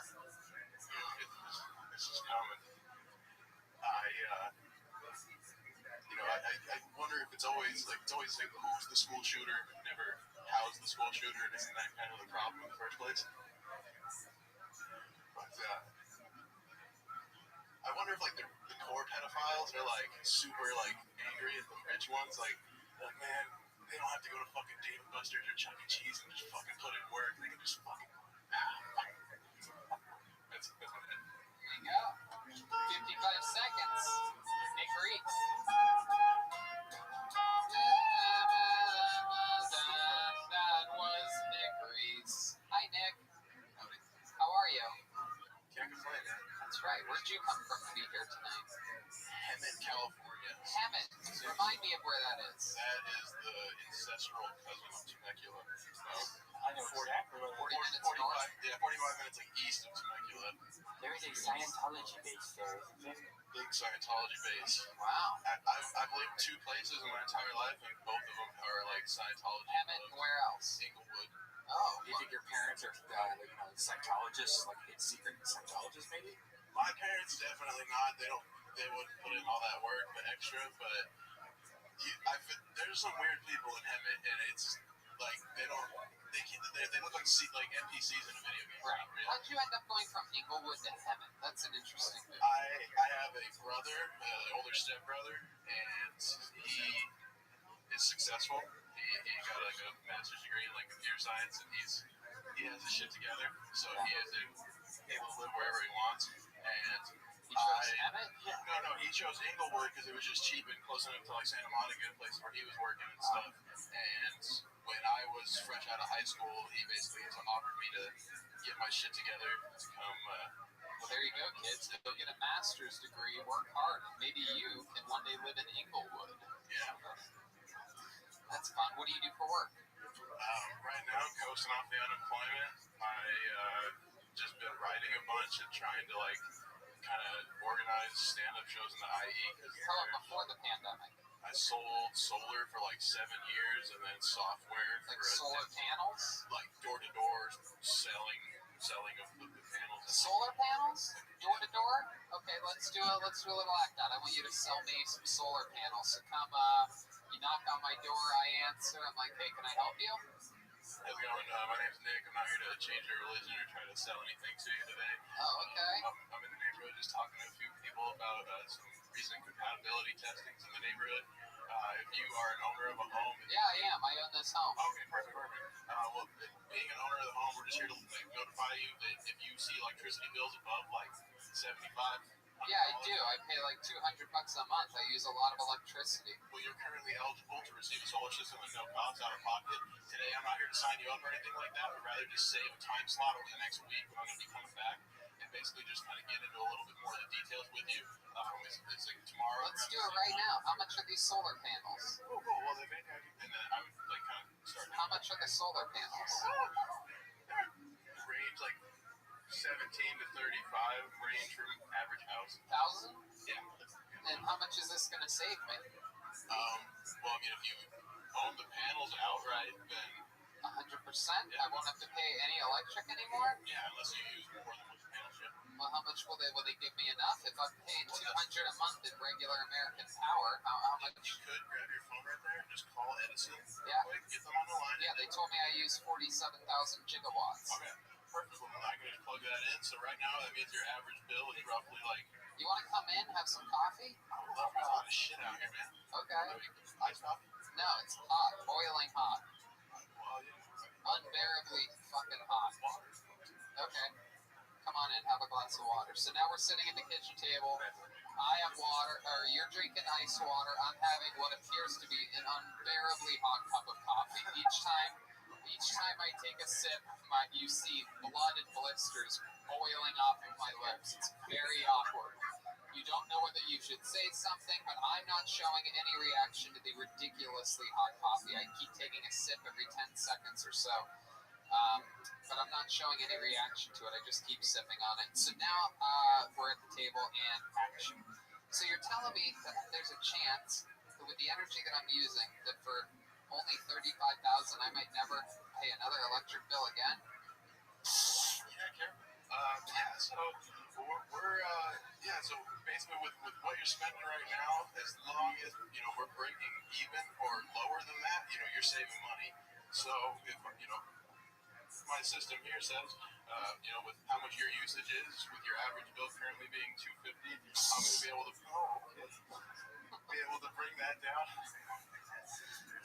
This is common. I wonder if it's always like who's the school shooter, never how's the school shooter, and isn't that kind of the problem in the first place? But I wonder if like the core pedophiles are like super like angry at the rich ones, like, oh man, they don't have to go to fucking Dave and Buster's or Chuck E. Cheese and just fucking put in work. They can just fucking that's what it is. There you go. 55 seconds. Nick Reese. That was Nick Reese. Hi, Nick. How are you? Can't complain, man. That's right. Where'd you come from to be here tonight? Hemet, California. Hemet. Remind me of where that is. That is the ancestral cousin of Temecula. I know exactly where 40 minutes 45, north. yeah, 45 minutes like east of Temecula. there is a Scientology base there, isn't there? Big Scientology base. Wow. I've lived two places in my entire life, and both of them are like Scientology. Hemet and where else? Inglewood. Oh. Do you think your parents are, Scientologists, like secret Scientologists, maybe? My parents definitely not. They wouldn't put in all that work, the extra. But there's some weird people in Hemet, and it's like they look like NPCs in a video game. Right. Really. How'd you end up going from Inglewood to Hemet? That's an interesting move. I have a brother, an older stepbrother, and he is successful. He got like a master's degree in like computer science, and he has his shit together, so he is able to live wherever he wants. And He chose Hemet? no, he chose Inglewood because it was just cheap and close enough to like Santa Monica, a place where he was working and stuff. And when I was fresh out of high school, he basically offered me to get my shit together to come. Well, there you go, kids. Go get a master's degree, work hard, and maybe you can one day live in Inglewood. Yeah. That's fun. What do you do for work? Right now, I'm coasting off the unemployment. I just been writing a bunch and trying to like kind of organize stand-up shows in the IE. Tell them before the pandemic. I sold solar for like 7 years, and then software Like for solar panels? like door-to-door selling of the panels. Solar panels? Door to door? Okay, let's do a little act out. I want you to sell me some solar panels. So come, you knock on my door, I answer. I'm like, hey, can I help you? How's it going? My name's Nick. I'm not here to change your religion or try to sell anything to you today. Oh, okay. I'm in the neighborhood just talking to a few people about some recent compatibility testings in the neighborhood. If you are an owner of a home... Yeah, I am. I own this home. Okay, perfect. Well, being an owner of the home, we're just here to notify you that if you see electricity bills above like $75 Yeah, I do. I pay like $200 a month. I use a lot of electricity. Well, you're currently eligible to receive a solar system with no cost out of pocket. Today, I'm not here to sign you up or anything like that, but rather just save a time slot over the next week when I'm going to be coming back and basically just kind of get into a little bit more of the details with you. It's like tomorrow. Let's do it right now. How much are these solar panels? Oh, cool. Well, they may have, and then I would like kind of start. How much are the solar panels? Range like 17 to 35 range from average house. 1,000? Yeah. And how much is this going to save me? Well, I mean, if you own the panels outright, then 100%? I won't have to pay any electric anymore? yeah, unless you use more than what the panels ship. Well, how much will they give me enough? If I'm paying $200 a month in regular American power, how much? You could grab your phone right there and just call Edison. Yeah. Quick, get them on the line. Yeah, they told me I use 47,000 gigawatts. Okay, perfect. Well, then I can just plug that in. So right now, that means your average bill is roughly like. You want to come in, have some coffee? I would love there's a lot of shit out here, man. Okay. Iced coffee? No, it's hot, boiling hot. Well, yeah. Unbearably fucking hot. Water. Okay. Come on in, have a glass of water. So now we're sitting at the kitchen table. I have water, or you're drinking ice water. I'm having what appears to be an unbearably hot cup of coffee. Each time I take a sip, you see blood and blisters boiling off of my lips. It's very awkward. You don't know whether you should say something, but I'm not showing any reaction to the ridiculously hot coffee. I keep taking a sip every 10 seconds or so. But I'm not showing any reaction to it. I just keep sipping on it. So now we're at the table and action. So you're telling me that there's a chance that with the energy that I'm using, that for only $35,000 I might never pay another electric bill again? Yeah, Karen. So so basically with what you're spending right now, as long as, we're breaking even or lower than that, you're saving money. So if, my system here says, with how much your usage is, with your average bill currently being $250, I'm going to be able to bring that down.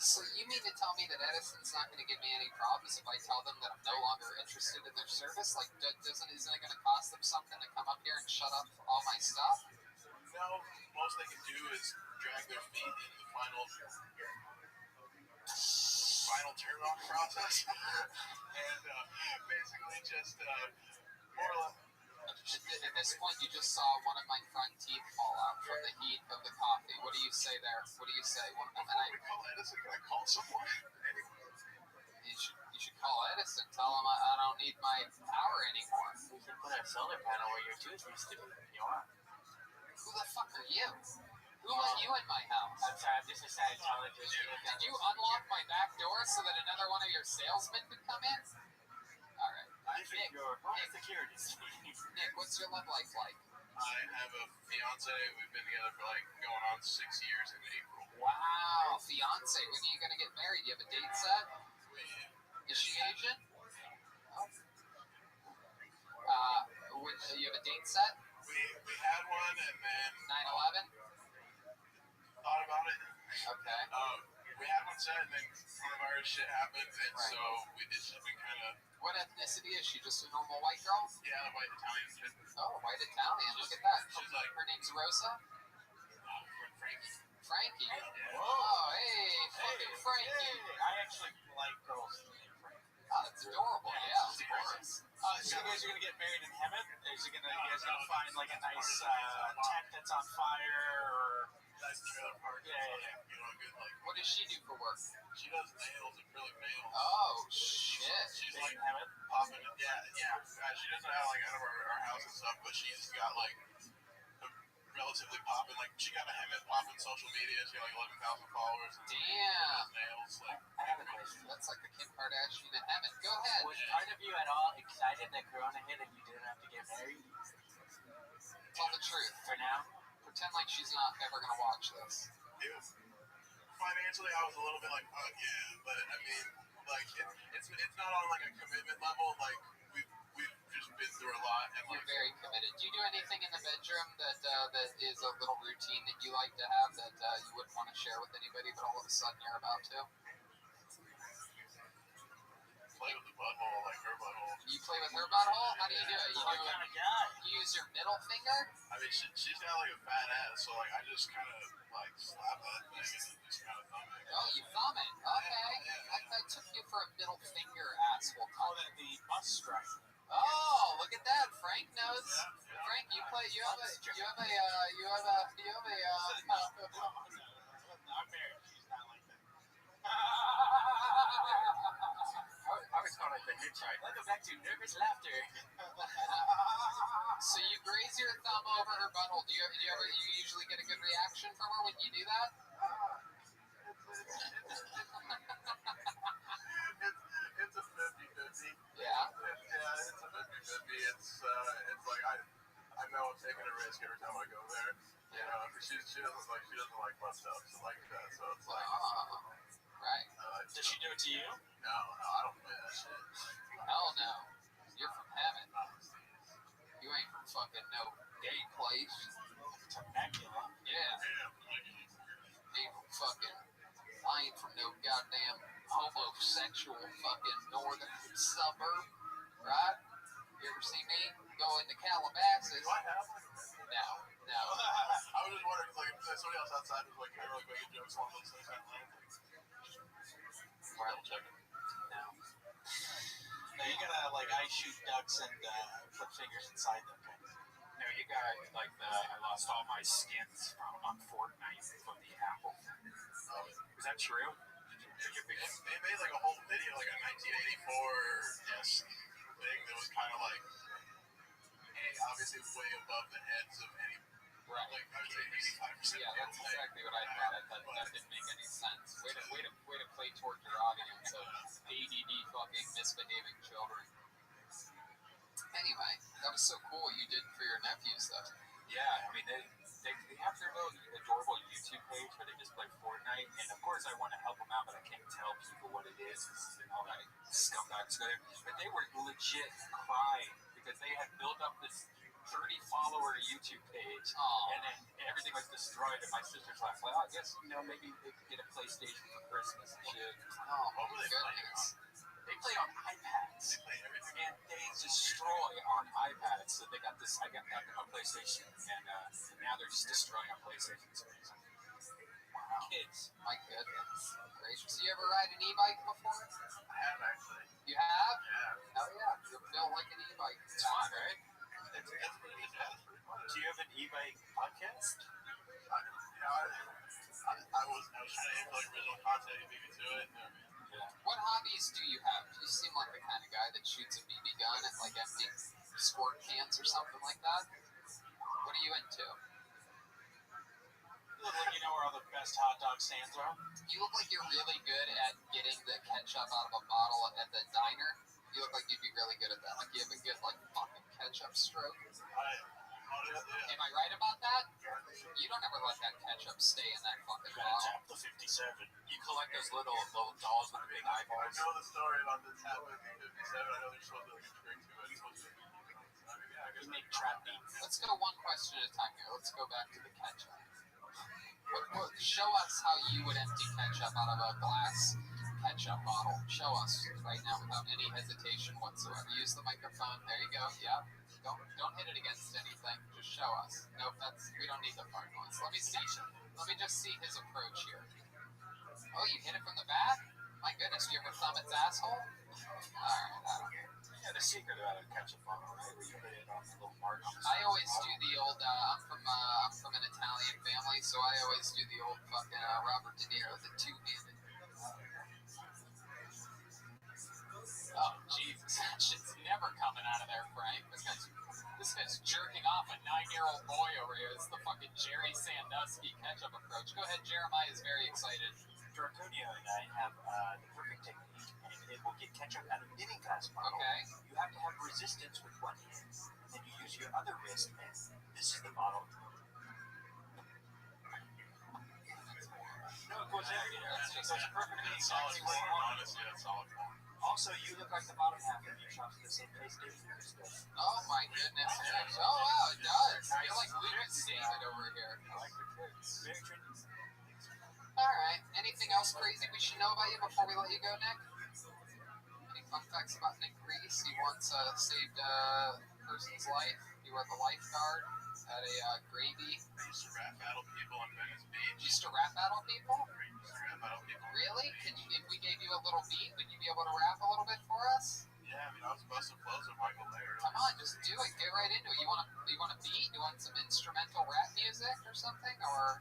So you mean to tell me that Edison's not going to give me any problems if I tell them that I'm no longer interested in their service? Like, isn't it going to cost them something to come up here and shut up all my stuff? No, most they can do is drag their feet in the final turn-off process, and basically just more or less. At this point, you just saw one of my front teeth fall out from the heat of the coffee. What do you say there? What do you say? Before we call Edison, can I call someone? You should call Edison. Tell him I don't need my power anymore. You should put a solar panel where your tooth used to be. You want? Who the fuck are you? Who let you in my house? I'm sorry, I'm just a Scientologist. Did you unlock my back door so that another one of your salesmen could come in? All right. Nick, security. Nick, what's your love life like? I have a fiance. We've been together for going on 6 years in April. Wow, fiance. When are you gonna get married? You have a date set? Is she Asian? Oh. You have a date set? We had one, and then 9/11. thought about it. Okay. We had one set, and then coronavirus shit happened, and Right. so we did something kind of. What ethnicity is she? Just a normal white girl? Yeah, the white Italian chick. Oh, white Italian. Look at that. She's like Her name's Rosa? Frankie. Frankie. Yeah. Oh, hey, fucking Frankie. I actually like girls named Frank. Oh, that's adorable. Yeah, of course. So you guys are gonna get married in heaven? You guys gonna find like a nice tent that's on fire, or Nice trailer park. Yeah. Good What does she do for work? She does nails, acrylic nails. Oh, shit. She's in like heaven? popping. Yeah. She doesn't have out of our house and stuff, but she's got a relatively popping. She got a Hemet popping social media. She got 11,000 followers. And Damn. nails. I have a question. That's like the Kim Kardashian and Hammond. Go ahead. Was part of you at all excited that Corona hit and you didn't have to get married? Tell the truth. For now? Pretend like she's not ever gonna watch this. Financially, I was a little bit fuck yeah, but I mean, it's not on a commitment level. We've just been through a lot, and You're very committed. Do you do anything in the bedroom that is a little routine that you like to have that you wouldn't want to share with anybody, but all of a sudden you're about to? play with the butthole, her butthole. You play with her butthole? How do you do it? What kind of guy? You use your middle finger? I mean, she's got like a fat ass, so like I just kind of like slap that thing and just kind of thumb it. Oh, you thumb it. Okay. I took you for a middle finger asshole. Call that the bus strike. Oh, look at that. Frank knows. Yeah. Frank, you have a I'm married. She's not like that. I was calling it the hitchhike. Welcome back to nervous laughter. So you graze your thumb over her butthole. Do you usually get a good reaction from her when you do that? It's a 50-50. Yeah. It's a 50-50. It's like I know I'm taking a risk every time I go there. You know, she doesn't like my stuff, so like that. So it's like, Right. Does she do it to you? no, I don't play that shit. Hell no. You're from heaven. You ain't from fucking no gay place. Temecula. Yeah. Yeah. Ain't from fucking. I ain't from no goddamn homosexual fucking northern suburb, right? You ever see me go into Calabasas? Do I have like a message? No. I was just wondering, like, if somebody else outside was like, kind of like making jokes on those things. Double checking. No. No, you gotta like ice shoot ducks and put fingers inside them. No, you got like I lost all my skins on Fortnite from the Apple. Is that true? They made like a whole video, like a 1984 thing that was kind of like, obviously way above the heads of any, Right. like I would say 85%. Yeah, that's exactly what I thought. That didn't make any sense. Way to play towards your audience of ADD fucking misbehaving children. Anyway, that was so cool what you did for your nephews, though. Yeah, I mean they have their little adorable YouTube page where they just play Fortnite, and of course I want to help them out, but I can't tell people what it is because all that scumbags go there. But they were legit crying because they had built up this 30-follower YouTube page, and then everything was destroyed. And my sister's like, "Well, I guess maybe they could get a PlayStation for Christmas and shit." Oh my goodness. They play on iPads, and they destroy on iPads. So they got this. I got a PlayStation, and now they're just destroying on PlayStation. Wow. Kids. My goodness. Gracious. You ever ride an e-bike before? I have actually. You have? Yeah. Hell yeah. You're built like an e-bike. It's fun, right? It's pretty fun. Do you have an e-bike podcast? I was trying to aim for like original content and leave it to it. What hobbies do you have? You seem like the kind of guy that shoots a BB gun at like empty squirt cans or something like that. What are you into? You look like you know where all the best hot dog stands are. You look like you're really good at getting the ketchup out of a bottle at the diner. You look like you'd be really good at that. Like you have a good like fucking ketchup stroke. Am I right about that? You don't ever let that ketchup stay in that fucking You gotta bottle. tap the 57. You collect those little dolls with the big I eyeballs. know the story about the tab with 57. I know there's supposed to be like a trick to it. It's supposed to be, You make trap beats. Let's go one question at a time here. Let's go back to the ketchup. Show us how you would empty ketchup out of a glass ketchup bottle. Show us right now without any hesitation whatsoever. Use the microphone. There you go. Yeah. Don't hit it against anything. Just show us. Nope, we don't need the fart noise. Let me see. Let me just see his approach here. Oh, you hit it from the back? My goodness, do you ever thumb its asshole? Alright, I don't care. Yeah, the secret about a ketchup bottle, right? Where you hit it on the little mark. I always do the old, I'm from an Italian family, so I always do the old fucking Robert De Niro, the two-handed. Oh, Jesus, that shit's never coming out of there, Frank. This guy's jerking off a 9-year-old boy over here. It's the fucking Jerry Sandusky ketchup approach. Go ahead, Jeremiah is very excited. Draconia and I have the perfect technique, and it will get ketchup out of any glass bottle. Okay. You have to have resistance with one hand, and then you use your other wrist, and this is the bottle. No, it goes everywhere. It goes perfectly exactly where you want it. honestly, that's solid. Also, you look like the bottom half of your shops at the same PlayStation. Oh my goodness. Oh wow, it does. You're like Lucas David over here. I like the kids. Very trendy. Alright. Anything else crazy we should know about you before we let you go, Nick? Anything Fun facts about Nick Reese. He once saved a person's life. He was a lifeguard at a gravy. I used to rap battle people on Venice Beach. Used to rap battle people? Used to rap battle people. Really? If we gave you a little beat, would you be able to rap a little bit for us? Yeah, I mean, I was busting flows with Michael Laird. Come on, just do it. Get right into it. You want a beat? You want some instrumental rap music or something? Or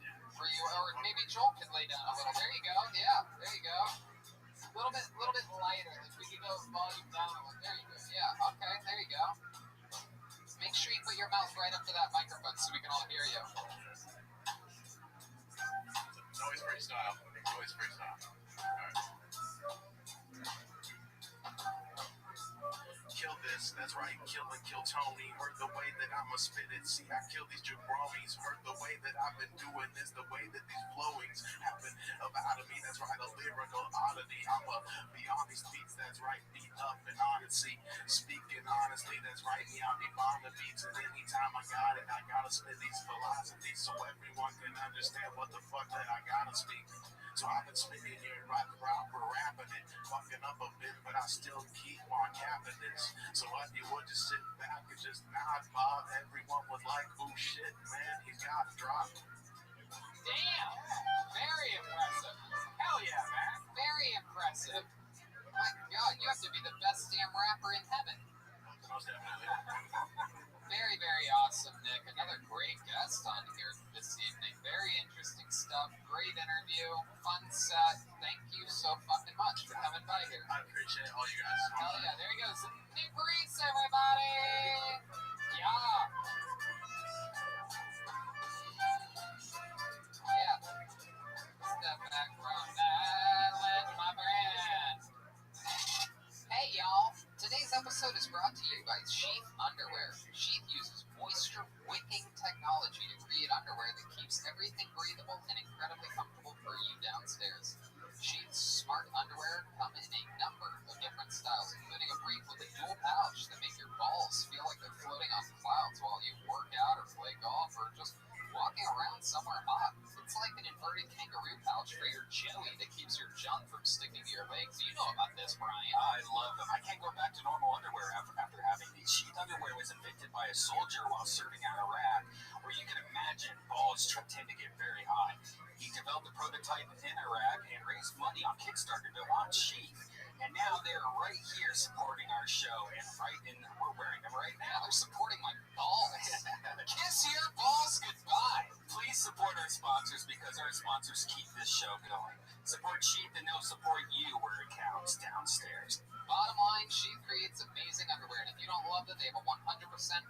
maybe Joel can lay down a little. There you go. Yeah, there you go. A little bit lighter. If we could go volume down. There you go. Yeah. Okay. There you go. Make sure you put your mouth right up to that microphone so we can all hear you. It's always freestyle. Always freestyle. All right. Kill this, that's right, kill Tony. Heard the way that I'ma spit it. See, I kill these jabronis. Heard the way that I've been doing this, the way that these flowings happen up out of me. That's right, a lyrical oddity. I'ma be on these beats, that's right, beat up and honesty. Speaking honestly, that's right, me, I'll be on the beats. And anytime I got it, I gotta spit these philosophies so everyone can understand what the fuck that I gotta speak. So I've been spitting here right proper rapping it, fucking up a bit, but I still keep on capping this. So if you would just sit back and just nod, Bob, everyone was like, oh shit, man, he's got dropped. Damn! Very impressive. Hell yeah, man. Very impressive. My God, you have to be the best damn rapper in heaven. Most definitely. Very, very awesome, Nick. Another great guest on here this evening. Very interesting stuff. Great interview. Fun set. Thank you so fucking much for coming by here. I appreciate all you guys. Hell yeah, there he goes. Nick Reese, everybody! Yeah. Yeah. Step back from that, let my brand. Hey y'all, today's episode is brought to you by Sheath Underwear. Sheath uses moisture-wicking technology to create underwear that keeps everything breathable and incredibly comfortable for you downstairs. Sheath's smart underwear come in a number of different styles, including a brief with a dual pouch that make your balls feel like they're floating on clouds while you work out or play golf or just walking around somewhere hot. It's like an inverted kangaroo pouch for your joey that keeps your junk from sticking to your legs. You know about this, Brian. I love them. I can't go back to normal underwear after having these. Sheath underwear was invented by a soldier while serving in Iraq, where you can imagine balls tend to get very hot. He developed a prototype in Iraq and raised money on Kickstarter to launch Sheath. And now they're right here supporting our show, and we're wearing them right now. They're supporting my balls. Kiss your balls goodbye. Please support our sponsors because our sponsors keep this show going. Support Sheath and they'll support you where it counts downstairs. Bottom line, Sheath creates amazing underwear, and if you don't love them, they have a 100%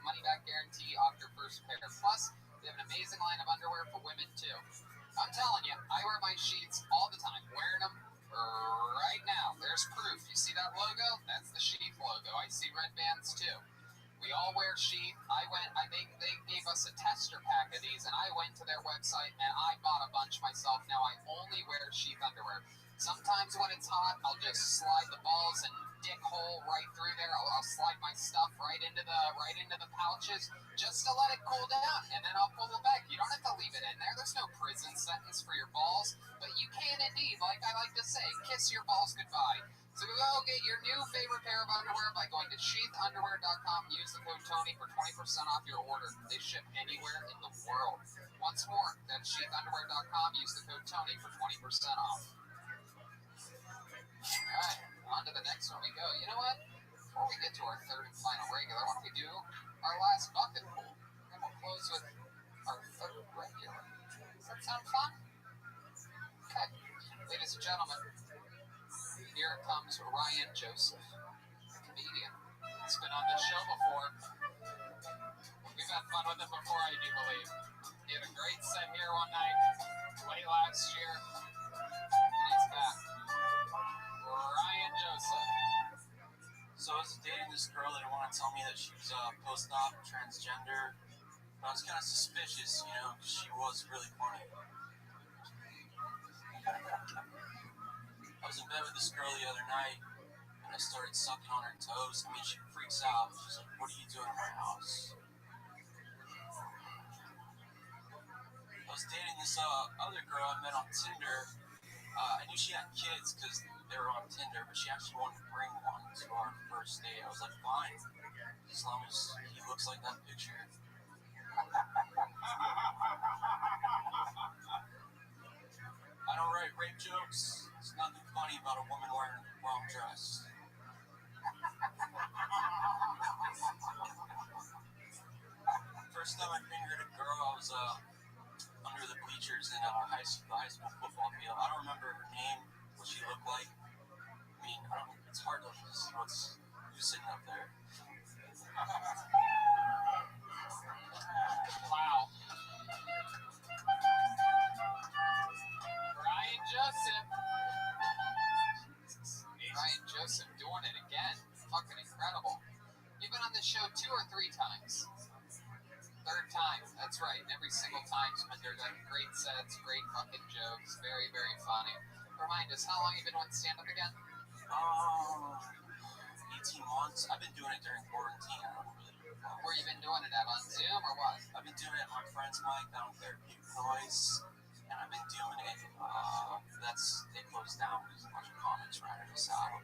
money-back guarantee off your first pair. Plus, they have an amazing line of underwear for women, too. I'm telling you, I wear my sheets all the time, wearing them right now. There's proof. You see that logo? That's the Sheath logo. I see red bands, too. We all wear Sheath. They gave us a tester pack of these, and I went to their website, and I bought a bunch myself. Now I only wear Sheath underwear. Sometimes when it's hot, I'll just slide the balls and dick hole right through there. I'll slide my stuff right into the pouches just to let it cool down, and then I'll pull it back. You don't have to leave it in there. There's no prison sentence for your balls, but you can indeed, like I like to say, kiss your balls goodbye. So go get your new favorite pair of underwear by going to sheathunderwear.com. Use the code Tony for 20% off your order. They ship anywhere in the world. Once more, that's sheathunderwear.com. Use the code Tony for 20% off. Alright, on to the next one we go. You know what? Before we get to our third and final regular, why don't we do our last bucket pool? And we'll close with our third regular. Does that sound fun? Okay. Ladies and gentlemen, here comes Ryan Joseph, a comedian. He's been on this show before. We've had fun with him before, I do believe. He had a great set here one night, late last year, and he's back. Ryan Joseph. So I was dating this girl that wanted to tell me that she was post-op, transgender. But I was kind of suspicious, you know, because she was really funny. I was in bed with this girl the other night, and I started sucking on her toes. I mean, she freaks out. She's like, "What are you doing in my house?" I was dating this other girl I met on Tinder. I knew she had kids because they were on Tinder, but she actually wanted to bring one to our first date. I was like, fine, as long as he looks like that picture. I don't write rape jokes. There's nothing funny about a woman wearing the wrong dress. First time I fingered a girl, I was under the bleachers in the high school football field. I don't remember her name, what she looked like. I mean, it's hard to see who's sitting up there. Wow. Ryan Joseph. Ryan Joseph doing it again. Fucking incredible. You've been on this show 2 or 3 times. Third time, that's right. Every single time's been there. Great sets, great fucking jokes, very, very funny. Remind us, how long you been doing stand-up again? 18 months. I've been doing it during quarantine. I don't really know. Where you been doing it at, on Zoom or what? I've been doing it at my friend's mic down Therapeutic Noise, and I've been doing it, they closed down because a bunch of comics ratted us out,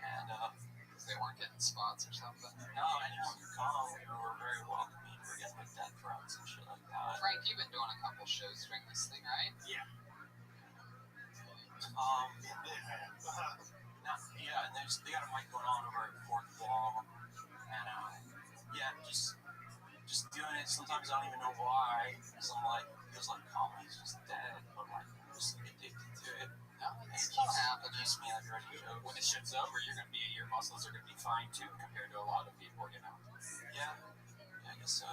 and they weren't getting spots or something. No, anyone could come. We were very welcoming. We were getting like death threats and shit like that. Frank, you've been doing a couple shows during this thing, right? Yeah. Yeah, and they got a mic going on over at Fourth Wall, and just doing it. Sometimes I don't even know why, because I'm like, it feels like comedy's just dead, but like I'm just addicted to it. It's still happening. It keeps me like ready to go. When the shit's over, your muscles are gonna be fine too, compared to a lot of people, you know. Yeah, I guess so.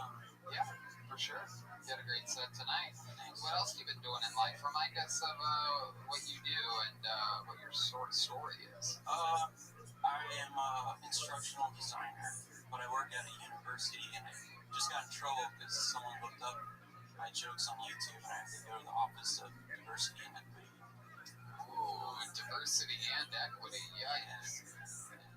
Yeah, for sure. You had a great set tonight. What else have you been doing in life? Remind us of what you do and what your sort of story is. I am an instructional designer, but I work at a university, and I just got in trouble because someone looked up my jokes on YouTube, and I had to go to the Office of Diversity and Equity. Ooh, diversity and equity, yes.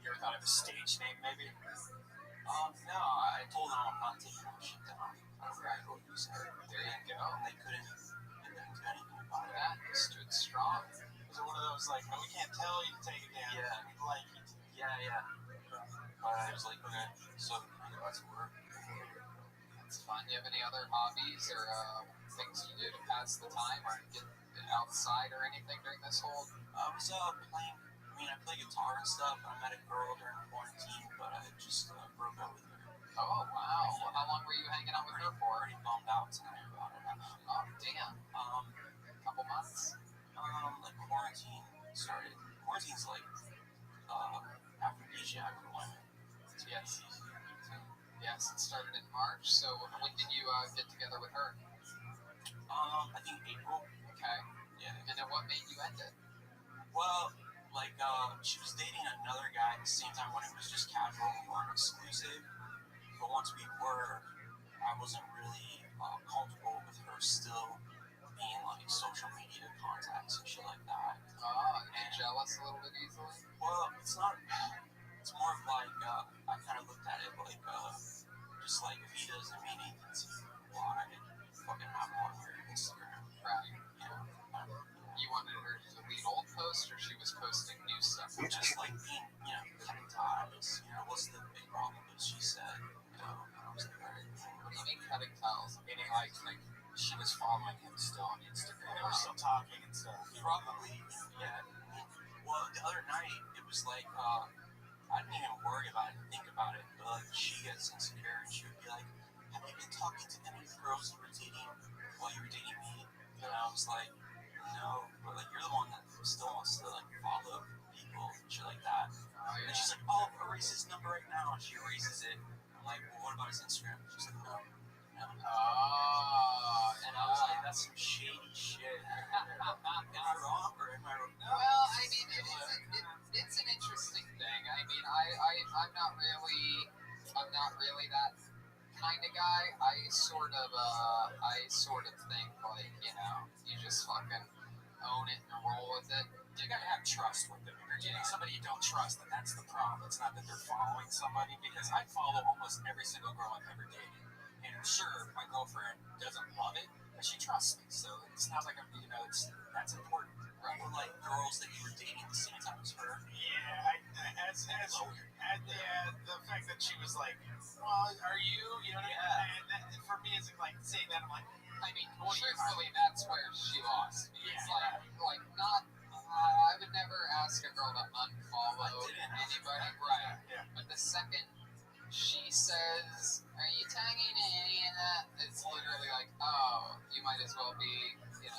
You ever thought of a stage name, maybe? No, I told them I'm not taking that shit down. I don't care what you said. There you go. And they couldn't do anything about it. That stood strong. Was it one of those like, no, we can't tell you to take it down. Yeah. We'd like you to. Yeah. But I was like, okay, so I go back to work. It's fun. You have any other hobbies or things you do to pass the time or get outside or anything during this whole? I was playing. I play guitar and stuff. I met a girl during quarantine, but I just broke up with her. Oh wow! Well, how long were you hanging out with her for? Already bummed out tonight about it. Oh damn! Couple months. Like quarantine started. Quarantine's like aphrodisiac for women. Yes. Yes, it started in March. So when did you get together with her? I think April. Okay. Yeah. And then what made you end it? Well, like she was dating another guy at the same time when it was just casual. We weren't exclusive. But once we were, I wasn't really comfortable with her still being like social media contacts and shit like that. You get jealous a little bit easily? Well, it's not. It's more of like I kind of looked at it like just like if he doesn't mean anything to you, why fucking have him on your Instagram? Right. You know. You wanted her to delete old posts, or she was posting new stuff? Just like being, cutting ties. What's the big problem? But she said, I was like, all right. What do you mean cutting tiles? Meaning like she was following him still on Instagram. They were still talking and stuff. Probably, yeah. Well, the other night, it was like, I didn't even worry about it, think about it, but like, she gets insecure and she would be like, have you been talking to any girls you were dating while you were dating me? And I was like, no, but like, you're the one that still wants to like follow people and shit like that. And she's like, oh, erase his number right now, and she erases it. I'm like, well, what about his Instagram? She's like, no. And I was like, that's some shady shit. Am I wrong or am I wrong? Well, I mean, it's an interesting thing. I mean, I'm not really that kind of guy. I sort of think like, you just fucking own it and roll with it. You gotta have trust with them. If you're dating somebody you don't trust, then that's the problem. It's not that they're following somebody, because I follow almost every single girl I've ever dated. And sure, my girlfriend doesn't love it, but she trusts me, so it's not like that's important. Right? Or like girls that you were dating at the same time as her. Yeah, the fact that she was like, well, are you? You know what I mean? And that, for me, it's like saying that, I'm like, I mean, truthfully, that's where she lost me. It's like not. I would never ask a girl to unfollow anybody, right? Yeah. But the second she says, "Are you tagging any of that?" It's literally like, "Oh, you might as well be a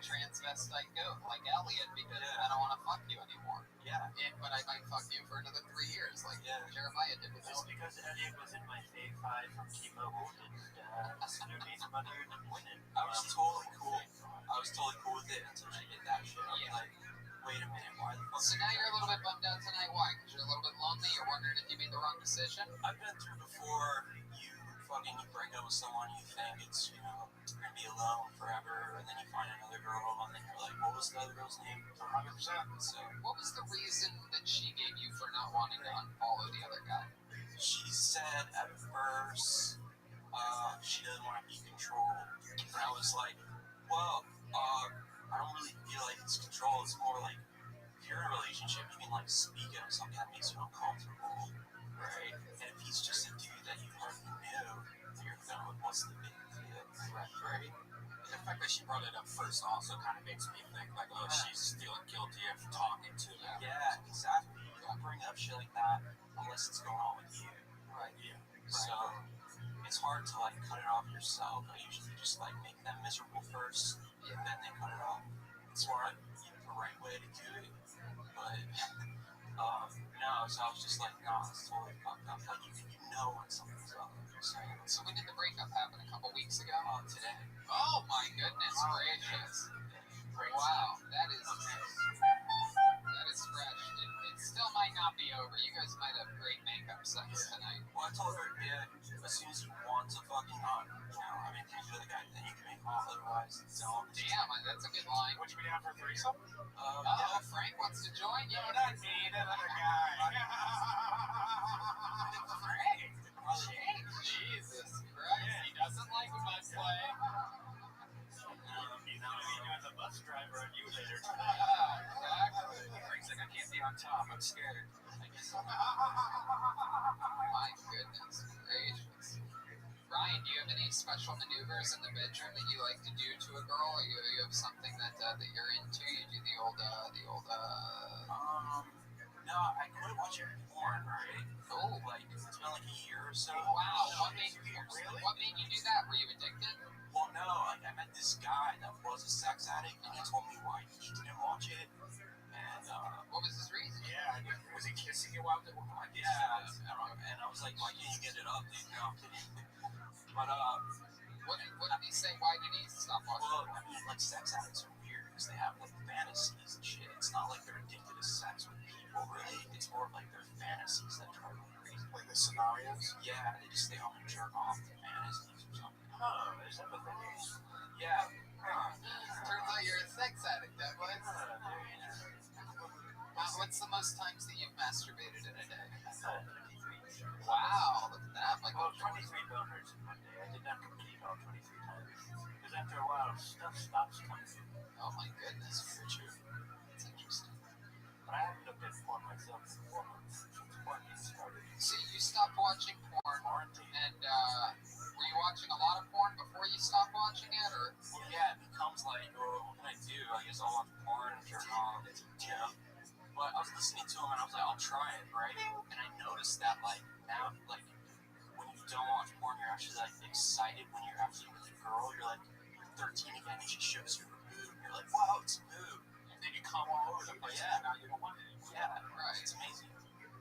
transvestite goat like Elliot because I don't want to fuck you anymore." Yeah. But I might fuck you for another 3 years, like Jeremiah did with Just because Elliot was in my fave 5 from T-Mobile didn't mean my mother didn't win it. I was totally cool. With it until she did that shit. I was like, wait a minute, why the fuck? So now you're a little bit bummed out tonight. Why? Because you're a little bit lonely. You're wondering if you made the wrong decision. I've been through before. You break up with someone, you think it's you're gonna be alone forever, and then you find another girl, and then you're like, what was the other girl's name? 100%. So what was the reason that she gave you for not wanting to unfollow the other guy? she said at first she doesn't want to be controlled, and I was like, well, I don't really feel like it's control. It's more like if you're in a relationship, you can like speak of something that makes you uncomfortable, right? And if he's just a dude that you hardly knew, you're kind of like, what's the big deal, right? And the fact that she brought it up first also kind of makes me think like, oh, she's feeling guilty of talking to me. Yeah, exactly. You don't bring up shit like that unless it's going on with you, Right. Yeah. so it's hard to like cut it off yourself. I usually just like make them miserable first, and then they cut it off. It's not the right way to do it, but no. So I was just like, nah, it's totally fucked up. Like you know when something's up. So when did the breakup happen? A couple weeks ago? Today. Oh my goodness gracious! Wow, that is fresh. It still might not be over. You guys might have great makeup sex tonight. Well, I told her, as soon as you want to fucking hunt, I mean, if you're the guy, then you can make off, otherwise, don't. Damn, that's a good line. Would you be down for a threesome? Frank wants to join you. No, not me, that other guy. Frank! Jesus Christ, he doesn't like butt play. He's gonna be doing the bus driver on you later. Exactly. Frank's like, I can't be on top. I'm scared. I guess I'm My goodness gracious. Ryan, do you have any special maneuvers in the bedroom that you like to do to a girl? Or you have something that you're into? You do the old No, I quit watching porn, right? Oh, like it's been like a year or so. Wow, what made you do that? Were you addicted? Well, no, like I met this guy that was a sex addict, and he told me why he didn't watch it. And what was his reason? Yeah, was he kissing you while they were like, and I was like, why can't you get it up, dude? No, I'm kidding. But what did he say? Why did he stop watching? well, I mean, like sex addicts are weird because they have like fantasies and shit. It's not like they're addicted to sex with people, really. It's more of like their fantasies that drive them crazy. like the scenarios? Yeah, they just stay home and jerk off to fantasies or something. Oh, there's empathy. Yeah. Turns out you're a sex addict, that was. What's the most times that you've masturbated in a day? 23. Wow, look at that. Like, Well, 23 boners in one day. I did not complete all 23 times. Because after a while, stuff stops coming in. oh my goodness. Very true. That's interesting. But I haven't looked at porn myself in 4 months since quarantine started. So you stopped watching porn, and were you watching a lot of porn before you stopped watching it, or? Well, yeah, it becomes like, well, what can I do? I guess I'll watch porn and jerk off. Yeah. But I was listening to him and I was like, I'll try it, right? And I noticed that, like, now, like, when you don't watch porn, you're actually, like, excited when you're actually with a girl. You're, like, 13 again and she shows you her boob. And you're like, wow, it's a boob. And then you come all over the place. Yeah. And now you don't want it anymore. Yeah, Right. it's amazing.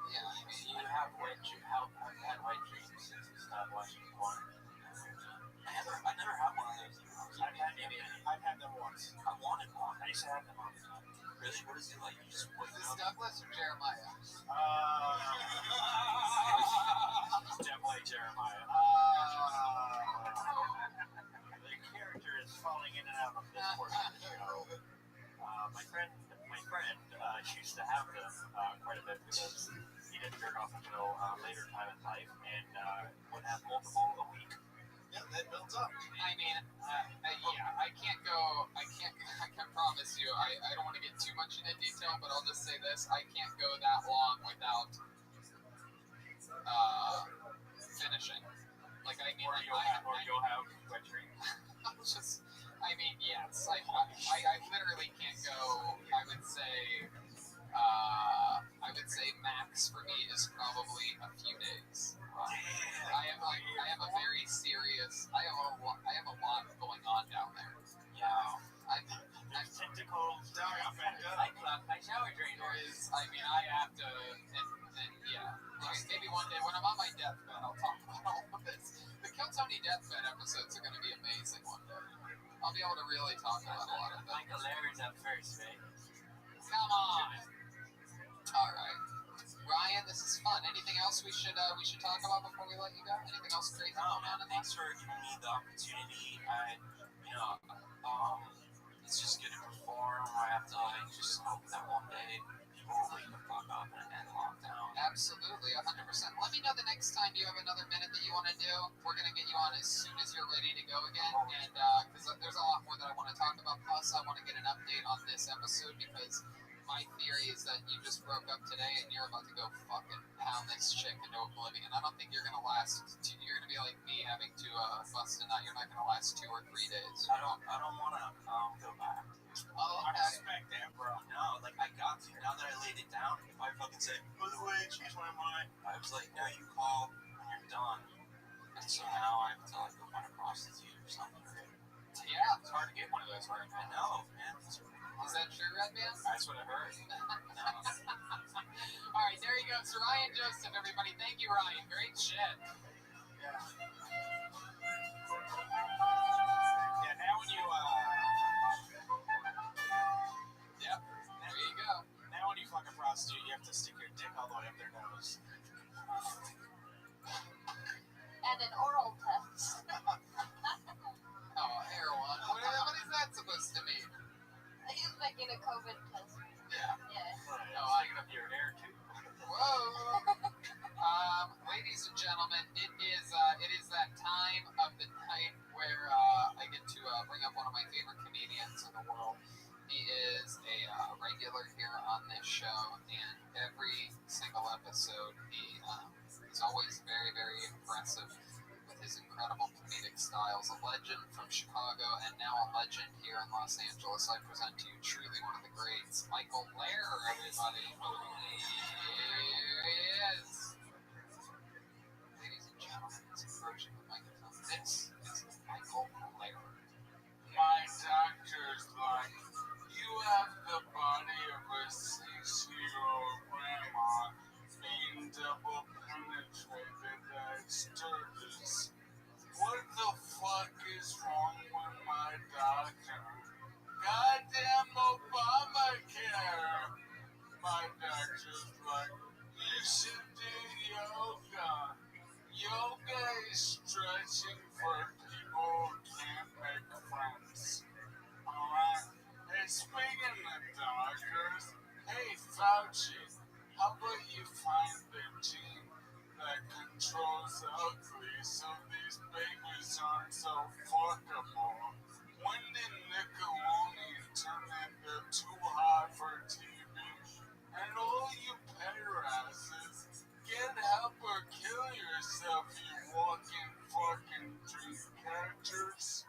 Yeah, I mean, You have wet I've had wet dreams since you stopped watching porn. I never had one of those. I've had them once. I wanted one. I used to have them all the time. Really? What is it like? You just wake is this up? Douglas or Jeremiah? Definitely Jeremiah. The character is falling in and out of this portion of the show. My friend used to have them quite a bit because he didn't jerk off until later time in life and would have multiple a week. holds up. I mean, yeah, I can't go. I can promise you. I don't want to get too much into detail, but I'll just say this: I can't go that long without finishing. Like, I mean, You'll have wet dreams. I mean, yes. I literally can't go. I would say max for me is probably a few days. I have a very serious. I have a lot going on down there. Yeah. There's tentacles. I clogged my shower drain. I have to, and yeah. Maybe one day when I'm on my deathbed, I'll talk about all of this. The Kill Tony deathbed episodes are going to be amazing one day. I'll be able to really talk about a lot of them. Michael Lair's up first, right? Come on. All right, Ryan, this is fun. Anything else we should talk about before we let you go? Anything else crazy going on? Thanks for giving me the opportunity. It's just good to perform. I have to just hope that one day people will wake the fuck up and end lockdown. Absolutely, 100%. Let me know the next time you have another minute that you want to do. We're gonna get you on as soon as you're ready to go again, and because there's a lot more that I want to talk about. Plus, I want to get an update on this episode because my theory is that you just broke up today and you're about to go fucking pound this chick into oblivion. I don't think you're gonna last. You're gonna be like me having to bust a nut. You're not gonna last 2 or 3 days. I don't want to go back. Oh, I okay. respect that, bro. No, like I got to. Now that I laid it down, if I fucking say, by the way, change my mind, I was like, no, you call when you're done. And so now I have to like go find a prostitute or something. Yeah. It's hard to get one of those right I now. know, man. Is that true, Red Man? That's what I heard. All right, there you go. It's Ryan Joseph, everybody. Thank you, Ryan. Great shit. Yeah, now when you Yep. There you go. now when you fuck a prostitute, you have to stick your dick all the way up their nose. And an oral test. Oh, heroin. What is that supposed to mean? He's making a COVID test. Yeah. Yeah. No, I Sticking up your hair too. Whoa. Ladies and gentlemen, it is that time of the night where I get to bring up one of my favorite comedians in the world. He is a regular here on this show, and every single episode, he is always very, very impressive with his incredible comedic styles. A legend from Chicago, and now a legend here in Los Angeles. I present to you truly one of the greats, Michael Lair, everybody. Here he is. Ladies and gentlemen, it's approaching the microphone. This is Michael Lair. My doctor's like, you have the body of a 6-year-old grandma being double penetrated at Sturgis. What the fuck is wrong with my doctor? Goddamn Obamacare! My doctor's like, you should do yoga. Yoga is stretching for people who can't make friends. Alright? Hey, speaking of doctors, hey Fauci, how about you find the gene that controls ugly so these babies aren't so fuckable? When did Nickelodeon turn into too hot for TV? And all you pedasses, get help or kill yourself, you walking fucking dream catchers.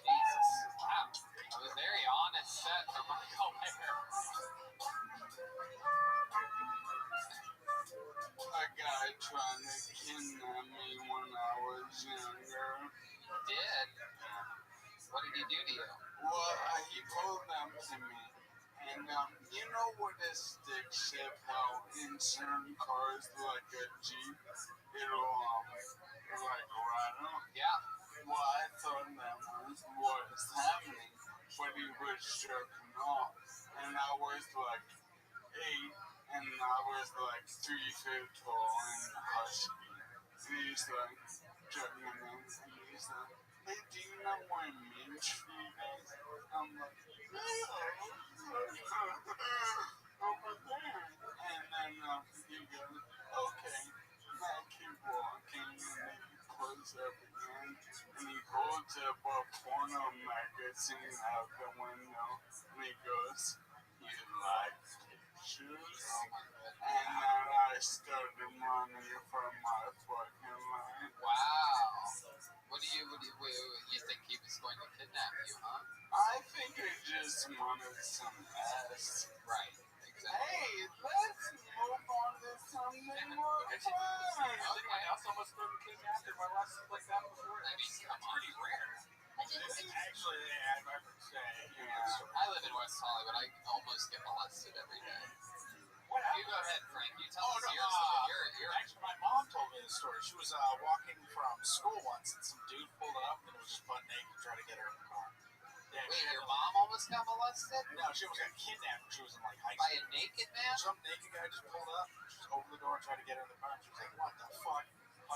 Jesus. Wow. That was a very honest set from Michael Lair. A guy trying to kidnap me when I was younger. Did? What did he do to you? Well, he pulled up to me. And, you know where the stick shift how in certain cars like a Jeep, it'll, like, rattle? Yeah. Well, I thought that was what was happening, but he was jerking off. And I was like 8, and I was like 3 feet tall and husky. And he's like jerking me off, and he's like, hey, do you know where Main Street is? I'm like, over there. And then he goes, okay. And I keep walking, and then he pulls opens up again, and he holds up a porno magazine out the window, and he goes, "You like pictures?" And then I started running from my fucking life. Wow. What do you think he was going to kidnap you, huh? I think I just wanted some ass. Right. Exactly. Hey, let's move on to something more fun. Has anyone else almost been kidnapped or molested like that before? I mean, come It's on. pretty rare. Actually, I've ever said, yeah. I live in West Hollywood. I almost get molested every day. What You go ahead, Frank. You tell Oh, us no, your story. You're actually, my mom told me the story. She was walking from school once, and some dude pulled up and was just butt naked trying to get her in the car. Yeah, Wait, your mom almost got molested? No, she almost got kidnapped when she was in like high By school. a naked man? Some naked guy just pulled up, just opened the door and tried to get her in the car. And she was like, "What the fuck?"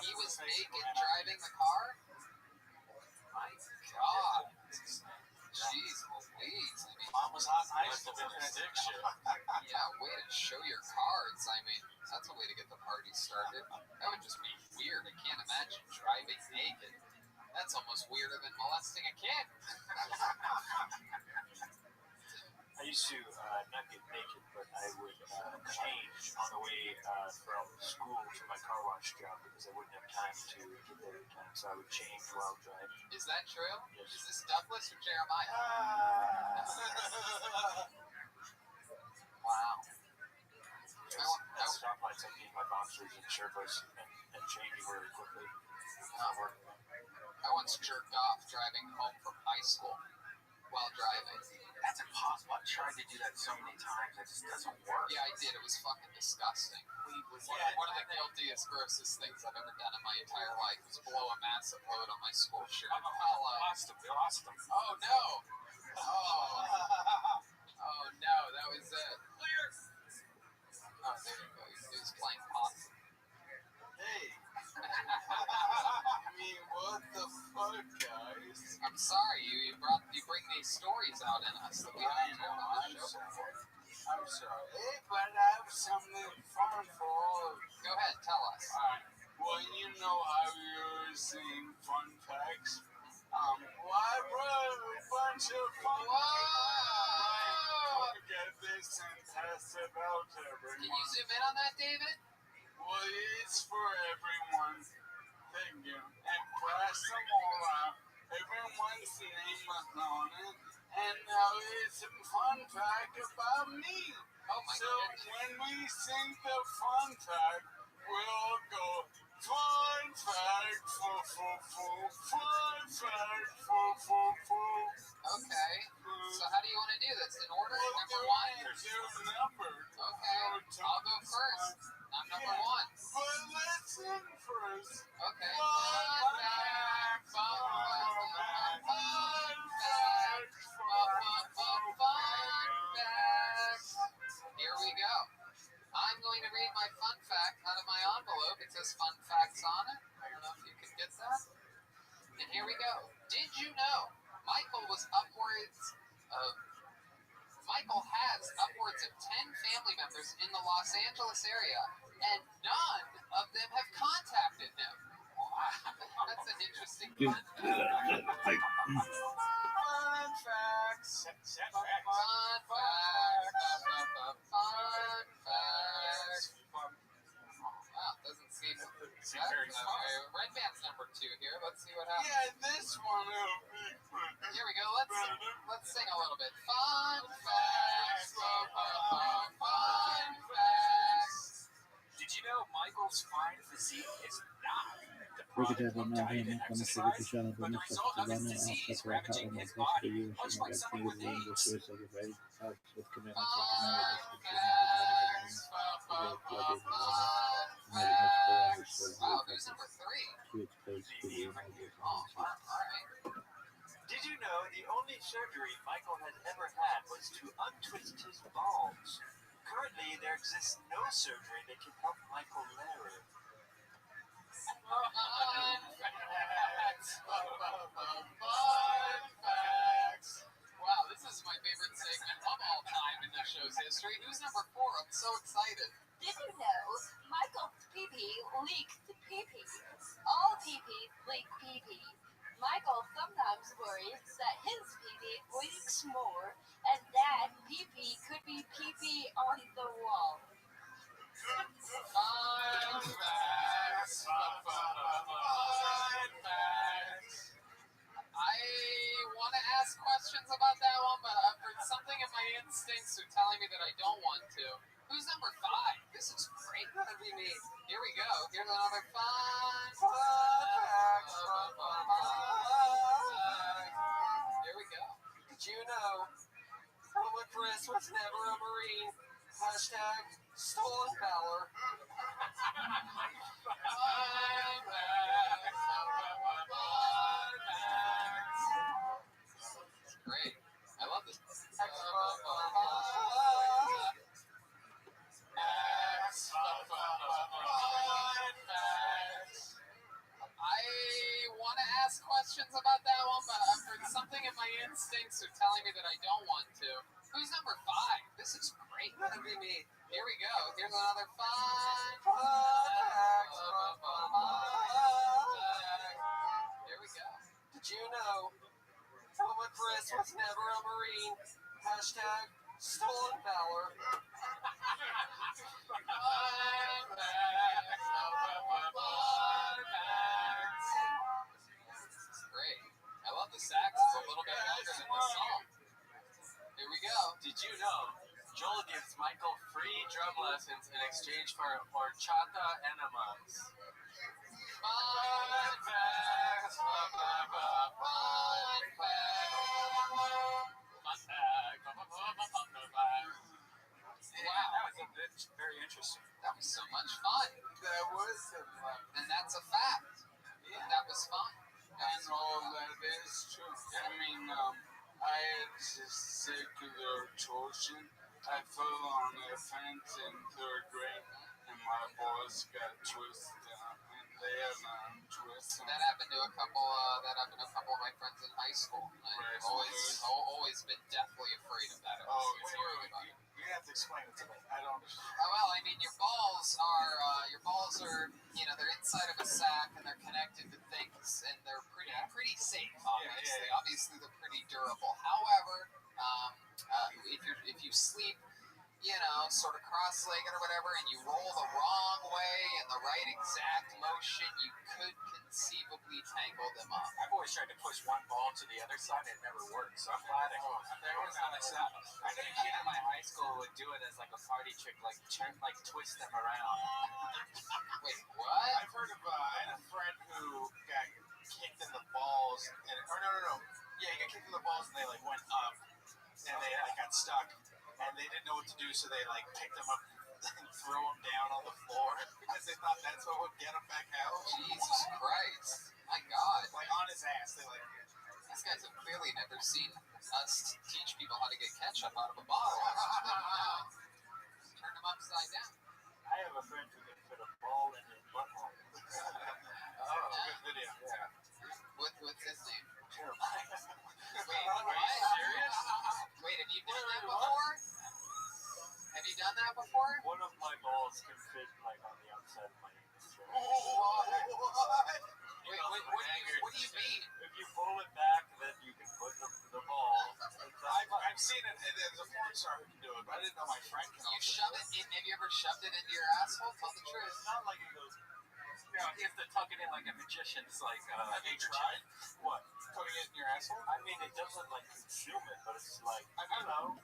He was naked driving the car? My God. Jeez Louise. I mean, Mom was hot in high Must school. have been his dick shit. yeah, way to show your cards. I mean, that's a way to get the party started. That would just be weird. I can't imagine driving naked. That's almost weirder than molesting a kid. I used to not get naked, but I would change on the way from school to my car wash job because I wouldn't have time to get there in time. So I would change while driving. Is that true? Yes. Is this Douglas or Jeremiah? Wow. At stoplights, I'd be in my boxers and shirtless and changing really quickly. I once jerked off driving home from high school while driving. That's impossible. I've tried to do that so many times. It just doesn't work. Yeah, I did. It was fucking disgusting. One of the guiltiest, grossest things I've ever done in my entire life was blow a massive load on my school shirt. We lost him. Oh no! Oh no, that was it. Clear! Oh, there you go. He was playing possum. Hey. I mean, what the fuck, guys? I'm sorry, you bring these stories out in us that we haven't told on the show before. I'm sorry. Hey, but I have something fun for all of you. Go ahead, tell us. Alright. Well, you know how you're saying fun facts? Well, I brought a bunch of fun facts. Get this and pass it out to everyone. Can you zoom in on that, David? Well, it's for everyone. Thank you. And pass them all out. Everyone's name was on it. And now it's a fun fact about me. Oh my So goodness. when we sing the fun fact, we'll go fun fact, fun fact, Okay. So how do you want to do this? In order? Number one? They're numbered. Okay. I'll go first. I'm number one. But listen first. Okay. Fun fact, Here we go. I'm going to read my fun fact out of my envelope. It says fun facts on it. I don't know if you can get that. And here we go. Did you know Michael has upwards of 10 family members in the Los Angeles area, and none of them have contacted him. Wow, that's an interesting fun fact. Fun facts. Fun facts. Wow, doesn't seem very Red Band's number 2 here. Let's see what happens. Yeah, this one will be pretty. Here we go. Let's sing a little bit. Fun facts. Fun facts. Did you know Michael's fine physique is not the Porque product of diet and exercise, puxando but the result of his disease ravaging his body, much like someone with AIDS? Wow, who's number 3? Oh, all right. Did you know the only surgery Michael has ever had was to untwist his balls? Currently, there exists no surgery that can help Michael live. Fun facts. Wow, this is my favorite segment of all time in the show's history. Who's number 4? I'm so excited. Did you know Michael's pee-pee leaked pee-pee? All pee-pee leak Here's another fun fact. Here we go. Did you know Chris was never a Marine? Hashtag stolen valor. Great. I love this. I want to ask questions about that one, but something in my instincts are telling me that I don't want to. Who's number 5? This is great. That'd be me. Here we go. Here's another fun fact. Here we go. Did you know Chris was never a Marine? Hashtag stolen valor. Great. I love the sax. It's a little bit longer than the song. Here we go. Did you know Joel gives Michael free drum lessons in exchange for horchata enemas? Fun facts. Fun fact. Wow, that's very interesting. That was so much fun. That was so fun. And that's a fact. That was fun. And all that is true. I mean, I had testicular torsion. I fell on a fence in 3rd grade, and my balls got twisted, and they had twisted. That happened to a couple. Of my friends in high school. I've always been deathly afraid of that. You have to explain it to me. I don't. Well, I mean, your balls are, they're inside of a sack and they're connected to things, and they're pretty safe. Obviously, they're pretty durable. However, if you sleep, sort of cross-legged or whatever, and you roll the wrong way in the right exact motion, you could conceivably tangle them up. I've always tried to push one ball to the other side, and it never worked. So I'm glad I always found myself. I think a kid in my high school would do it as like a party trick, like twist them around. Wait, what? I've heard of. I had a friend who got kicked in the balls, no. Yeah, he got kicked in the balls, and they went up, and they got stuck, and they didn't know what to do, so they picked them up and throw them down on the floor because they thought that's what would get them back out. Jesus Christ! My God! On his ass, These guys have clearly never seen us teach people how to get ketchup out of a bottle. Turn them upside down. I have a friend who can fit a ball in his butthole. Good video. Yeah. What's his name? Jeremiah. Wait, what? Serious? Wait, have you done that before? Have you done that before? One of my balls can fit on the outside of my anus. Wait, what do you mean? If you pull it back, then you can put the ball. I've seen it. There's a porn star who can do it, but I didn't know my friend can. You shove it in? Have you ever shoved it into your asshole? Tell the truth. It's not like it goes. You have to tuck it in like a magician's Have you tried? What? Putting it in your asshole? I mean, it doesn't consume it, but it's I don't know.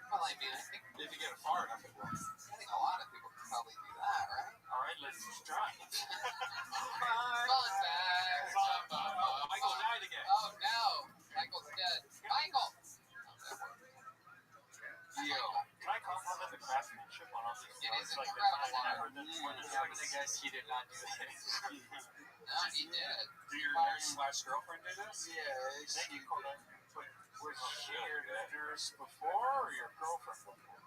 Well, I mean, I think If you get it far enough, it will. I think a lot of people can probably do that, right? All right, let's just try it. Fun fact. Michael died again. Oh no, Michael's dead. Michael. Yo, can I compliment the craftsmanship on all these? It is the incredible. I'm gonna guess he did not do this. No, he did. Do your nurse/girlfriend do this? Yeah, Thank you, Corbin. Was she your nurse before or your girlfriend before?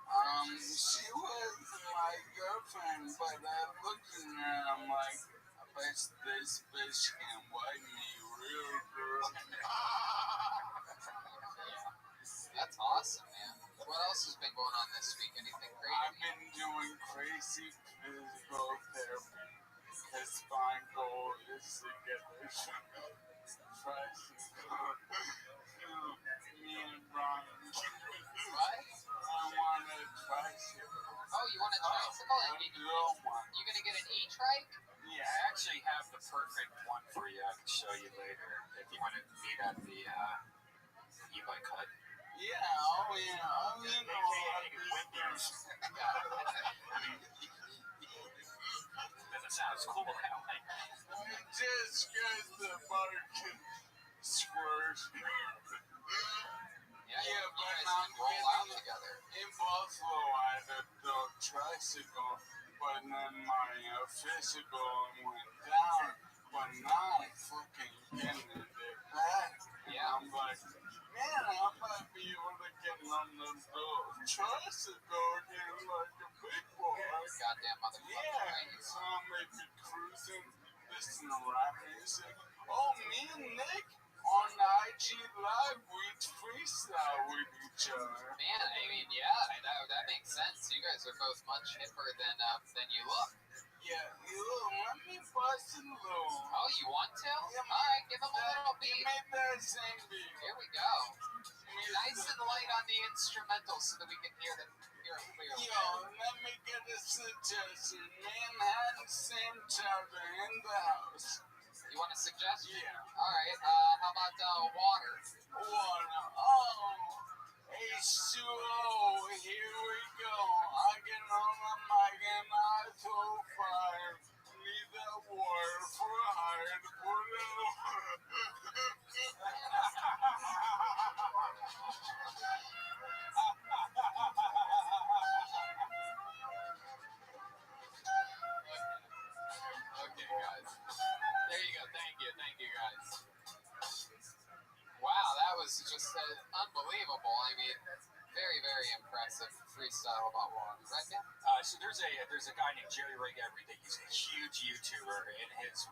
she was my girlfriend, but I looked at her and I'm like, I bet this bitch can wipe me real good. That's awesome, man. What else has been going on this week? Anything great? I've been doing crazy physical therapy because my goal is to get this tricycle. Me and Brian. What? I want a tricycle. Oh, you want a tricycle? A little one. You gonna get an e-trike? Yeah, I actually have the perfect one for you. I can show you later if you want to meet at the e-bike hut. Yeah, oh yeah, oh you know what It sounds cool. everybody can squirt. Yeah, Yeah, you but guys not can roll out really. together. In Buffalo, I had a tricycle, but then my physical went down. But now I'm fucking getting it back. Yeah. I'm like, man, I might be able to get on the tricycle again like a big boy. Goddamn motherfucker. Yeah, Right? so I may be cruising, listening to rap music. Oh, me and Nick on the IG Live, we freestyle with each other. Man, I mean, yeah, that makes sense. You guys are both much hipper than you look. Yeah, let me bust a little. Oh, you want to? Yeah, All right, give him a little You beat. made that same beat. Here we go. Nice and light on the instrumental so that we can hear it clearly. Yo, let me get a suggestion. Manhattan, same chapter in the house. You want a suggestion? Yeah. All right. How about water? Water. Oh, H2O. Here we go. I get on the mic and I throw fire. Need that water for hire to put it Okay, guys. There you go. Thank you, guys. Wow, that was just unbelievable. I mean, very, very impressive freestyle about water. Right, Dan? So there's a guy named Jerry Ray Everything. He's a huge YouTuber, and his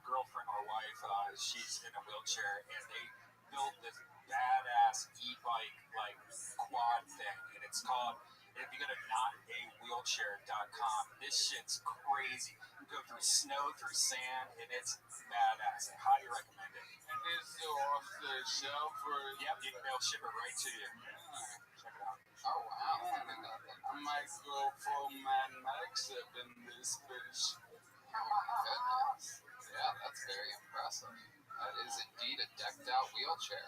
girlfriend or wife, she's in a wheelchair, and they built this badass e-bike like quad thing, and it's called. If you go to notawheelchair.com, this shit's crazy. You go through snow, through sand, and it's badass. I highly recommend it. And it's still off the shelf or... Yep, they'll ship it right to you. Check it out. Oh, wow. I might go full Mad Max up in this bitch. Oh, my goodness. Yeah, that's very impressive. That is indeed a decked out wheelchair.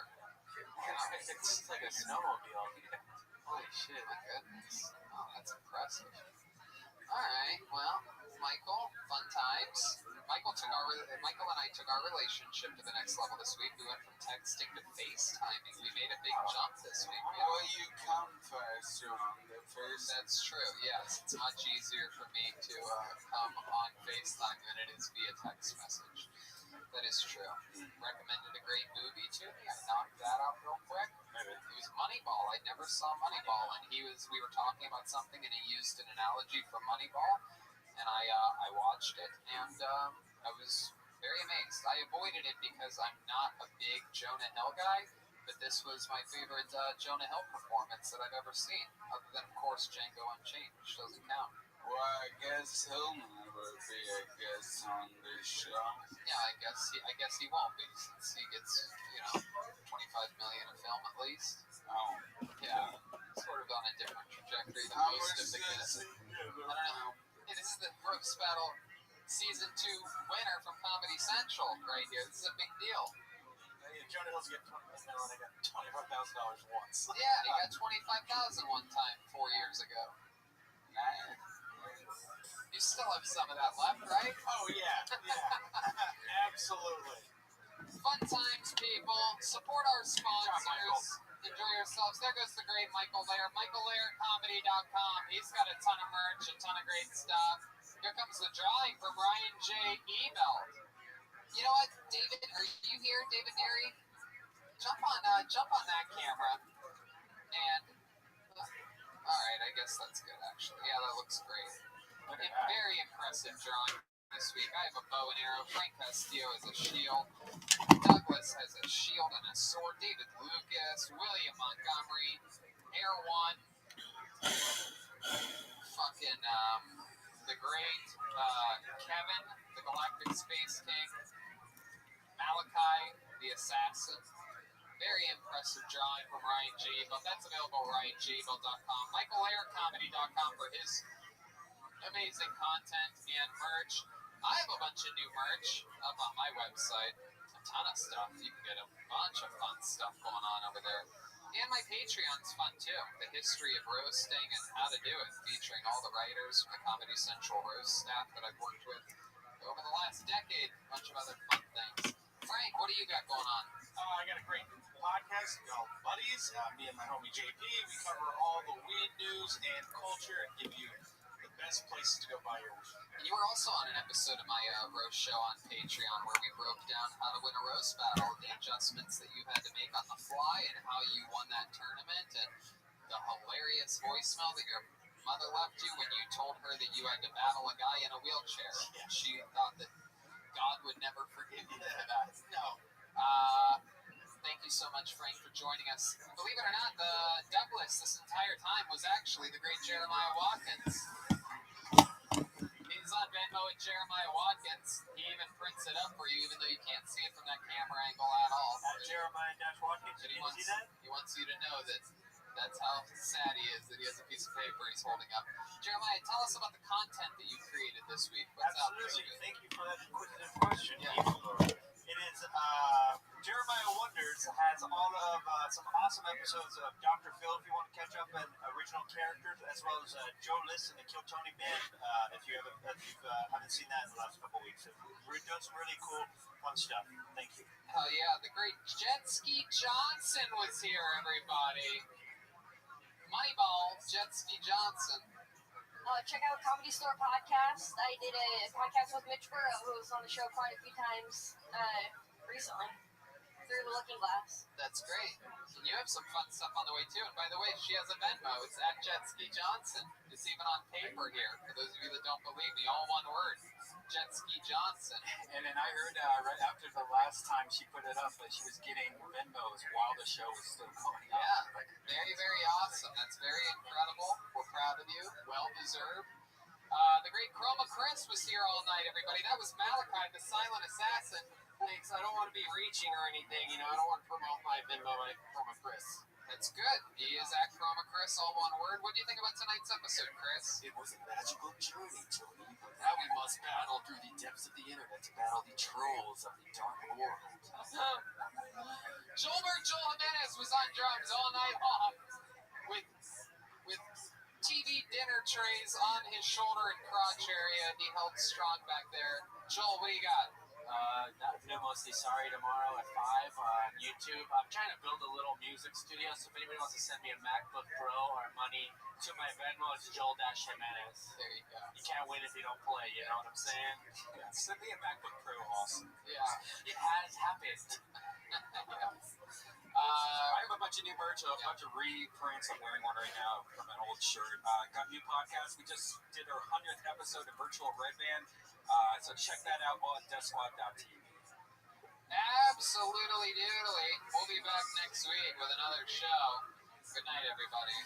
It's like a snowmobile. Holy shit. My goodness. Oh, that's impressive. All right. Well, Michael, fun times. Michael and I took our relationship to the next level this week. We went from texting to FaceTiming. We made a big jump this week. Well, you come faster on the first. That's true. Yes, it's much easier for me to come on FaceTime than it is via text message. That is true. Recommended a great movie to me. I knocked that out real quick. It was Moneyball. I never saw Moneyball, and we were talking about something, and he used an analogy from Moneyball, and I watched it, and I was very amazed. I avoided it because I'm not a big Jonah Hill guy, but this was my favorite Jonah Hill performance that I've ever seen, other than, of course, Django Unchained, which doesn't count. Well, I guess he'll never be a guest on this show. Yeah, I guess he won't be, since he gets, $25 million a film at least. Oh, Yeah, sort of on a different trajectory than how most much of the does kids. he get? I don't know. Hey, this is the Roast Battle Season 2 winner from Comedy Central right here. This is a big deal. Jonah Hill's getting $20 million. I got $25,000 once. Yeah, he got $25,000 one time 4 years ago. Nice. You still have some of that left, right? Oh, yeah. Absolutely. Fun times, people. Support our sponsors. Enjoy yourselves. There goes the great Michael Lair. MichaelLairComedy.com. He's got a ton of merch, a ton of great stuff. Here comes the drawing from Ryan J. Ebelt. You know what, David? Are you here, David Deary? Jump on that camera. And all right, I guess that's good, actually. Yeah, that looks great. A very impressive drawing this week. I have a bow and arrow. Frank Castillo has a shield. Douglas has a shield and a sword. David Lucas, William Montgomery, Air One, fucking the great Kevin, the Galactic Space King, Malachi, the Assassin. Very impressive drawing from Ryan J. Ebelt. That's available at RyanJebelt.com. MichaelLairComedy.com for his amazing content and merch. I have a bunch of new merch up on my website. A ton of stuff. You can get a bunch of fun stuff going on over there. And my Patreon's fun too. The history of roasting and how to do it, featuring all the writers from the Comedy Central roast staff that I've worked with over the last decade. A bunch of other fun things. Frank, what do you got going on? I got a great podcast called Buddies. Me and my homie JP, we cover all the weed news and culture and give you the best places to go buy your weed. And you were also on an episode of my roast show on Patreon where we broke down how to win a roast battle, the adjustments that you had to make on the fly, and how you won that tournament, and the hilarious voicemail that your mother left you when you told her that you had to battle a guy in a wheelchair. Yeah. She thought that God would never forgive you for that. No. Thank you so much, Frank, for joining us. Believe it or not, the Douglas this entire time was actually the great Jeremiah Watkins. He's on Venmo at Jeremiah Watkins. He even prints it up for you, even though you can't see it from that camera angle at all. At Jeremiah-Watkins, But did you see that? he wants you to know that that's how sad he is, that he has a piece of paper he's holding up. Jeremiah, tell us about the content that you created this week. What's out this Absolutely. week? Thank you for that inquisitive question. Yeah. It is Jeremiah Wonders has all of some awesome episodes of Dr. Phil if you want to catch up on original characters, as well as Joe List and the Kill Tony Band if you haven't seen that in the last couple of weeks. We're doing some really cool, fun stuff. Thank you. Hell yeah, the great Jet Ski Johnson was here, everybody. Moneyball, Jet Ski Johnson. Check out Comedy Store Podcast. I did a podcast with Mitch Burrow, who was on the show quite a few times recently, through the Looking Glass. That's great. And you have some fun stuff on the way, too. And by the way, she has a Venmo. It's at Jet Ski Johnson. It's even on paper here, for those of you that don't believe me. All one word. Jet Ski Johnson. And then I heard right after the last time she put it up that she was getting Venmos while the show was still going on. Yeah, very, very awesome. That's very incredible. We're proud of you. Well deserved. The great Chroma Chris was here all night, everybody. That was Malachi, the silent assassin. Thanks. I don't want to be reaching or anything. I don't want to promote my Venmo like Chroma Chris. That's good. He is at Chroma Chris, all one word. What do you think about tonight's episode, Chris? It was a magical journey, Tony. Now we must battle through the depths of the internet to battle the trolls of the dark world. Joel Jimenez was on drums all night long with TV dinner trays on his shoulder and crotch area. He held strong back there. Joel, what do you got? Mostly Sorry tomorrow at 5 on YouTube. I'm trying to build a little music studio, so if anybody wants to send me a MacBook Pro or money to my Venmo, it's Joel-Jimenez. There you go. You can't win if you don't play, you know what I'm saying? Yeah, send me a MacBook Pro also. Yeah. It has happened. I have a bunch of new merch, a bunch of reprints. I'm wearing one right now from an old shirt. Got a new podcast. We just did our 100th episode of Virtual Red Band. So check that out on DeathSquad.tv. Absolutely doodly. We'll be back next week with another show. Good night, everybody.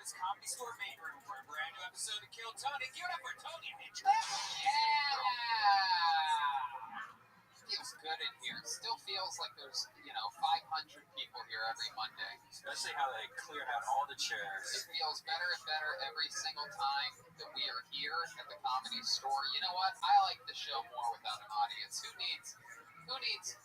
Comedy Store main room for a brand new episode of Kill Tony. Give it up for Tony, bitch. Yeah! Feels good in here. Still feels like there's, 500 people here every Monday. Especially how they cleared out all the chairs. It feels better and better every single time that we are here at the Comedy Store. You know what? I like the show more without an audience. Who needs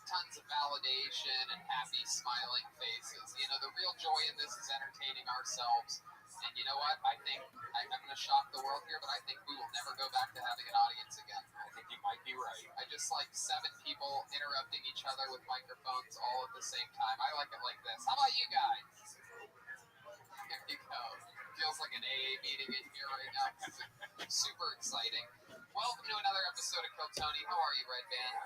tons of validation and happy, smiling faces? The real joy in this is entertaining ourselves. And you know what? I think I'm going to shock the world here, but I think we will never go back to having an audience again. I think you might be right. I just like 7 people interrupting each other with microphones all at the same time. I like it like this. How about you guys? There you go. Feels like an AA meeting in here right now. Super exciting. Welcome to another episode of Kill Tony. How are you, Red Band?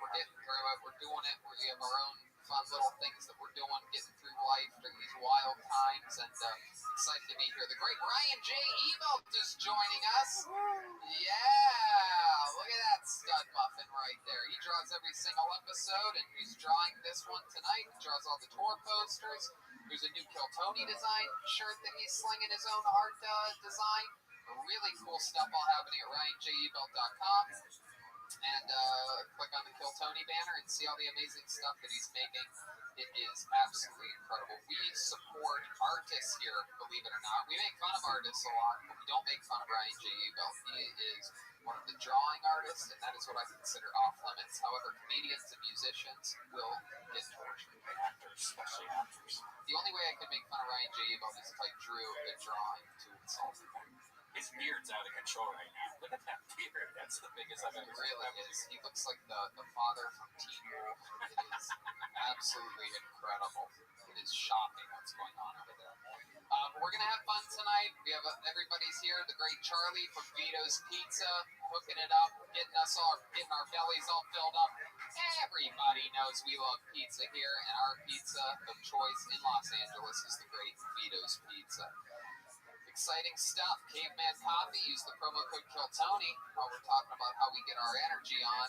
We're getting through it. We're doing it. We have our own fun little things that we're doing, getting through life during these wild times, and excited to be here. The great Ryan J. Evelt is joining us. Yeah, look at that stud muffin right there. He draws every single episode, and he's drawing this one tonight. He draws all the tour posters. There's a new Kill Tony design shirt that he's slinging his own art design. Really cool stuff all happening at RyanJEvelt.com. And click on the Kill Tony banner and see all the amazing stuff that he's making. It is absolutely incredible. We support artists here, believe it or not. We make fun of artists a lot, but we don't make fun of Ryan J. Evelt. He is one of the drawing artists, and that is what I consider off limits. However, comedians and musicians will get tortured. Actors, especially actors. The only way I could make fun of Ryan J. Evelt is if I drew a drawing to insult him. His beard's out of control right now. Look at that beard. That's the biggest I've ever It seen. really is. He looks like the father from Teen Wolf. It is absolutely incredible. It is shocking what's going on over there. We're going to have fun tonight. We have everybody's here. The great Charlie from Vito's Pizza, hooking it up, getting our bellies all filled up. Everybody knows we love pizza here, and our pizza of choice in Los Angeles is the great Vito's Pizza. Exciting stuff. Caveman Coffee. Use the promo code KillTony while we're talking about how we get our energy on.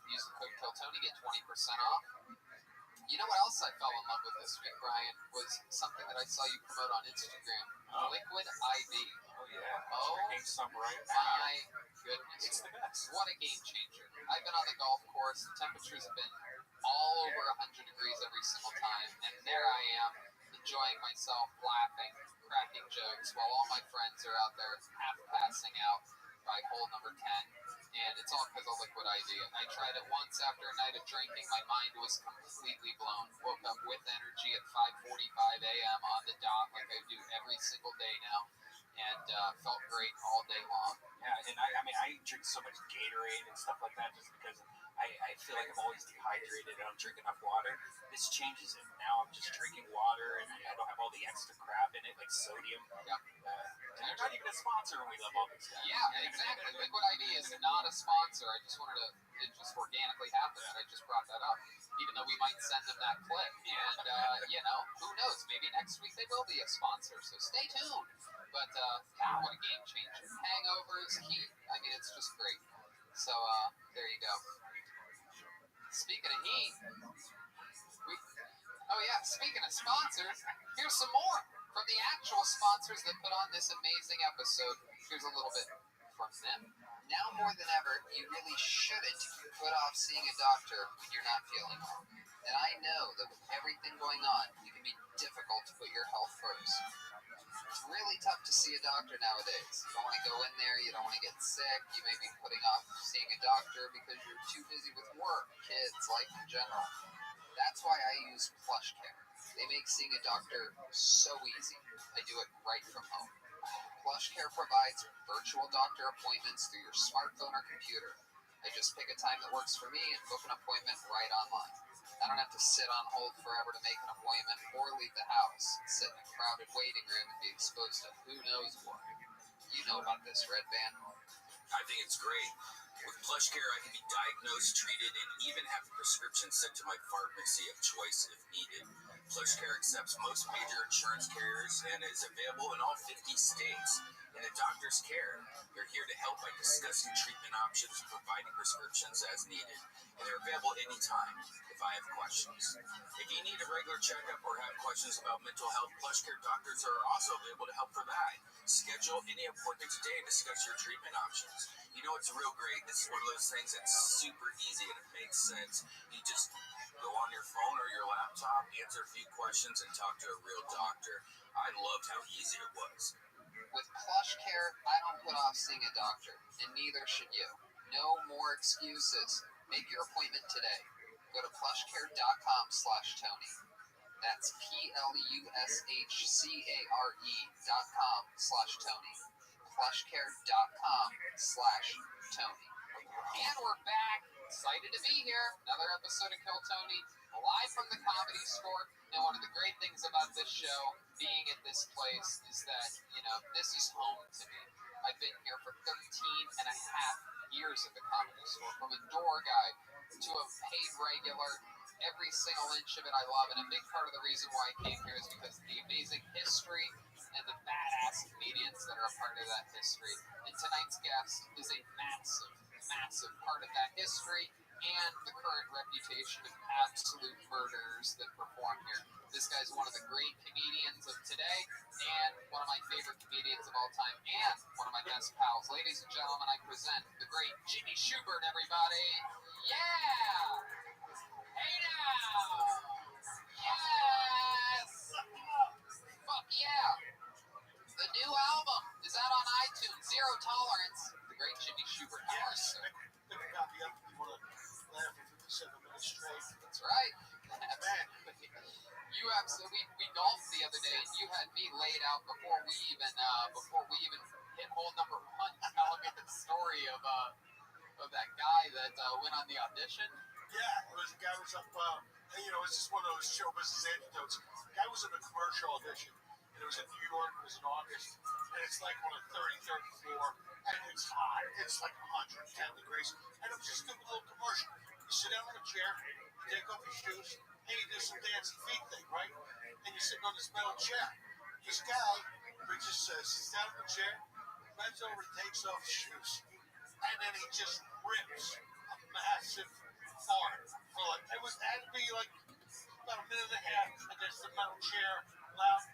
Use the code KillTony, get 20% off. You know what else I fell in love with this week, Brian, was something that I saw you promote on Instagram. Liquid IV. Oh, yeah. Oh, drinking some right now. my goodness. It's the best. What a game changer. I've been on the golf course. The temperatures have been all over 100 degrees every single time. And there I am, enjoying myself, laughing, cracking jokes, while all my friends are out there half passing out by hole number 10. And it's all because of Liquid IV. I tried it once after a night of drinking. My mind was completely blown. Woke up with energy at 5:45 a.m. on the dot, like I do every single day now, and felt great all day long. Yeah, and I drink so much Gatorade and stuff like that just because I feel like I'm always dehydrated. I don't drink enough water. This changes it. Now I'm just drinking water, and I don't have all the extra crap in it, like sodium. Yep. They're not even a sponsor, and we love all this stuff. Yeah, exactly. Liquid IV is not a sponsor. I just wanted to, it just organically happened, and I just brought that up. Even though we might send them that clip. And, who knows? Maybe next week they will be a sponsor, so stay tuned. But, what a game changer. Hangovers, heat, I mean, it's just great. So, there you go. Speaking of heat, speaking of sponsors, here's some more from the actual sponsors that put on this amazing episode. Here's a little bit from them. Now more than ever, you really shouldn't put off seeing a doctor when you're not feeling well. And I know that with everything going on, it can be difficult to put your health first. It's really tough to see a doctor nowadays. You don't want to go in there, you don't want to get sick, you may be putting off seeing a doctor because you're too busy with work, kids, life in general. That's why I use PlushCare. They make seeing a doctor so easy. I do it right from home. PlushCare provides virtual doctor appointments through your smartphone or computer. I just pick a time that works for me and book an appointment right online. I don't have to sit on hold forever to make an appointment or leave the house and sit in a crowded waiting room and be exposed to who knows what. You know about this, Red Band. I think it's great. With PlushCare, I can be diagnosed, treated, and even have a prescription sent to my pharmacy of choice if needed. PlushCare accepts most major insurance carriers and is available in all 50 states. In a doctor's care, they're here to help by discussing treatment options and providing prescriptions as needed. And they're available anytime if I have questions. If you need a regular checkup or have questions about mental health, PlushCare doctors are also available to help for that. Schedule any appointment today and discuss your treatment options. You know it's real great. This is one of those things that's super easy and it makes sense. You just go on your phone or your laptop, answer a few questions, and talk to a real doctor. I loved how easy it was. With PlushCare, I don't put off seeing a doctor, and neither should you. No more excuses. Make your appointment today. Go to plushcare.com/Tony. That's PLUSHCARE.com/Tony. plushcare.com/Tony. And we're back. Excited to be here. Another episode of Kill Tony, live from the Comedy Store. And one of the great things about this show, being at this place, is that, this is home to me. I've been here for 13 and a half years at the Comedy Store. From a door guy to a paid regular, every single inch of it I love. And a big part of the reason why I came here is because of the amazing history and the badass comedians that are a part of that history. And tonight's guest is a massive part of that history and the current reputation of absolute murderers that perform here. This guy's one of the great comedians of today and one of my favorite comedians of all time and one of my best pals. Ladies and gentlemen, I present the great Jimmy Schubert, everybody. Yeah! Hey now! Yes! Fuck yeah! The new album is out on iTunes, Zero Tolerance. The great Jimmy Schubert. Yes. Pick a copy up if you want to laugh for 57 minutes straight. That's right. Man. You absolutely. We golfed the other day, and you had me laid out before we even hit hole number one, telling me the story of that guy that went on the audition. Yeah, it was a guy was up. It's just one of those show business anecdotes. The guy was in a commercial audition, and it was in New York. It was in August, and it's like on the 33rd floor, and it's hot. It's like 110 degrees, and it was just a good little commercial. You sit down on a chair, you take off your shoes, and you do some dancing feet thing, right? And you're sitting on this metal chair. This guy, he just sits down in the chair, bends over, takes off his shoes, and then he just rips a massive fart. It had to be like about a minute and a half against the metal chair, loud,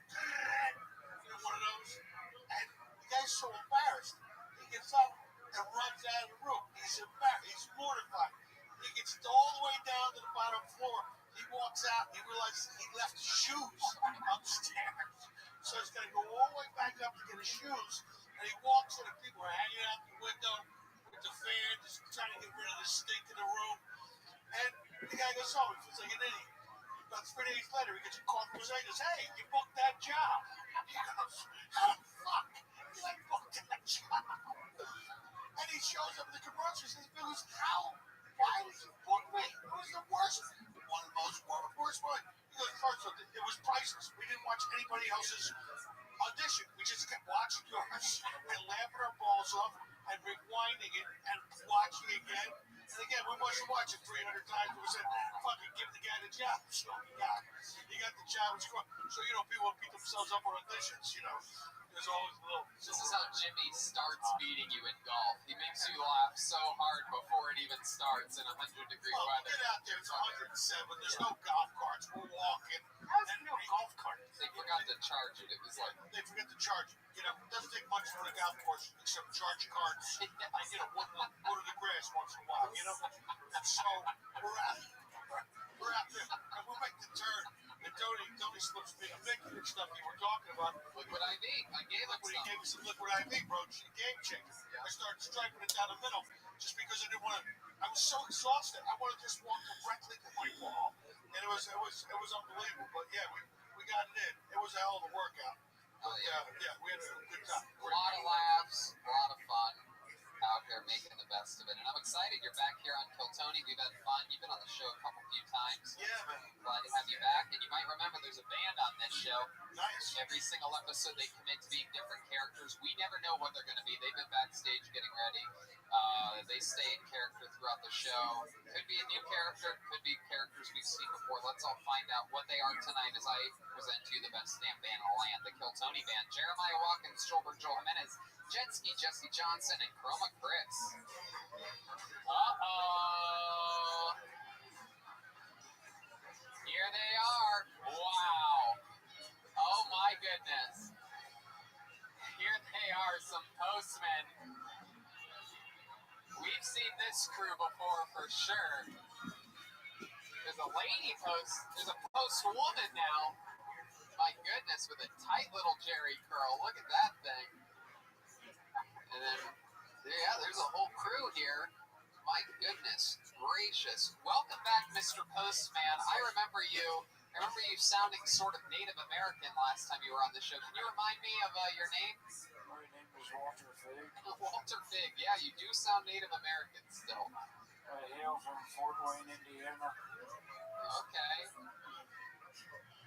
one of those. And the guy's so embarrassed, he gets up and runs out of the room. He's embarrassed, he's mortified. He gets all the way down to the bottom floor. He walks out, he realizes he left his shoes upstairs. So he's got to go all the way back up to get his shoes. And he walks in, and people are hanging out the window with the fan, just trying to get rid of the stink in the room. And the guy goes, oh, he feels like an idiot. About 3 days later, he gets a call from his agent. Hey, you booked that job. He goes, how the fuck did I book that job? And he shows up in the commercials and he goes, how? Why did you book me? It was the worst. One of the worst one. He goes, first of all, it was priceless. We didn't watch anybody else's audition. We just kept watching yours and laughing our balls off and rewinding it and watching it again. And again, we must watch it 300 times. We said, fucking give the guy the job. So he got the job. So, people beat themselves up on auditions, There's always a little. This is how Jimmy starts beating you in golf. He makes you laugh so hard before it even starts in 100-degree weather. Get out there. It's 107. There's no golf carts. We're walking. How's there no golf cart? They forgot to charge it. It was like they forget to charge it. It doesn't take much for the golf course except charge carts. And water the grass once in a while. And so we're out there, and we'll make the turn. And Tony slips me a Mickey and stuff you were talking about. Liquid IV. I gave him He gave me some liquid IV, bro. It's a game changer. I started striping it down the middle just because I didn't want to. I was so exhausted. I wanted to just walk directly to my wall, and it was unbelievable. But yeah, we got it in. It was a hell of a workout. But, we had a good time. A lot of laughs, a lot of fun out here making the best of it. And I'm excited you're back here on Kill Tony. We've had fun. You've been on the show a few times. Yeah, man. Glad to have you back. And you might remember there's a band on this show. Nice. Every single episode they commit to being different characters. We never know what they're going to be. They've been backstage getting ready. They stay in character throughout the show. Could be a new character. Could be characters we've seen before. Let's all find out what they are tonight as I present to you the best damn band in the land, the Kill Tony Band. Jeremiah Watkins, Joel Jimenez, Jetski, Jesse Johnson, and Chroma Chris. Uh-oh. Here they are. Wow. Oh, my goodness. Here they are, some postmen. We've seen this crew before for sure. There's a lady post. There's a post woman now. My goodness, with a tight little Jerry curl. Look at that thing. And then, there's a whole crew here. My goodness gracious. Welcome back, Mr. Postman. I remember you sounding sort of Native American last time you were on the show. Can you remind me of your name? My name is Walter Fig. Walter Fig, yeah, you do sound Native American still. I hail from Fort Wayne, Indiana. Okay.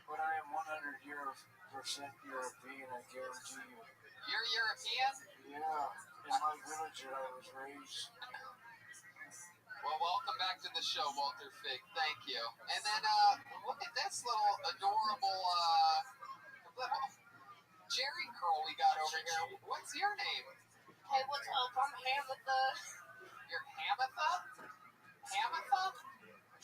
But I am 100% European, I guarantee you. You're European? Yeah, in my village that I was raised. Well, welcome back to the show, Walter Fig. Thank you. And then, look at this little adorable, little Jerry curl we got over here. What's your name? Hey, what's up? I'm Hamatha. You're Hamatha? Hamatha?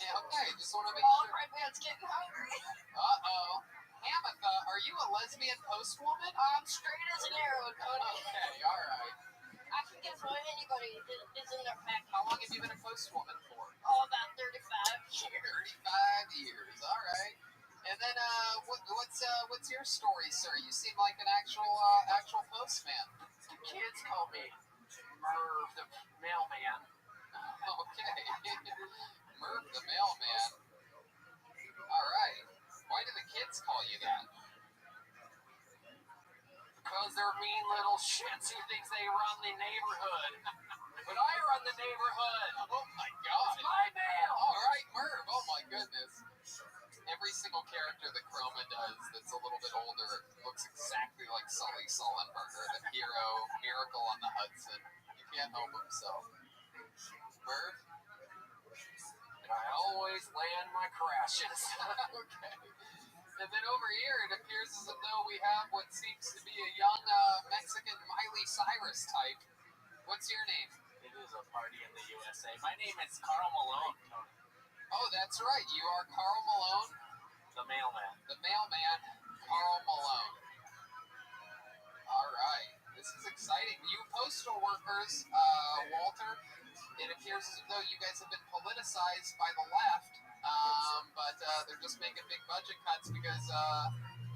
Yeah, okay, just want to make Oh, sure. right, man, it's getting hungry. Uh-oh. Hamatha, are you a lesbian postwoman? I'm straight as an arrow, Tony. Okay, all right. I can guess what anybody is in their pack. How long have you been a postwoman for? Oh, about 35 years. 35 years, all right. And then, what's your story, sir? You seem like an actual postman. The kids call me Merv, the mailman. Okay. Merv the mailman. All right. Why do the kids call you that? Because they're mean little shits who thinks they run the neighborhood. But I run the neighborhood. Oh my God. It's my mail. All right, Merv. Oh my goodness. Every single character that Chroma does that's a little bit older looks exactly like Sully Sullenberger, the hero, Miracle on the Hudson. You can't help himself. Merv? I always land my crashes. Okay. And then over here, it appears as though we have what seems to be a young Mexican Miley Cyrus type. What's your name? It is a party in the USA. My name is Carl Malone, Tony. Oh, that's right. You are Carl Malone? The mailman. The mailman, Carl Malone. All right. This is exciting. You postal workers, Walter, it appears as though you guys have been politicized by the left, but they're just making big budget cuts because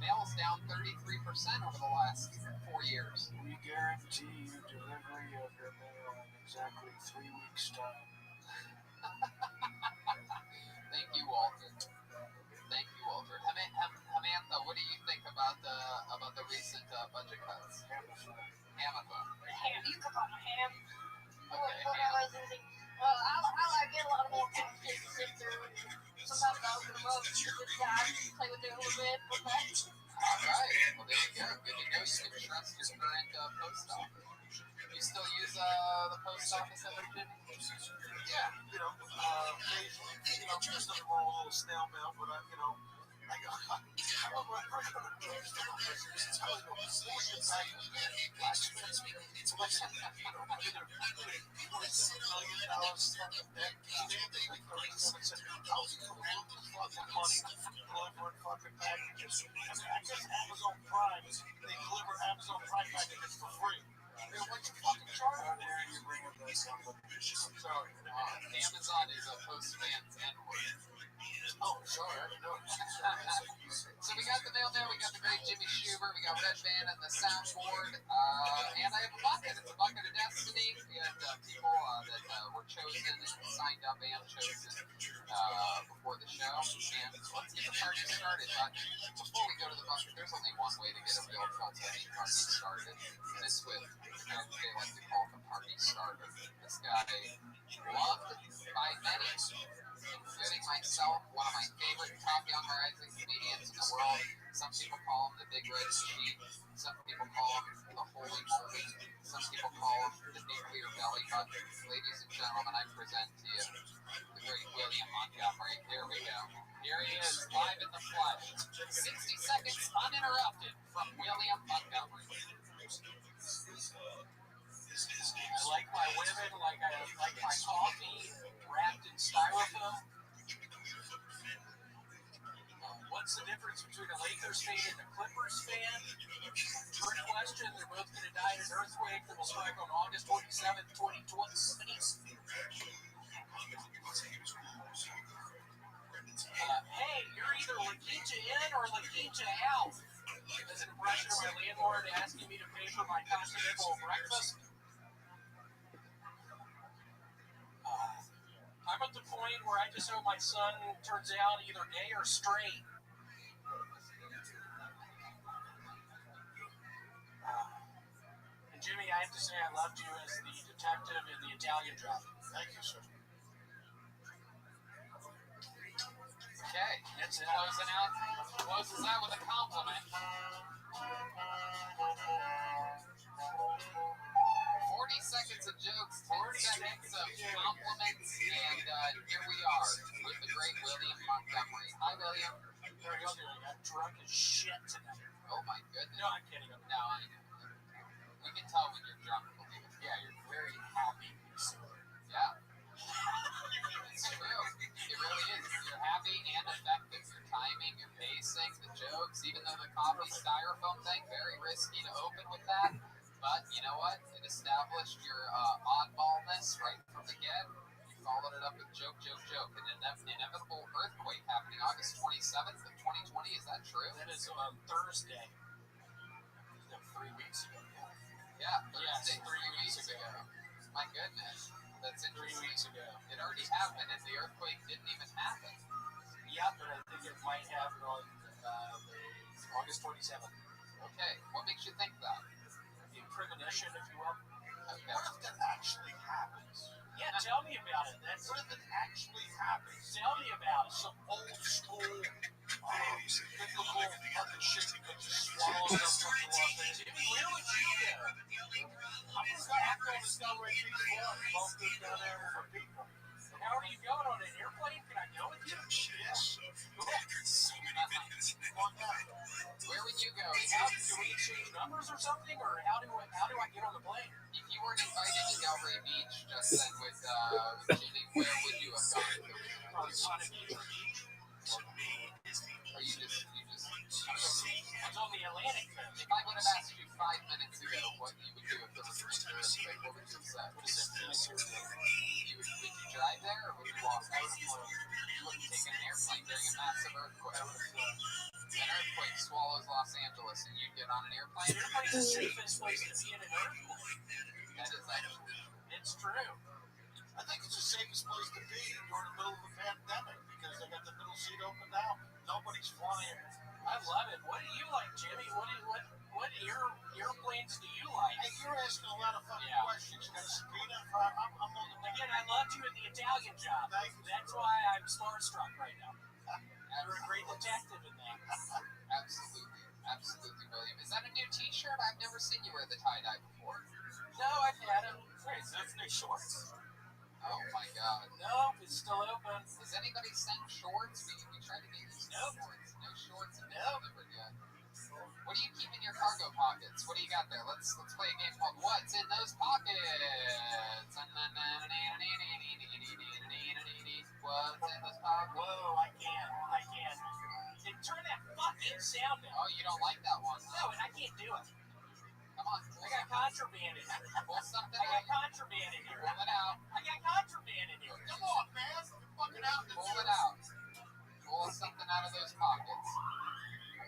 mail's down 33% over the last 4 years. We guarantee you delivery of your mail in exactly 3 weeks' time. Thank you, Walter. Thank you, Walter. Hamantha, what do you think about the recent budget cuts? Hamatha. Ham, you can call me Ham. Okay, Whatever is easy. I get a lot of more kids to sit through. Sometimes I'll open them up, good guys, play with it a little bit. All right. Well, there you go. Good to know you can trust your current post office. You still use the post office ever, Jimmy? Yeah, occasionally, just a little snail mail, but I go, Amazon Prime, they deliver Amazon Prime packages for free. What's your fucking charge? How dare you bring up that somebody? I'm sorry. Amazon is a postman's N-word. Oh, sorry. I didn't know. So we got the mailman, we got the great Jimmy Schubert, we got Red Band and the soundboard, and I have a bucket. It's a bucket of destiny. We had people that were chosen and signed up and chosen before the show. And let's get the party started. But before we go to the bucket, there's only one way to get a real cult-heavy party started. And it's with they like to call the party starter. This guy, loved by many, including myself, one of my favorite top young rising comedians in the world. Some people call him the Big Red Sheep. Some people call him the Holy Moly. Some people call him the Nuclear Belly Button. Ladies and gentlemen, I present to you the great William Montgomery. Here we go. Here he is, live in the flesh. 60 seconds uninterrupted from William Montgomery. I like my women like I like my coffee wrapped in styrofoam. What's the difference between a Lakers fan and a Clippers fan? Trick question. They're both going to die in an earthquake that will strike on August 27th, 2020. Hey, you're either Laquinta in or Laquinta out. As an impression of my landlord asking me to pay for my continental breakfast. I'm at the point where I just hope my son turns out either gay or straight. And Jimmy, have to say I loved you as the detective in the Italian Job. Thank you, sir. Okay, it's closes out with a compliment. 40 seconds of jokes, 10 seconds of compliments, and here we are with the great William Montgomery. Hi, William. How are you doing? I'm drunk as shit tonight. Oh my goodness. No, I'm kidding. No, I know. We can tell when you're drunk, believe it. Yeah, you're very happy to be sober. Yeah. It's true. It really is. You're happy and effective. Your timing, your pacing, the jokes, even though the coffee styrofoam thing, very risky to open with that. But you know what? It established your oddballness right from the get. You followed it up with joke. An inevitable earthquake happening August 27th of 2020. Is that true? That is on Thursday. 3 weeks ago. Yeah, Thursday, 3 weeks ago. My goodness. That's interesting. 3 weeks ago. It already happened and the earthquake didn't even happen. Yeah, but I think it might happen on August 27th. Okay, what makes you think that? The premonition, if you will. Okay. What if that actually happens? Yeah, tell me about it. What if it actually happens? Tell me about it. Some old school, biblical fucking shit you could just swallow up fucking Los Angeles. Jimmy, where would you go? I'm just going to have to go to Discovery Beach. Both good down there for people. How are you going on an airplane? Can I go with you? Yes. Cool. Where would you go? Do we exchange numbers or something, or how do I get on the plane? If you weren't invited to Delray Beach just then with Jimmy, where would you have gone? Or you just It's on the Atlantic coast. If I would have asked you 5 minutes ago what you would do if there was a major earthquake, what would you have said? Would you drive there or would you walk there? You wouldn't take an airplane during a massive earthquake. An earthquake swallows Los Angeles and you'd get on an airplane? An airplane's the safest place to be in an earthquake. That is actually true. It's true. I think it's the safest place to be during the middle of a pandemic because they got the middle seat open now. Nobody's flying. I love it. What do you like, Jimmy? What airplanes do you like? Hey, you're asking a lot of fucking questions. You got a subpoena? Again, I loved you at the Italian Job. That's why I'm starstruck right now. You're a great detective in that. Absolutely, William. Is that a new T-shirt? I've never seen you wear the tie-dye before. No, I've had them. Wait, is that new shorts? Oh my God. No, it's still open. Does anybody send shorts? We try to get these shorts. No shorts have been delivered yet. What do you keep in your cargo pockets? What do you got there? Let's play a game called What's in Those Pockets? What's in those pockets? Whoa, I can't. Turn that fucking sound down. Oh, you don't like that one? No, and I can't do it. Come on. I got contraband in here. Pull something I got out. contraband in here. Pull it out. I got contraband in here. Come on, man. Fucking out. Pull it out. Pull something out of those pockets.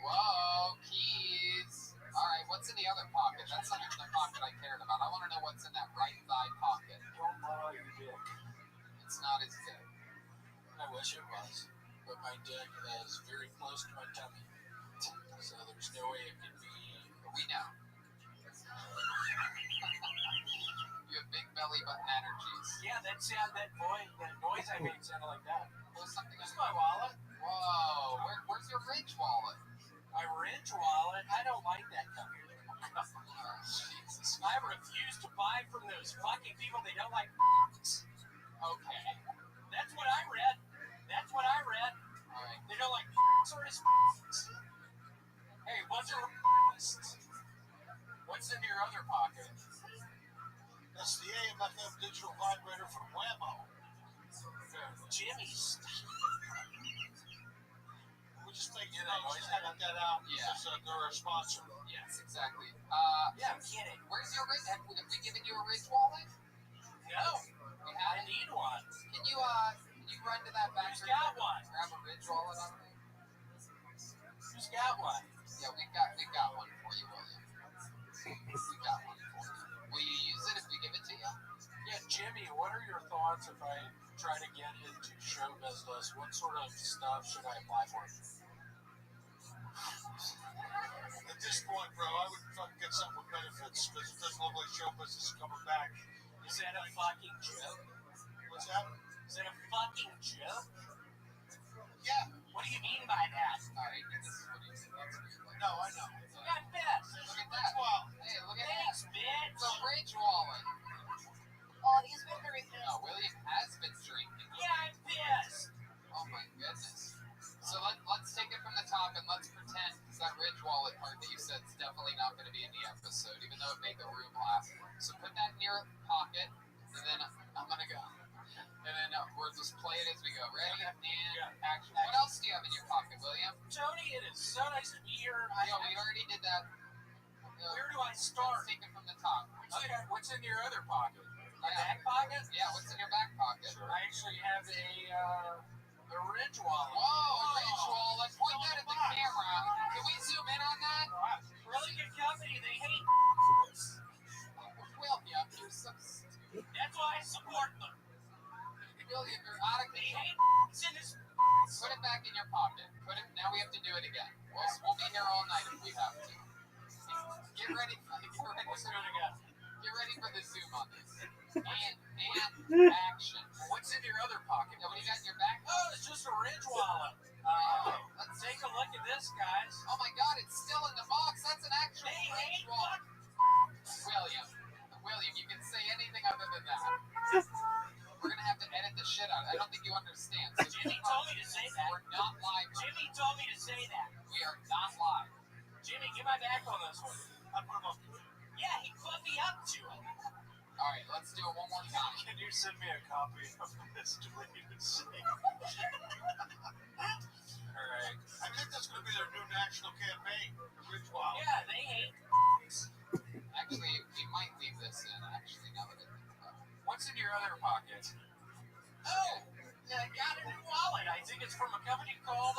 Whoa, keys. All right, what's in the other pocket? That's not even the pocket I cared about. I want to know what's in that right thigh pocket. Don't borrow your dick. It's not his dick. I wish it was. But my dick is very close to my tummy. So there's no way it could be. We know. You have big belly button energies. Yeah, that noise I made sounded like that. Pull something This is out. my wallet. Whoa, where's your Ridge wallet? My Ridge wallet. I don't like that company. Jesus. I refuse to buy from those fucking people. They don't like. Okay. That's what I read. All right. They don't like or is. Hey, what's your What's in your other pocket? That's the AM/FM digital vibrator from Whammo. Jimmy's. We just make noise. I got that out. Yeah. Because they're a sponsor. Yes, exactly. Yeah, get it. Where's your Ridge? Have we given you a Ridge wallet? No. We I haven't. need one. Can you run to that back? Who's got one? Grab a Ridge wallet on me. Who's got one? Yeah, we've got one for you, William. We got one for you. Will you use it if we give it to you? Yeah, Jimmy, what are your thoughts if I try to get into show business? What sort of stuff should I apply for? At this point, bro, I would fucking get something with benefits because if this lovely show business was just coming back. Is that a fucking joke? What's that? Is that a fucking joke? Yeah. What do you mean by that? Alright, this is what he's saying. No, I know. Look at this. Look at that. Well, Hey, look at Thanks, that. bitch. It's a Ridge wallet. Oh, he's been drinking. No, William has been drinking. Yeah, I'm pissed. Oh my goodness. So let's take it from the top and let's pretend, because that Ridge wallet part that you said is definitely not going to be in the episode, even though it made the room laugh. So put that in your pocket, and then I'm going to go. And then we'll just play it as we go. Ready? And action. What else do you have in your pocket, William? Tony, it is so nice to be here. Yeah, we already did that. Where do I start? Let's take it from the top. Okay, what's in your other pocket? My back pocket? Yeah, what's in your back pocket? I actually have a Ridge wallet. Whoa, Ridge wallet. Point that at the camera. Can we zoom in on that? Really good company. They hate William, you're so stupid. That's why I support them. William, you're out of They control. hate it's in this. Put it back in your pocket. Put it. Now we have to do it again. We'll be here all night if we have to. Get ready. Let's do it again. Get ready for the zoom on this. And action. What's in your other pocket? Yeah, what do you got in your back? Oh, it's just a Ridge wallet. Let's take a look at this, guys. Oh my God, it's still in the box. That's an actual They Ridge hate wallet. William, you can say anything other than that. We're gonna have to edit the shit out. I don't think you understand. So Jimmy told me to say that. we're not live. Jimmy told me to say that. We are not live. Jimmy, get my back on this one. I put them up. Yeah, he put me up to it. All right, let's do it one more time. Can you send me a copy of this deleted scene? All right. I think that's going to be their new national campaign, the Ridge Wallet. Yeah, they hate. Actually, we might leave this in. Actually, now that I think about it. What's in your other pocket? Oh, I got a new wallet. I think it's from a company called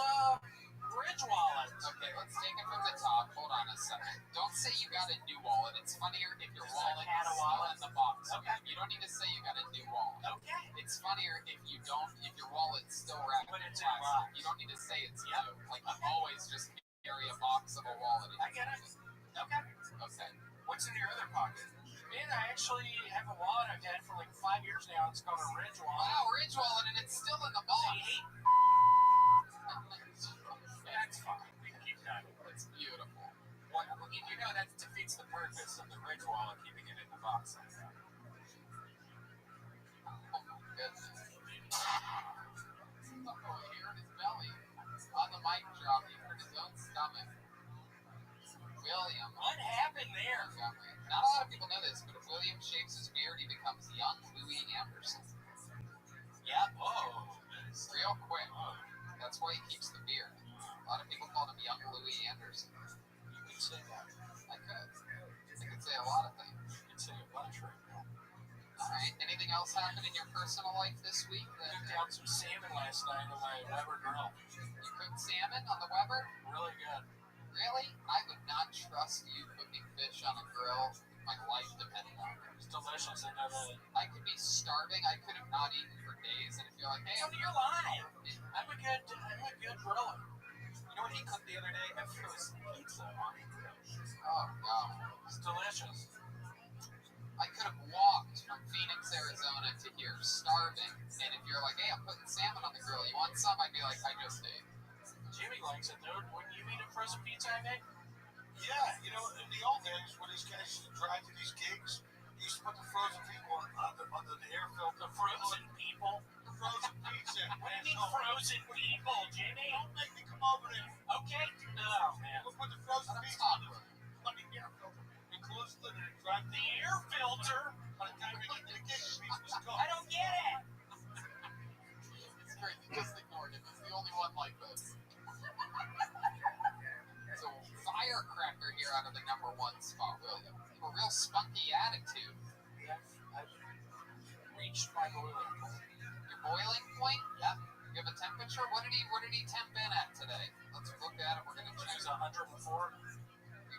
Ridge Wallet. Okay, let's take it from the top. Hold on a second. Don't say you got a new wallet. It's funnier if your wallet had a is still wallet. in the box. Okay. You don't need to say you got a new wallet. Okay. It's funnier if you don't. If your wallet's still wrapped But in it's in plastic. a box. You don't need to say it's Yep. new. Like you always just carry a box of a wallet. I get it. Okay. Okay. What's in your other pocket? Man, I actually have a wallet I've had for like 5 years now. It's called a Ridge wallet. Wow, Ridge wallet, and it's still in the They box. hate. That's fine. We can keep that. It's beautiful. Well, you know that defeats the purpose of the Ridge wallet, keeping it in the box like that. Oh my goodness. Oh, he hurt his belly. On the mic drop, he hurt his own stomach. William. What happened there? Not a lot of people know this, but if William shaves his beard, he becomes young Louis Anderson. Yeah. Oh. Real quick. That's why he keeps the beard. A lot of people call him young Louis Anderson. You could say that. I could say a lot of things. You could say a bunch right now. Alright, anything else happened in your personal life this week? I cooked out some salmon last night on my Weber grill. You cooked salmon on the Weber? Really good. Really? I would not trust you cooking fish on a grill if my life depended on it. It's delicious. I know that. I could be starving. I could have not eaten for days, and if you're like, hey, Tony, you're lying. I'm a good griller. You know what he cooked the other day? A frozen pizza on the grill. oh god, It's delicious. I could have walked from Phoenix, Arizona to here starving, and if you're like, hey, I'm putting salmon on the grill, you want some? I'd be like, I just ate. Jimmy likes it, dude. Wouldn't you eat a frozen pizza I made? Yeah, you know, in the old days when these guys used to drive to these gigs, they used to put the frozen people on the air filter. The frozen people? The frozen pizza. What do you mean frozen people, Jimmy? Don't make me come over there. Okay. No, man. We'll put the frozen pizza on the air filter. And close the lid and drive The air filter? by the time we get to the gig, the pizza was cooked. I don't get it. It's great. You just ignored him. He's the only one like this. So, firecracker here out of the number one spot, William. You have a real spunky attitude. I've reached my boiling point. Your boiling point? Yep. You have a temperature? What did he temp in at today? Let's look at it. We're gonna Which is check. 104.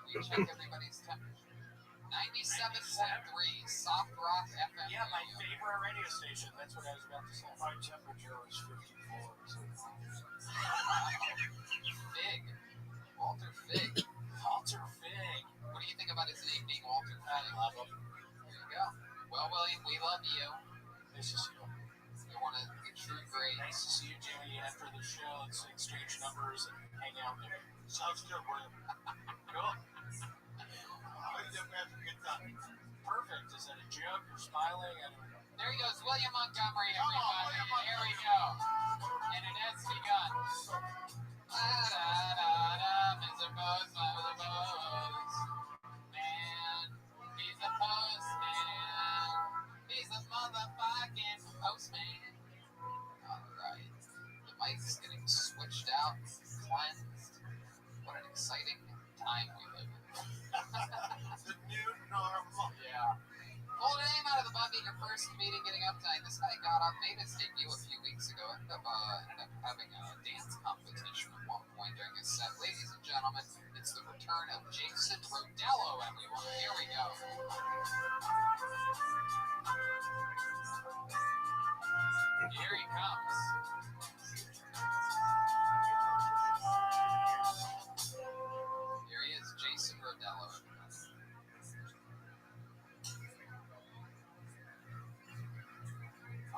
We check everybody's temperature. 97.3 Soft Rock FM. Yeah, my radio. favorite radio station. That's what I was about to say. My temperature was 54. So. Fig. Walter Fig. Walter Fig. What do you think about his name being Walter Fig? I love him. go. Well, William, we love you. Nice to see you. You're one of the true greats. Nice to see you, Jimmy. After the show, let's exchange numbers and hang out there. Sounds good, William. Cool. How did that have a good time? Perfect. Is that a joke? You're smiling? There he goes, William Montgomery, Come on, everybody. William Montgomery. Here we go. And it has begun. Mr. Postman. Man, he's a postman. He's a motherfucking postman. Alright. The mic's getting switched out, cleansed. What an exciting time we live in. The new normal. Yeah. Pulled a name out of the butt being your first meeting getting uptight. This guy got up, made his debut a few weeks ago, ended up having a dance competition at one point during his set. Ladies and gentlemen, it's the return of Jason Rodello, everyone. Here we go. Here he comes. Here he is, Jason Rodello.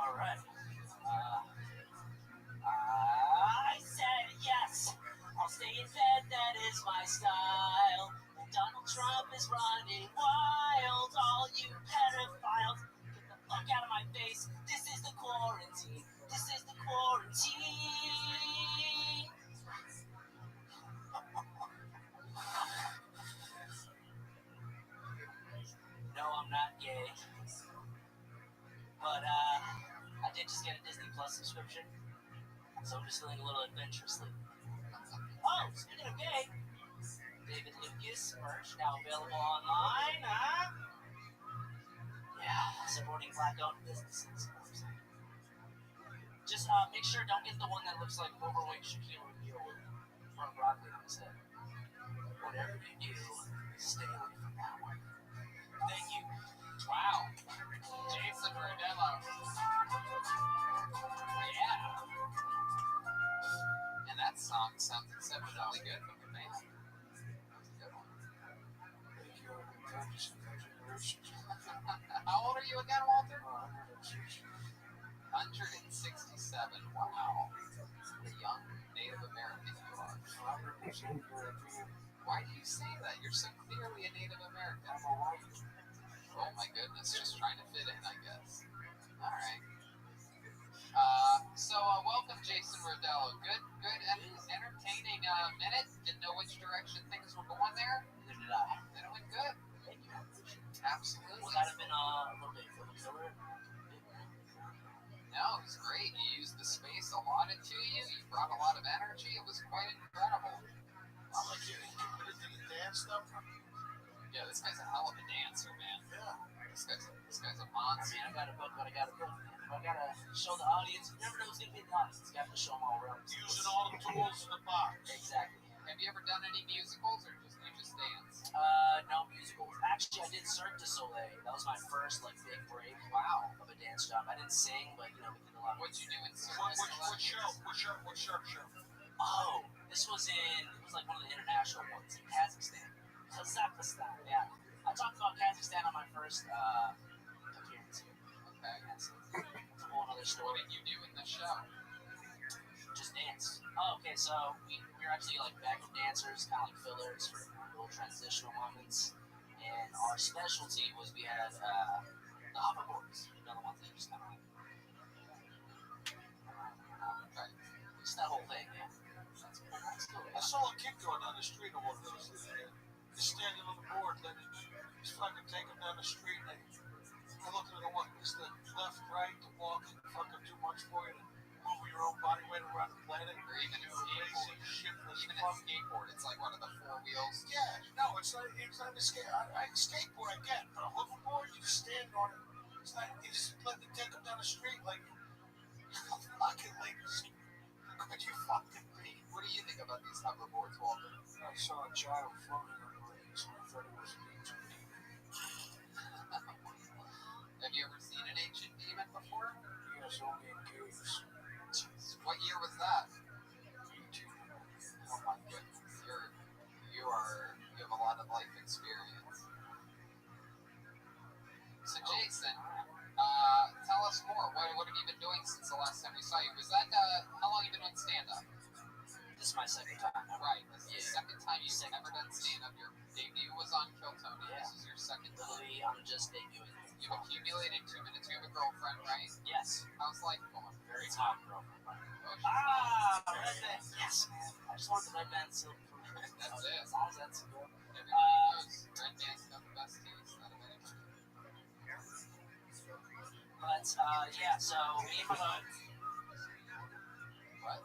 All right. I said yes. I'll stay in bed, that is my style. And Donald Trump is running wild. All you pedophiles, get the fuck out of my face. This is the quarantine. This is the quarantine. No, I'm not gay. But, I did just get a Disney Plus subscription, so I'm just feeling a little adventurously. Oh, speaking of gay, David Lucas merch now available online, huh? Yeah, supporting black-owned businesses. Just make sure don't get the one that looks like overweight Shaquille O'Neal with front broccoli on his head. Whatever you do, stay away from that one. Thank you. Wow. Jason Rodello. Yeah. And that song sounds exceptionally good from the band. That was a good one. Thank you. I've been practicing for generations. How old are you again, Walter? 160. 167. Wow. What a young Native American you are. 100% European. Why do you say that? You're so clearly a Native American. I'm a white. Oh my goodness, just trying to fit in, I guess. Alright. Welcome Jason Rodello. Good, entertaining minute. Didn't know which direction things were going there. Neither did I. Then it went good. Thank you. Absolutely. Would that have been a little bit of a killer? No, it was great. You used the space allotted to you. You brought a lot of energy. It was quite incredible. I'm like, you put it in the dance stuff? Yeah, this guy's a hell of a dancer, man. Yeah. This guy's a I monster. mean, I got a book, but I got a book, man. If I gotta show the audience, you never know who's gonna be the audience. You gotta show them all around. Using all the tools in the box. Exactly. Have you ever done any musicals, or you just dance? No musicals. Actually, I did Cirque du Soleil. That was my first, like, big break. Wow. Of a dance job. I didn't sing, but, you know, we did a lot of. What'd you do in What show? Oh, this was like one of the international ones in Kazakhstan. Kazakhstan, yeah. I talked about Kazakhstan on my first appearance here. Okay. It's a whole other What story. did you do in the show? Just dance. Oh, okay, so we were actually like backup dancers, kind of like fillers for little transitional moments. And our specialty was we had the hoverboards. You know, the ones that you just kind of like. Okay. Just that whole thing, yeah. That's cool. I saw a kid going down the street on one of those. He's standing on the board, then he's fucking taking down the street. And I look at him, what is the left, right, the walking, fucking too much for you to move your own body weight around the planet? Or even a Crazy, skateboard. shitless Even a fuck. skateboard. It's like one of the four wheels. Yeah, no, it's not a skate. I skateboard, I get, but a hoverboard, you stand on it. It's not, you just let the dick come down the street like, fucking ladies. Could you fucking be? What do you think about these hoverboards, Walter? I saw a child floating on the legs, and I thought it was neat. Have you ever seen an ancient demon before? Yes, only in caves. What year was that? 18. Oh my goodness, you have a lot of life experience. So been doing since the last time we saw you? Was that, how long have you been on stand-up? This is my second time. Right, this is the second time you've ever done stand-up. Your debut was on Kill Tony. Yeah. This is your second time. Literally, I'm just debuting. You've accumulated 2 minutes. You have a girlfriend, right? Yes. How's life going? Very top girlfriend. Oh, Red band. Yes, man. I just want the red band silk. That's it. As long as that's good. Everybody knows Red Band's got the best taste out of anybody. But, yeah, so me and my What?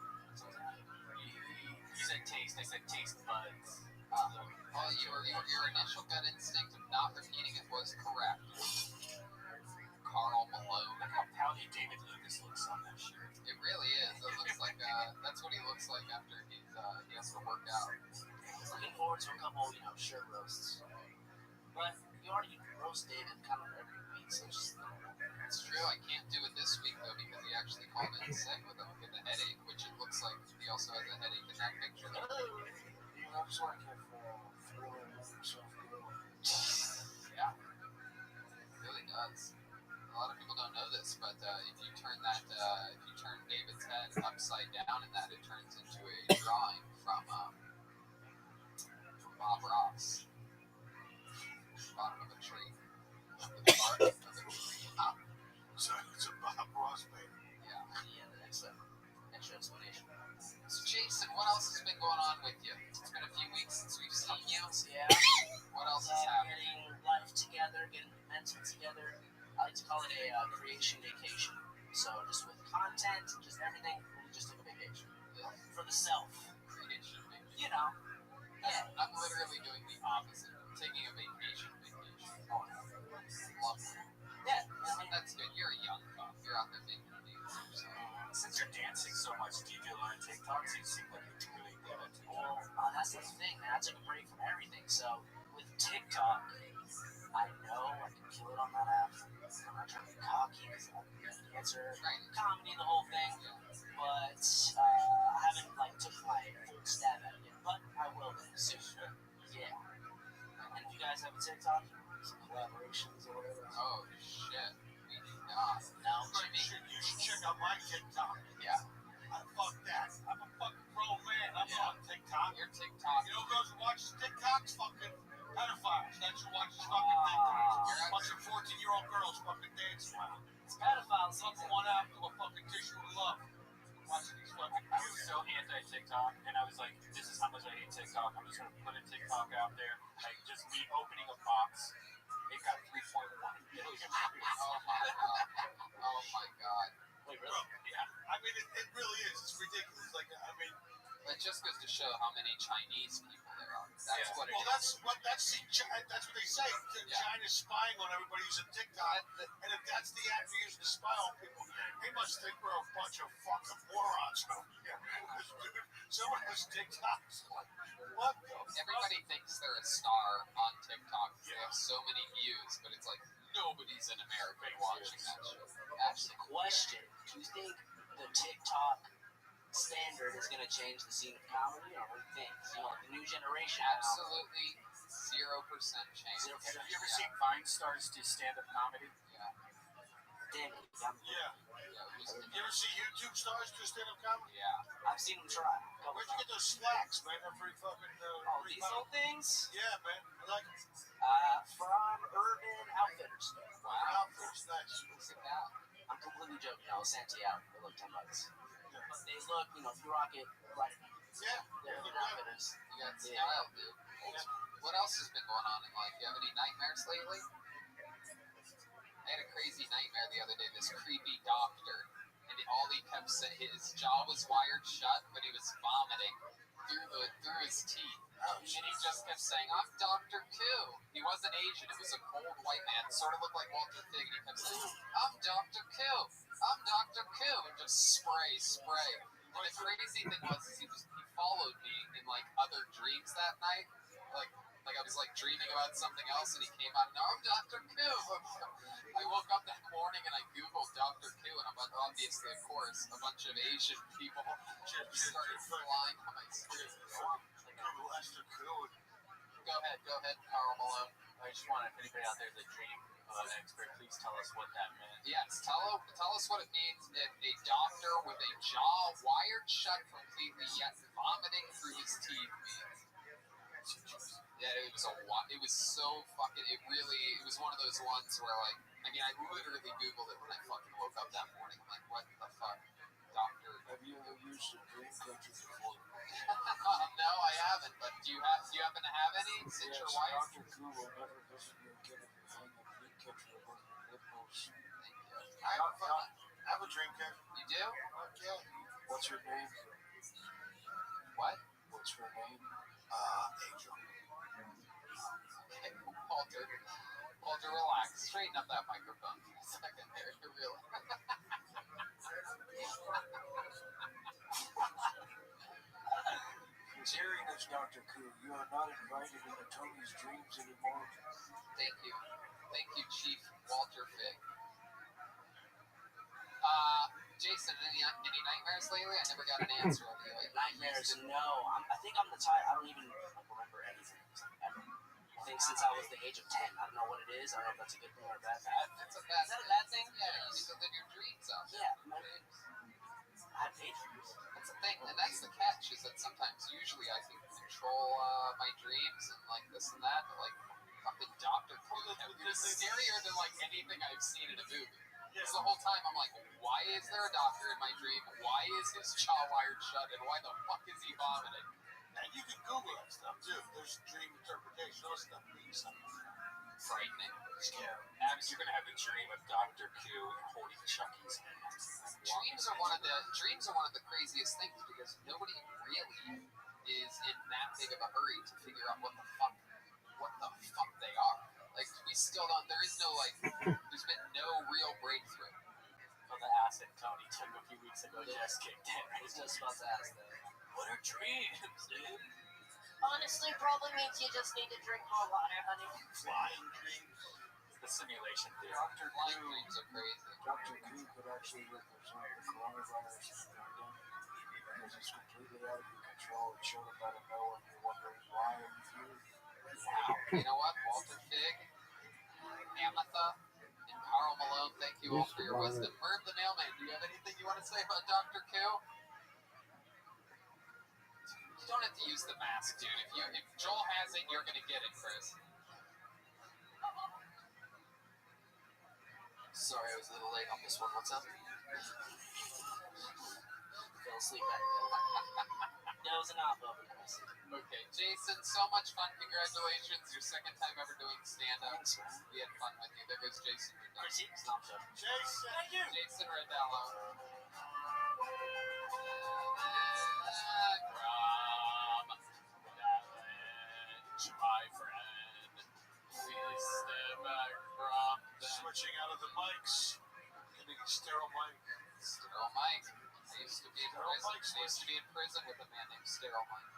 You said taste. I said taste buds. Well, your initial gut instinct of not repeating it was correct. Carl Malone. Look how pouty David Lucas looks on that shirt. It really is. It looks like that's what he looks like after he has to work out. looking forward to a couple, shirt roasts. But you already roast David kind of every week, so just It's true. I can't do it this week though because he actually called in sick with a headache, which it looks like he also has a headache in that picture. I just want to give Florida himself Yeah, it really does. A lot of people don't know this, but if you turn David's head upside down in that, it turns into a drawing from Bob Ross. Bottom of a tree. The bark of a tree. So it's a Bob Ross painting. Yeah. the extra explanation. So Jason, what else has been going on with you? It's been a few weeks since we've seen you. Yeah. What else is happening? Getting life together, getting mental together. I like to call it a creation vacation. So just with content, just everything, we just took a vacation. For the self. Creation vacation. Yeah. I'm literally doing the opposite. I'm taking a vacation. Oh, Lovely. yeah. That's good. You're a young cop. You're out there making moves. So. Since you're dancing so much, do you do a lot of TikToks? You seem like you're really good at TikTok. That's the thing, man. I took a break from everything. So with TikTok, I know I can kill it on that app. I'm not trying to be cocky because I'm a dancer, comedy, the whole thing. But I haven't took my full stab at it yet. But I will soon. Yeah. And if you guys have a TikTok, some collaborations or whatever. Oh shit. We do not. No, You should check out my TikTok. Yeah. Fuck that. I'm a fucking grown man. I'm on TikTok. Your TikTok. You know who goes and watches TikToks? Fucking pedophiles. That's who watches fucking TikToks. Bunch of 14-year-old girls fucking dancing around. it's pedophiles. Fucking one out to a fucking tissue of love. Watching these fucking I was so anti-TikTok, and I was like, this is how much I hate TikTok. I'm just going to put a TikTok out there. Like, just me opening a box. It got 3.1 million views. Oh my god. Oh my god. Wait, really? Yeah. I mean, it really is. It's ridiculous. It just goes to show how many Chinese people there are. That's what it well, is. that's what they say. China's spying on everybody using TikTok, and if that's the app you're using to spy on people, they must think we're a bunch of fucking morons. Dude, someone has TikToks. What the Everybody thinks they're a star on TikTok. They have so many views, but it's like nobody's in America watching that shit. That's the question. Do you think the TikTok standard is going to change the scene of comedy, or what do you think? The new generation. Absolutely 0% change. 0%. Have you ever seen Vine stars do stand-up comedy? Yeah. Damn it. Yeah. You ever see YouTube stars do stand-up comedy? Yeah. I've seen them try. Where'd you get those slacks, man? They're pretty fucking. These little things? Yeah, man. I like them. From Urban Outfitters. Wow. Outfit's nice. Look at that. I'm completely joking. I was Santiago. They look $10. But they look, if you rock it right. Yeah. They're Urban Outfitters. You got style, dude. What else has been going on in life? You have any nightmares lately? I had a crazy nightmare the other day. This creepy doctor, and all he kept saying, his jaw was wired shut, but he was vomiting through his teeth. And he just kept saying, "I'm Dr. Koo." He wasn't Asian. It was a cold white man. Sort of looked like Walter Fig. And he kept saying, "I'm Dr. Koo. I'm Dr. Koo." And just spray. And the crazy thing was he followed me in other dreams that night. Like I was dreaming about something else, and he came out and I'm Dr. Koo. I woke up that morning and I googled Dr. Koo, and obviously, of course, a bunch of Asian people started flying on my screen. Google Esther Koo. Go ahead, Carl Malone. I just want, if anybody out there is a dream expert, please tell us what that meant. Yes, tell us what it means if a doctor with a jaw wired shut completely yet vomiting through his teeth means. Yeah, it was so fucking, it was one of those ones where, like, I mean, I literally Googled it when I fucking woke up that morning. I'm like, what the fuck? Doctor. Have you ever used a dream catcher before? No, I haven't, but do you happen to have any since your wife? Dr. Koo will never visit you again if you hang a dream catcher above your nipples. I have a dream catcher. You do? Yeah. What's her name? What? What's her name? Angel. Walter, relax. Straighten up that microphone for a second there. You're really. Hearing this, Dr. Koo, you are not invited into Tony's dreams anymore. Thank you. Thank you, Chief Walter Fig. Jason, any nightmares lately? I never got an answer on you. Nightmares? No. I think I'm the type. I don't even remember anything ever. I think since I was the age of 10. I don't know what it is. I don't know if that's a good thing or a bad thing. Is that a bad thing? Yeah, you need to live your dreams out. Yeah. I had daydreams. That's the thing, and that's the catch, is that sometimes, usually, I can control my dreams and like this and that, but like fucking Dr. Koo, it was scarier than like anything I've seen in a movie. Because the whole time I'm like, why is there a doctor in my dream? Why is his jaw wired shut? And why the fuck is he vomiting? And you can Google that stuff too. There's dream interpretation. Those stuff means something. Frightening. Yeah. Abs, you're gonna have a dream of Dr. Koo holding Chucky's hand. Dreams are one of the craziest things because nobody really is in that big of a hurry to figure out what the fuck they are. Like, we still don't. There's been no real breakthrough. Well, the acid Tony took a few weeks ago just kicked in. I was just about to ask that. What are dreams, dude? Honestly, probably means you just need to drink more water, honey. Flying dreams. The simulation theory. Dr. Flying Koo, dreams are crazy. Dr. Koo could actually represent the coronavirus pandemic because it's completely out of your control. It showed up out of nowhere and you're wondering why are you here? Wow. You know what? Walter Fig, Ametha, and Carl Malone, thank you all for your wisdom. Merv the Mailman, do you have anything you want to say about Dr. Koo? You don't have to use the mask, dude. If Joel has it, you're gonna get it, Chris. Sorry, I was a little late on this one. What's up? Fell asleep back there. Dozing off over there. Okay, Jason, so much fun. Congratulations. Your second time ever doing stand-up. Thanks, man. We had fun with you. There goes Jason Redello. Stop, Jeff. Jason. Thank you. Jason Redello. My friend, please step back from the Switching out of the mics. Getting a sterile mic. Sterile Mike. I used to be in prison with a man named Sterile Mike.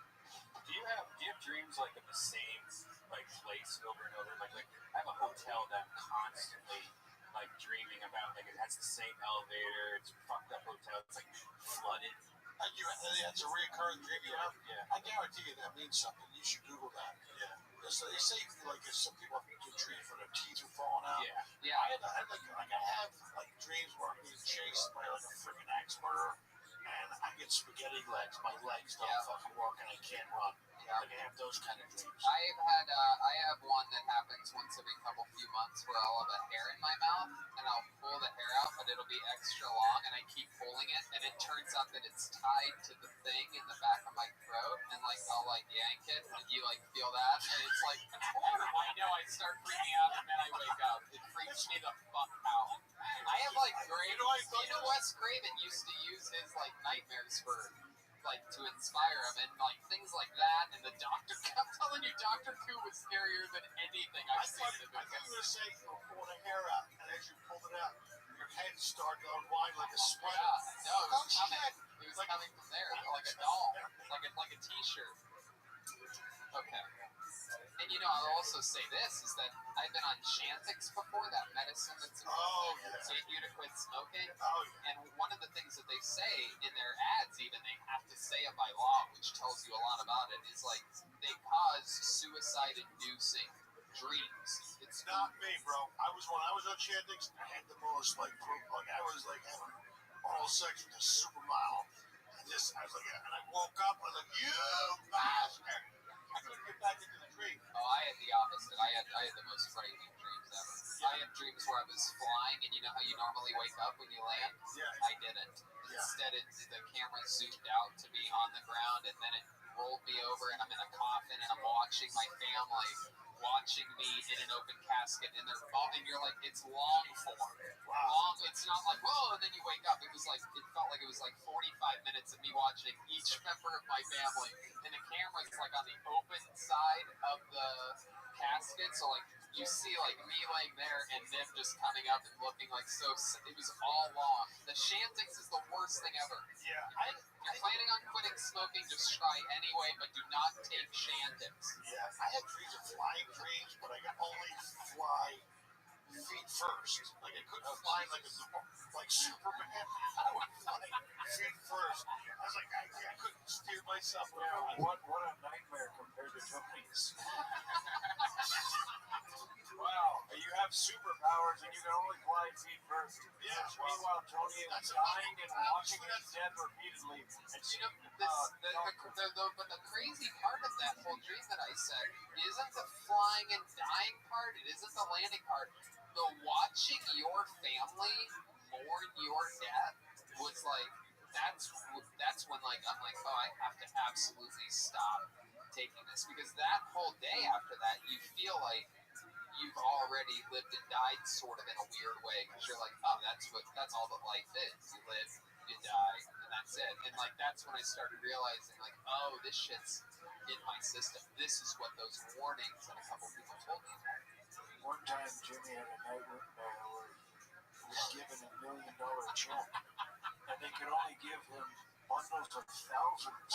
Do you have dreams like in the same place over and over? Like I have a hotel that I'm constantly like dreaming about. Like it has the same elevator. It's a fucked up hotel. It's like flooded. It's a recurring dream you have. Yeah. I guarantee you that means something. You should Google that. Yeah. So they say like if some people have to dream for their teeth are falling out. Yeah. I have dreams where I'm being chased by like a freaking axe murderer, and I get spaghetti legs. My legs don't fucking work, and I can't run. Yeah. Like I have those kind of dreams. I have one that happens once every few months where I'll have a hair in my mouth and I'll pull the hair out, but it'll be extra long, and I keep pulling it, and it turns out that it's tied to the thing in the back of my throat, and like I'll like yank it, and you like feel that, and it's like I know I start freaking out, and then I wake up. It freaks me the fuck out. I have like Wes Craven used to use his like nightmares for like to inspire him, and like things like that, and the doctor. I'm telling you, Dr. Koo was scarier than anything I've seen in a I thought movie. you were saying you were pulling a hair out, and as you pulled it out, your head started to unwind like a sweater. Yeah, no, it was coming from there, like a doll, like a t-shirt. Okay. And you know, I'll also say this, is that I've been on Chantix before, that medicine that's supposed to get you to quit smoking. And one of the things that they say in their ads, even, they have to say it by law, which tells you a lot about it, is like they cause suicide-inducing dreams. It's not me, bro. When I was on Chantix, I had the most like I was like having oral sex with a supermodel. I was like, and I woke up and I was like, you bastard! I couldn't get back into the dream. Oh, I had the opposite. I had the most frightening dreams ever. I had dreams where I was flying, and you know how you normally wake up when you land? Yeah. I didn't. Instead, the camera zoomed out to be on the ground, and then it rolled me over, and I'm in a coffin, and I'm watching my family watching me in an open casket, and they're and you're like, it's long form. Long. It's not like, whoa, and then you wake up. It felt like it was like 45 minutes of me watching each member of my family, and the camera's like on the open side of the casket, so like you see like me laying there and them just coming up and looking like so. It was all long. The Chantix is the worst thing ever. Yeah. If you're planning on quitting smoking, just try anyway, but do not take Chantix. Yeah, I had dreams of flying dreams, but I could only fly feet first. Like I couldn't fly like Superman. I would fly feet first. I was like, I couldn't steer myself. Yeah, what a nightmare compared to Tony's. Wow, you have superpowers and you can only fly feet first. Yeah, meanwhile, Tony is dying and watching his death repeatedly. And you know, but the crazy part of that whole dream that I said isn't the flying and dying part. It isn't the landing part. The watching your family mourn your death was like that's when like I'm like, oh, I have to absolutely stop taking this, because that whole day after that you feel like you've already lived and died sort of in a weird way, because you're like, oh, that's all that life is. You live, you die, and that's it. And like that's when I started realizing like, oh, this shit's in my system. This is what those warnings that a couple people told me about. One time Jimmy had a nightmare where he was given $1 million check, and they could only give him bundles of thousands.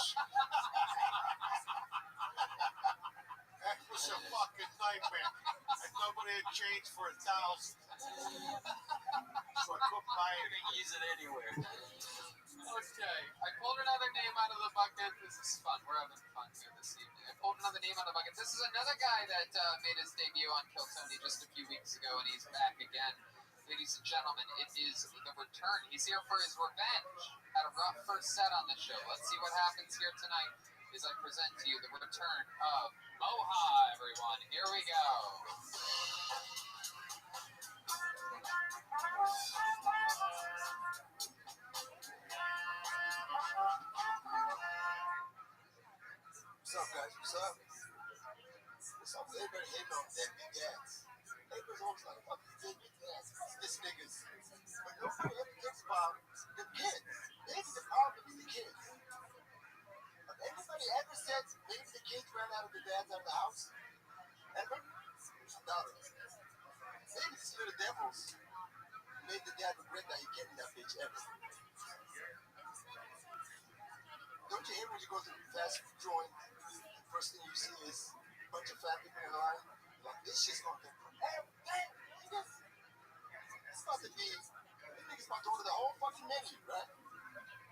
That was a fucking nightmare. And nobody had changed for 1,000. So I couldn't buy it and use it anywhere. Okay, I pulled another name out of the bucket. This is fun. We're having fun here this evening. I pulled another name out of the bucket. This is another guy that made his debut on Kill Tony just a few weeks ago, and he's back again. Ladies and gentlemen, it is the return. He's here for his revenge. Had a rough first set on the show. Let's see what happens here tonight as I present to you the return of Moha, everyone. Here we go. What's up, guys? What's up? What's up? Everybody hating on deadbeat dads. Everybody's always like, fuck these deadbeat dads. This niggas. But nobody ever thinks about the kids. Maybe the problem is the kids. Have anybody ever said maybe the kids ran out of the dads out of the house? Ever? No. Maybe these little devils made the dad regret that he getting that bitch ever. Don't you hear when you go to the fast food joint, the first thing you see is a bunch of fat people in line? Like, this shit's gonna get it's about to be, this nigga's about to order the whole fucking menu, right?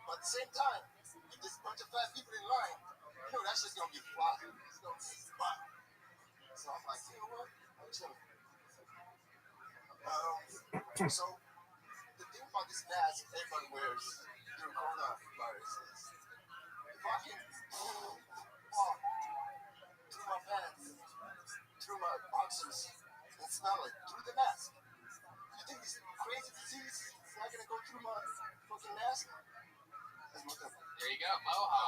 But at the same time, if there's a bunch of fat people in line, you know that shit's gonna be fly. It's gonna be fly. So I'm like, you know what? I'm chilling. So the thing about this mask everybody wears during coronavirus is if I can walk through my pants, through my boxers, and smell it through the mask, you think this crazy disease is not gonna go through my fucking mask? That's my thing. There you go, Moha.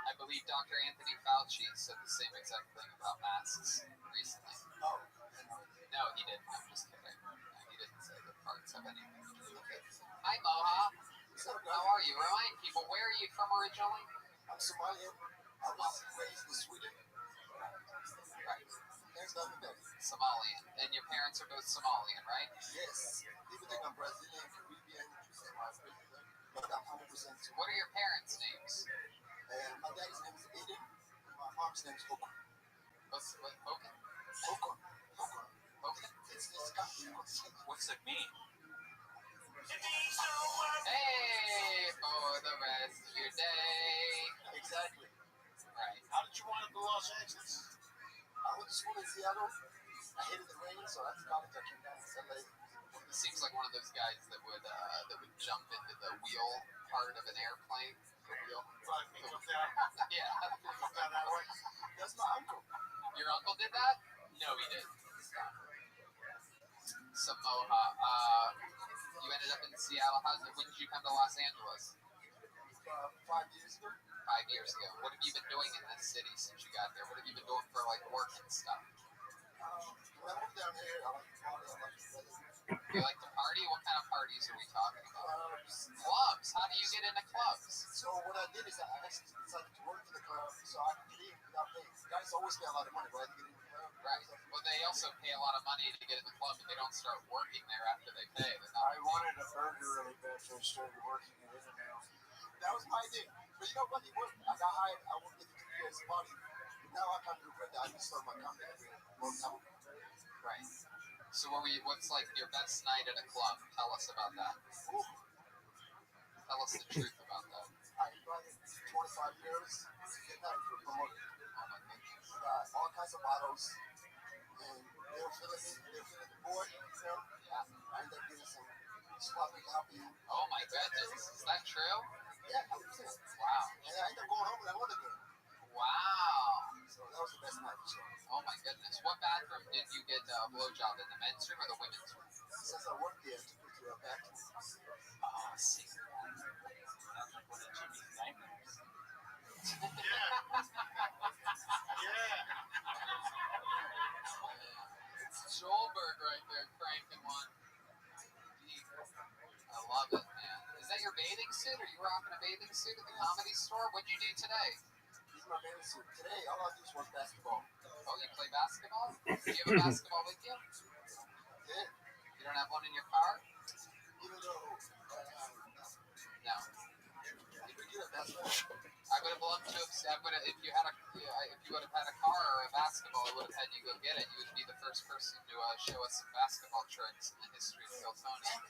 I believe Dr. Anthony Fauci said the same exact thing about masks recently. Oh. No, he didn't. I'm just kidding. No, he didn't say that parts have anything to do with it. Hi, Moha. How are you? Remind people, where are you from originally? I'm Somalian. I was raised in Sweden. Right. There's nothing better. Somalian. And your parents are both Somalian, right? Yes. People think I'm Brazilian, Caribbean, but I'm 100% Somalian. What are your parents' names? And my dad's name is Aiden, and my mom's name is Okun. What? Okun? Okun. Okun? It's Scottish. What's it mean? Hey, for the rest of your day. Exactly. Right. How did you wind up in Los Angeles? I went to school in Seattle. I hated the rain, so after college I came down to LA. It seems like one of those guys that would jump into the wheel part of an airplane. The wheel. Right, me come down. Yeah. Come down that way. That's my uncle. Your uncle did that? No, he didn't. So Moha, you ended up in Seattle. When did you come to Los Angeles? 5 years ago. 5 years ago. What have you been doing in this city since you got there? What have you been doing for like work and stuff? When I moved down here, I like to party. I like to play. You like to party? What kind of parties are we talking about? Clubs. How do you get into clubs? So what I did is I actually decided to work for the club so I could get in without paying. Guys always pay a lot of money, right, to get in the club. Right. Well, they also pay a lot of money to get in the club, but they don't start working there after they pay. I wanted a burger really bad, so I started working at In-N-Out. That was my idea. But you know what? It worked. I got hired. I worked at the UPS party. Now I kind of regret that. I just started my company. Right. So what's like your best night at a club? Tell us about that. Ooh. Tell us the truth about that. I invited 25 girls to get night for promoting. Oh my goodness. All kinds of bottles. And they were feeling me. They were feeling the board. You know? Yeah. I ended up getting some sloppy copy. Oh my goodness. Is that true? Yeah, 100%. Wow. And I ended up going home with that other girl. Wow. So that was the best night for sure. Oh my goodness. What bathroom did you get a blowjob in? The men's room or the women's room? Since I worked there, I took her to a bathroom. Oh, see. Sounds like one of Jimmy's nightmares. It's Joelberg right there cranking one. I love it, man. Is that your bathing suit? Are you rocking a bathing suit at the Comedy Store? What'd you do today? This is my bathing suit. Today, all I do is watch basketball. Oh, you play basketball? Do you have a basketball with you? Yeah. You don't have one in your car? Even though, No. if we get a basketball, I would have loved to have. If you would have had a car or a basketball, I would have had you go get it. You would be the first person to show us some basketball tricks in the history of Phil Tony. it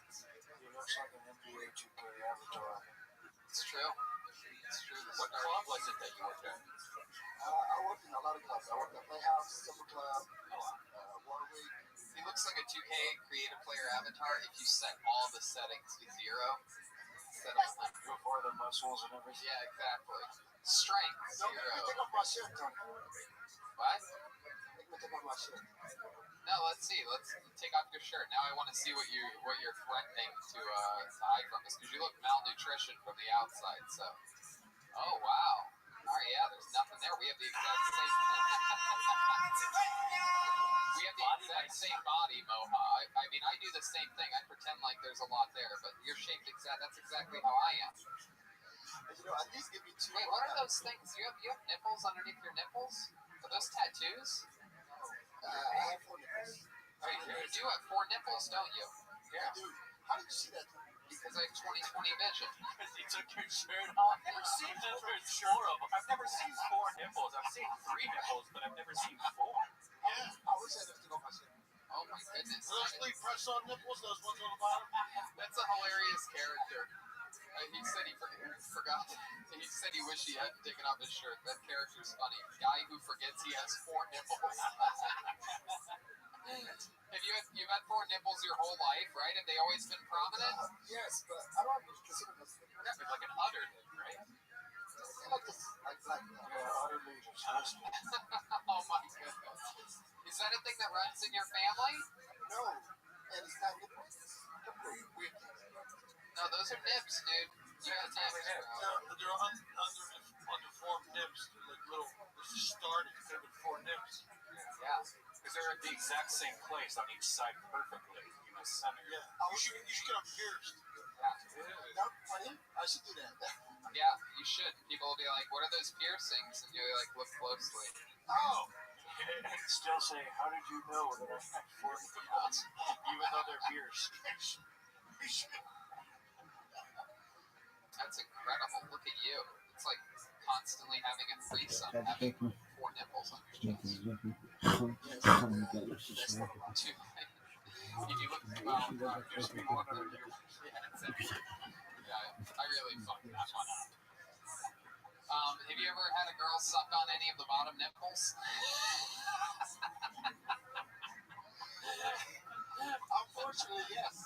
looks like an NBA 2K avatar. It's true. It's true. What club was it that you worked at? I worked in a lot of clubs. I worked at Playhouse, Silver Club, Warwick. He looks like a 2K creative player avatar if you set all the settings to 0. Instead of like, Before the muscles and everything. yeah, exactly. Strength Don't make me 0. take off my shirt, Tony. What? Make me take off my shirt. No, let's see. Let's take off your shirt. Now I want to see what you're threatening to hide from us because you look malnutrition from the outside. So, oh wow. All right, yeah. There's nothing there. We have the exact same. We have the exact same body, Moha. I mean, I do the same thing. I pretend like there's a lot there, but you're shaped that's exactly how I am. You know, at least give me 2. Wait, what are those things? You have nipples underneath your nipples? Are those tattoos? I have 4 nipples. Oh, you do have 4 nipples, don't you? Yeah. Dude, how did you see that? Because I have 20/20 vision. Because he took your shirt off. I've never seen 4 of them. I've never seen 4 nipples. I've seen 3 nipples, but I've never seen 4. Yeah. I wish I never took off my shirt. Oh my goodness. Those 3 press-on nipples, those ones on the bottom. That's a hilarious character. He said he forgot. He said he wished he hadn't taken off his shirt. That character's funny. Guy who forgets he has 4 nipples. You've had 4 nipples your whole life, right? Have they always been prominent? Yes, but I don't consider this. Yeah, but like an udder lip, right? They're like this, like utterly disgusting. Oh my goodness. Is that a thing that runs in your family? No, and it's not nipples. It's weird things. No, those are nips, dude. You got nips, bro. They're underformed nips. They're like little, it's just started. They're with 4 nips. Yeah. Because they're at the exact same place on each side perfectly in the center. Yeah. You should get them pierced. Yeah. Not funny. I should do that. Yeah, you should. People will be like, what are those piercings? And you like look closely. Oh! Still say, how did you know that I had 4 nipples, even though they're pierced? That's incredible. Look at you. It's like constantly having a threesome, having 4 nipples on your chest. If you look, Just be one of your. yeah, Yeah, I really fucked that one up. Have you ever had a girl suck on any of the bottom nipples? Unfortunately, yes.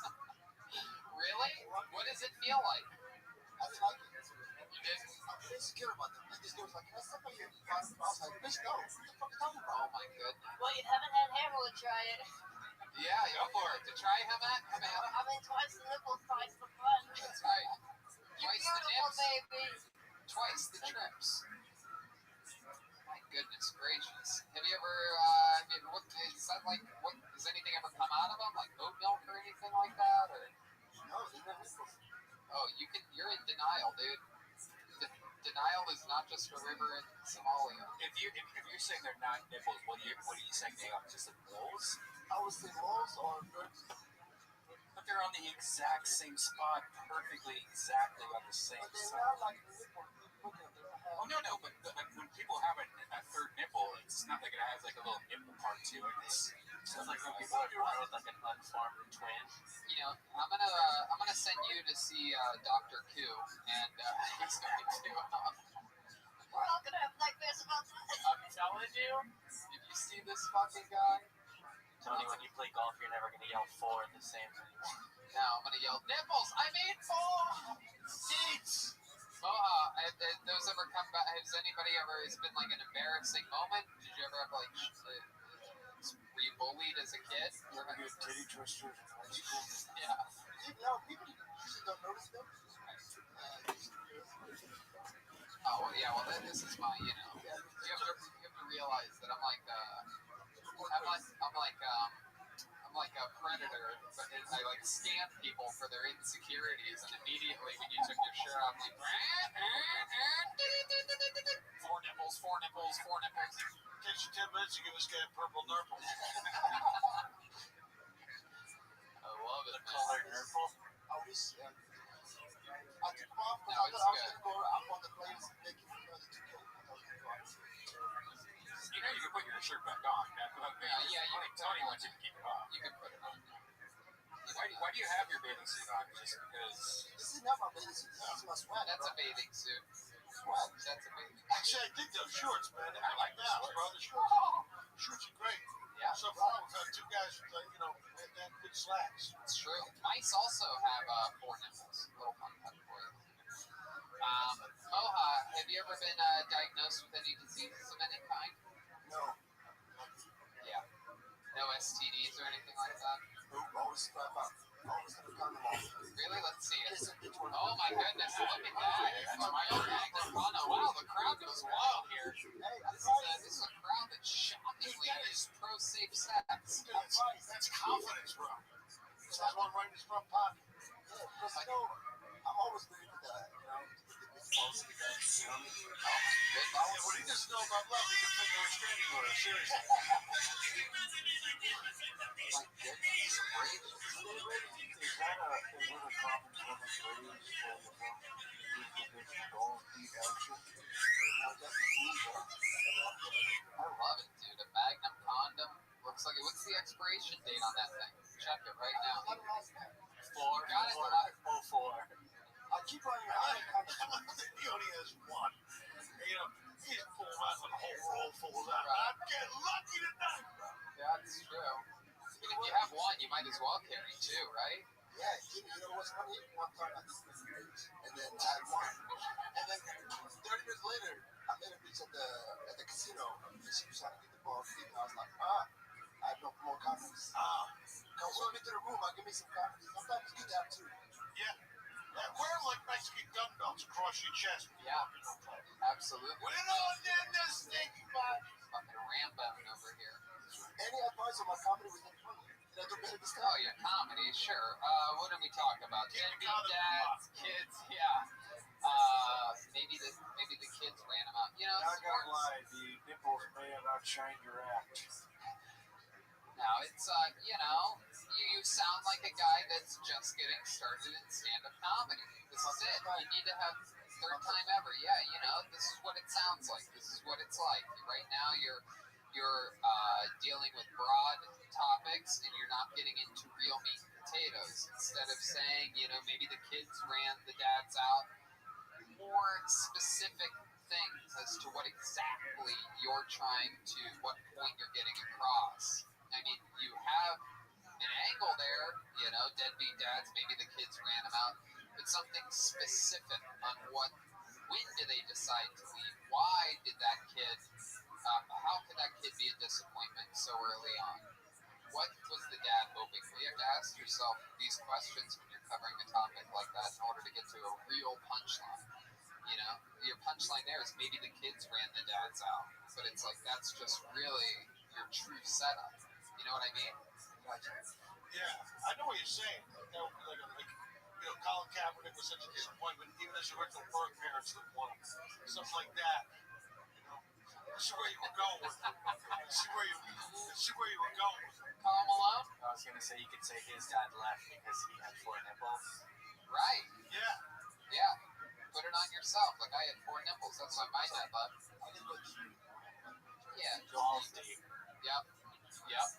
Really? What does it feel like? I didn't like it. You did? I'm insecure about them. And this girl was like, can I suck on your bottom? I was like, bitch, no. What the fuck are you talking about? Oh my goodness. Well, you haven't had Hammer to try it. Yeah, go for it. To try Hamat? I mean, twice the nipple, twice the fun. That's right. You're Twice the beautiful, nips. baby. Twice the trips. My goodness gracious. Have you ever, what, is that like, what, does anything ever come out of them? Like oat milk or anything like that? Or? No, they're not nipples. Oh, you're in denial, dude. Denial is not just a river in Somalia. If you're saying they're not nipples, what are you saying they are? Just like moles? I would say moles or birds. But they're on the exact same spot, perfectly, exactly on the same But they're side. not like a nipple. Look at them. Oh no, but when people have a third nipple, it's not like it has like a little nipple part to it. It's like when people are born with like an unformed twin. You know, I'm gonna send you to see Dr. Q, and he's going to. We're all gonna have nightmares about that. I'm telling you. Did you see this fucking guy? Tony, when you play golf, you're never gonna yell four at the same time. Now I'm gonna yell nipples. I mean four seats. Moha, have those ever come back? Has anybody ever? It's been like an embarrassing moment. Did you ever have like? Were you bullied as a kid? You ever get titty twisters in high school? Yeah. People usually don't notice them. Oh well, yeah. Well, this is my. You know, you have to realize that I'm like a predator, but I like scan people for their insecurities, and immediately when you took your shirt off, I'm like, four nipples. Takes you 10 minutes to give this guy a purple nurple. I love it, The color nurple. I wish. I took them off because I thought I was going to go up on the place and make it another 2K. You know you can put your shirt back on. Tony wants you to keep it off. You can put it on. Why do you have your bathing suit on? Just because? This is not my bathing suit. This is my sweat. That's a bathing suit. What? That's a bathing suit. Actually, I dig those shorts, man. I like that, bro. The shorts are great. Yeah, So far, we've had two guys who, had good slacks. it's true. Mice also have four nipples. Little fun fact for you. Moha, have you ever been diagnosed with any diseases of any kind? No. Yeah. No STDs or anything like that? Always strap up. Always have a condom on. Really? Let's see it. Kiss a bitch when Oh my goodness, look at that. That's my own Magnum Mono. Wow, the crowd goes wild here. This is a crowd that shockingly is pro safe sex. That's confidence, bro. That's one right in his front pocket. Yeah, because I'm always ready for that, close to the guy. You know what I mean? What he doesn't know about love, he can take a restraining order. Seriously. My goodness, great. Is that another common women's ladies for the don't eat action? I love it, dude. A Magnum condom. Looks like it. What's the expiration date on that thing? Check it right now. Got it. 04. I keep running out of condoms. He only has one. He's pulling out a whole roll full of that. I'm getting lucky tonight, bro. That's true. I mean, if you have one, you might as well carry two, right? Yeah, you know what's funny? One time I did this bitch, and then I had one. And then 30 minutes later, I met a bitch at the casino. And she was trying to get the ball deep, and I was like, I have no more condoms. Come with me to the room, I'll give me some condoms. Sometimes you get that too. Yeah. Wear like Mexican gun belts across your chest. Yeah, absolutely. Put it on in the stinky body. Fucking Rambo over here. Any advice on my comedy was not funny? Did I do better this time? Oh, your comedy, sure. What did we talk about? Deadbeat dads, kids, yeah. Maybe the kids ran them out. You know, I gotta lie, the nipples may have outshined your act. Now it's you sound like a guy that's just getting started in stand-up comedy. This is it. You need to have third time ever. Yeah, this is what it sounds like. This is what it's like. Right now you're dealing with broad topics and you're not getting into real meat and potatoes. Instead of saying, maybe the kids ran the dads out, more specific things as to what exactly you're what point you're getting across. I mean, you have an angle there, deadbeat dads, maybe the kids ran them out, but something specific on when did they decide to leave? Why did that kid, how could that kid be a disappointment so early on? What was the dad hoping for? You have to ask yourself these questions when you're covering a topic like that in order to get to a real punchline. Your punchline there is maybe the kids ran the dads out, but it's like that's just really your true setup. You know what I mean? Yeah, I know what you're saying. Colin Kaepernick was such a disappointment, even his original birth parents didn't want him. Something like that. I see where you were going with it. I see where you were going with it. Carl Malone? I was going to say, you could say his dad left because he had 4 nipples. Right. Yeah. Put it on yourself. Like, I had 4 nipples. That's why my dad left. Yeah. Balls deep. Yep.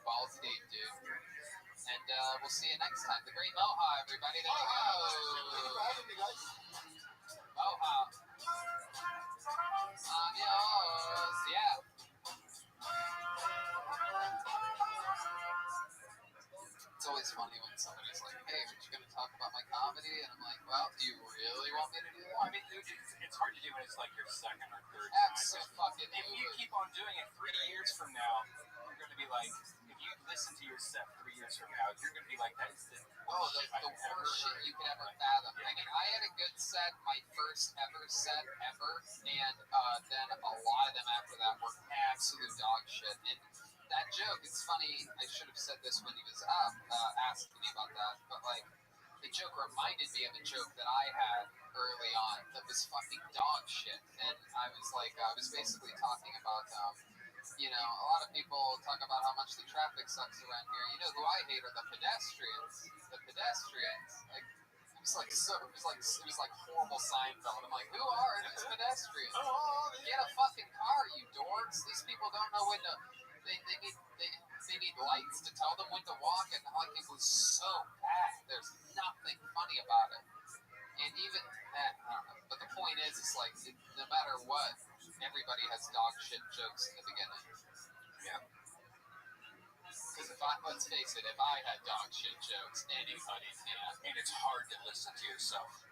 Balls deep, dude. And we'll see you next time. The great Moha, everybody. There you go. Moha. Adios. Yeah. It's always funny when somebody's like, hey, aren't you going to talk about my comedy? And I'm like, well, do you really want me to do that? Well, I mean, dude, it's hard to do when it's like your second or third time. Absolutely. If you keep on doing it 3 years from now, you're going to be like, if you listen to your set 3 years from now, you're going to be like, that is the worst shit you could ever fathom. I mean, I had a good set, my first ever set ever, and then a lot of them after that were absolute dog shit. And that joke, it's funny, I should have said this when he was asking me about that, but like, the joke reminded me of a joke that I had early on that was fucking dog shit. And I was basically talking about, a lot of people talk about how much the traffic sucks around here. You know who I hate are the pedestrians. Like, it was like horrible Seinfeld. I'm like, who are these pedestrians? Get a fucking car, you dorks. These people don't know when to. They need lights to tell them when to walk, and like it was so bad. There's nothing funny about it. And even that, I don't know. But the point is, it's like no matter what, everybody has dog shit jokes in the beginning. Yeah. Because let's face it, if I had dog shit jokes, anybody can. And it's hard to listen to yourself.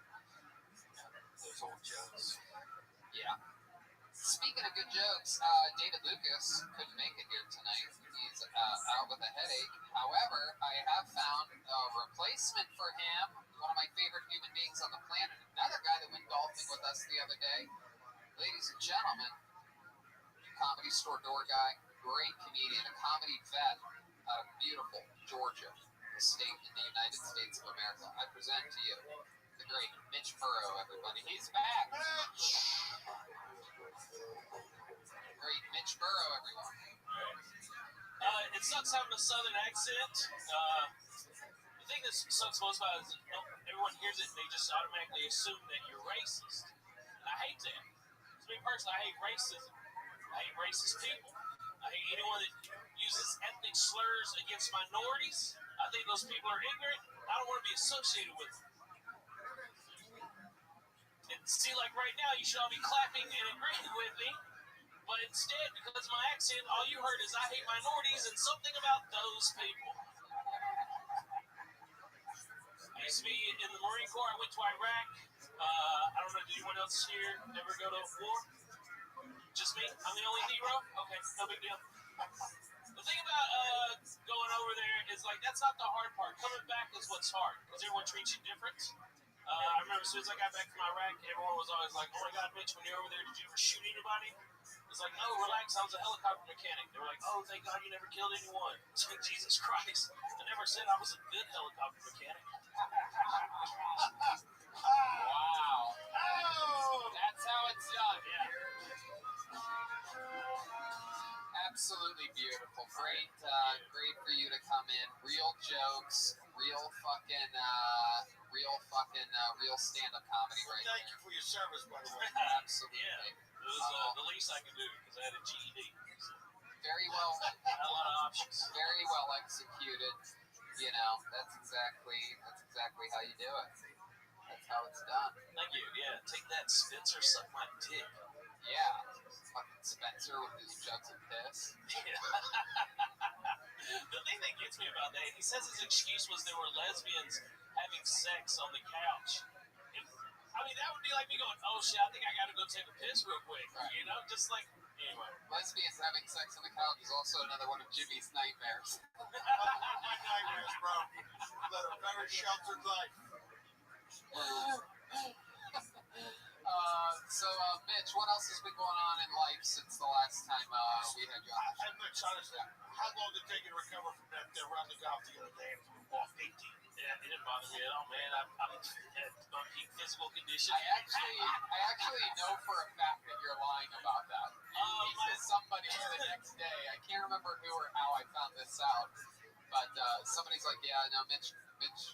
Those old jokes. Yeah. Speaking of good jokes, David Lucas couldn't make it here tonight. He's out with a headache. However, I have found a replacement for him. One of my favorite human beings on the planet. Another guy that went golfing with us the other day. Ladies and gentlemen, Comedy Store door guy, great comedian, a comedy vet out of beautiful Georgia, a state in the United States of America. I present to you the great Mitch Burrow, everybody. He's back. Great Mitch Burrow, everyone. It sucks having a southern accent. The thing that sucks most about it is everyone hears it and they just automatically assume that you're racist. And I hate that. To me personally, I hate racism. I hate racist people. I hate anyone that uses ethnic slurs against minorities. I think those people are ignorant. I don't want to be associated with them. And see, like right now, you should all be clapping and agreeing with me. But instead, because of my accent, all you heard is I hate minorities and something about those people. I used to be in the Marine Corps. I went to Iraq. I don't know, did anyone else here ever go to war? Just me? I'm the only hero? Okay, no big deal. The thing about going over there is, like, that's not the hard part. Coming back is what's hard, because everyone treats you different. I remember as soon as I got back from Iraq, everyone was always like, oh my God, Mitch, when you're over there, did you ever shoot anybody? It's like, no, relax, I was a helicopter mechanic. They were like, oh, thank God you never killed anyone. It's like, Jesus Christ. I never said I was a good helicopter mechanic. Wow. That's how it's done. Yeah. Absolutely beautiful. Great for you to come in. Real jokes, real stand-up comedy right Thank you for your service, by the way. Absolutely. Yeah. It was the least I could do because I had a GED. So very well. I had a lot of options. Very well executed. You know, that's exactly how you do it. That's how it's done. Thank you. Yeah, take that, Spencer. Suck my dick. Yeah. Fucking Spencer with his jugs of piss. The thing that gets me about that, he says his excuse was there were lesbians having sex on the couch. I mean, that would be like me going, oh shit, I think I gotta go take a piss real quick. Right. You know, just like, anyway. Lesbians having sex on the couch is also another one of Jimmy's nightmares. My nightmares, bro. Led a very sheltered life. Mitch, what else has been going on in life since the last time we had you on the show? And Mitch, honestly, how long did it take you to recover from that round of golf the other day after we walked 18? Yeah, it didn't bother me at all, man. I'm at my peak physical condition. I actually know for a fact that you're lying about that. You said somebody the next day. I can't remember who or how I found this out, but somebody's like, "Yeah, no, Mitch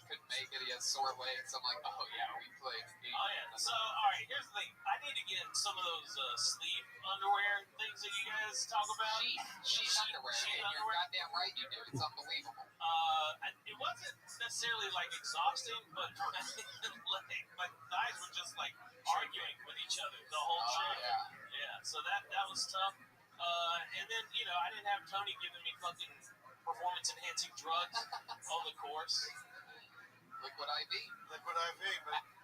couldn't make it. He has sore legs." I'm like, "Oh yeah, we played." Oh yeah. So all right, here's the thing. I need to get some of those sleep underwear things that you guys talk about. Sheet underwear. You're goddamn right, you do. It's unbelievable. It wasn't necessarily like exhausting, but like, my thighs were just like arguing with each other the whole trip. Yeah. So that was tough. And then I didn't have Tony giving me fucking performance enhancing drugs on the course. Liquid IV. But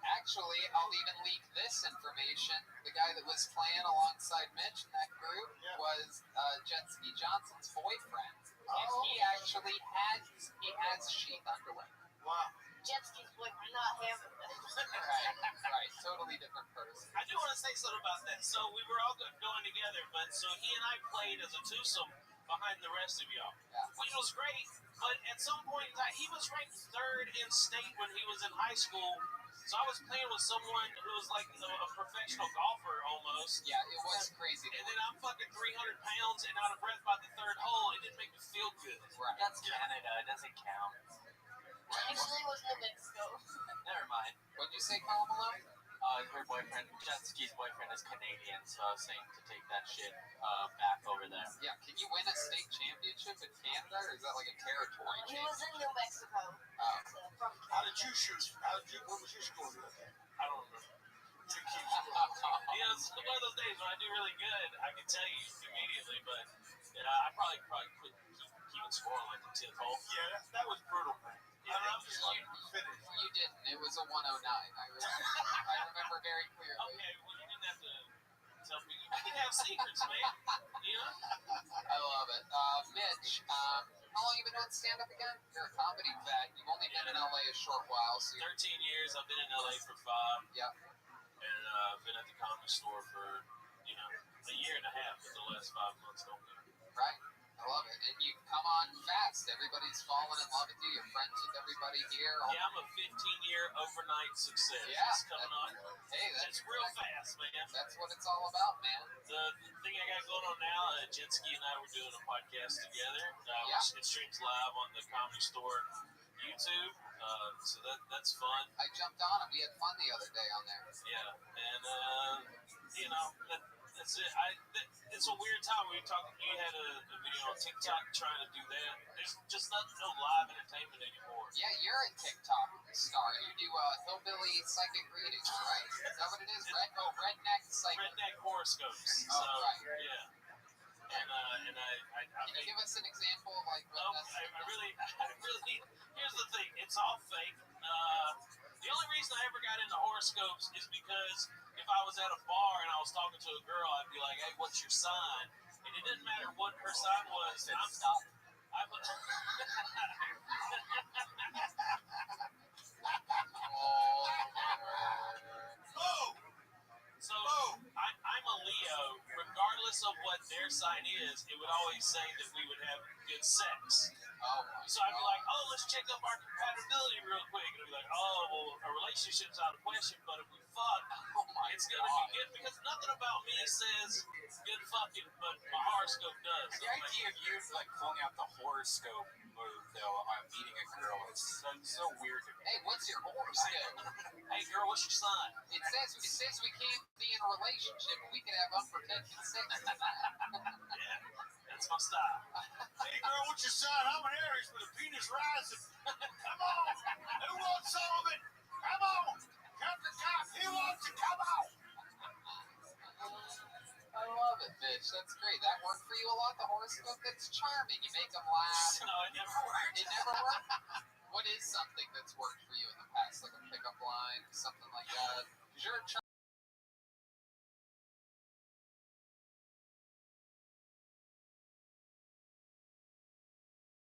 Actually, I'll even leak this information. The guy that was playing alongside Mitch in that group was Jet Ski Johnson's boyfriend. And he actually has sheath underwear. wow. Jet Ski's boyfriend, not him. Right. Totally different person. I do want to say something about that. So we were all going together, but so he and I played as a twosome behind the rest of y'all, which was great. But at some point in time, he was ranked 3rd in state when he was in high school. So I was playing with someone who was like a professional golfer almost. Yeah, it was crazy. And then I'm fucking 300 pounds and out of breath by the 3rd hole. It didn't make me feel good. Right. That's Canada. It doesn't count. Actually, it was New Mexico. Never mind. What'd you say, Carmelo? Her boyfriend, Jet Ski's boyfriend, is Canadian, so I was saying to take that shit back over there. Yeah, can you win a state championship in Canada, or is that like a territory He championship? was in New Mexico. From How did you shoot? What was your score? I don't remember. You keep It's one of those days when I do really good, I can tell you immediately, but I probably quit keeping score on like the 10th hole. Yeah, that was brutal, man. You didn't. It was a 109. I remember very clearly. Okay, well, you didn't have to tell me. You can have secrets, man. I love it. Mitch, how long have you been doing stand-up again? You're a comedy vet. You've only been in LA a short while. So 13 years. I've been in LA for 5. Yeah. And I've been at the Comedy Store for, a year and a half, but the last 5 months don't count. Right. I love it. And you come on fast. Everybody's falling in love with you. You're friends with everybody here. Yeah, I'm a 15-year overnight success. Yeah. It's coming on. Hey, that's real fast, man. That's what it's all about, man. The thing I got going on now, Jet Ski and I were doing a podcast together. It streams live on the Comedy Store YouTube. So that's fun. I jumped on it. We had fun the other day on there. Yeah. And, that's it. It's a weird time. You had a video on TikTok trying to do that. There's just no live entertainment anymore. Yeah, you're a TikTok star. You do hillbilly psychic readings, right? Is that what it is? Redneck psychic. Redneck horoscopes. Oh, right. Yeah. And I can you give us an example of like what I really here's the thing, it's all fake. The only reason I ever got into horoscopes is because if I was at a bar and I was talking to a girl, I'd be like, "Hey, what's your sign?" And it didn't matter what her sign was. I'm a Leo. Regardless of what their sign is, it would always say that we would have good sex. So I'd be like, "Oh, let's check up our compatibility real quick." And I'd be like, "Oh, well, a relationship's out of question, but if we fuck, it's gonna be good." Because nothing about me says good fucking, but my horoscope does. The idea of you like pulling out the horoscope move, though, on meeting a girl is so weird to me. Hey, what's your horoscope? Hey, girl, what's your sign? It says we can't be in a relationship, but we can have unprotected sex. Yeah, that's my style. Hey, girl, what's your sign? I'm an Aries with a penis rising. Come on. Who wants some of it? Come on. Captain Cock, he wants to come out. I love it, bitch. That's great. That worked for you a lot. The horoscope, that's charming. You make them laugh. No, it never worked. It never worked. What is something that's worked for you in the past, like a pickup line, something like that? Because you're a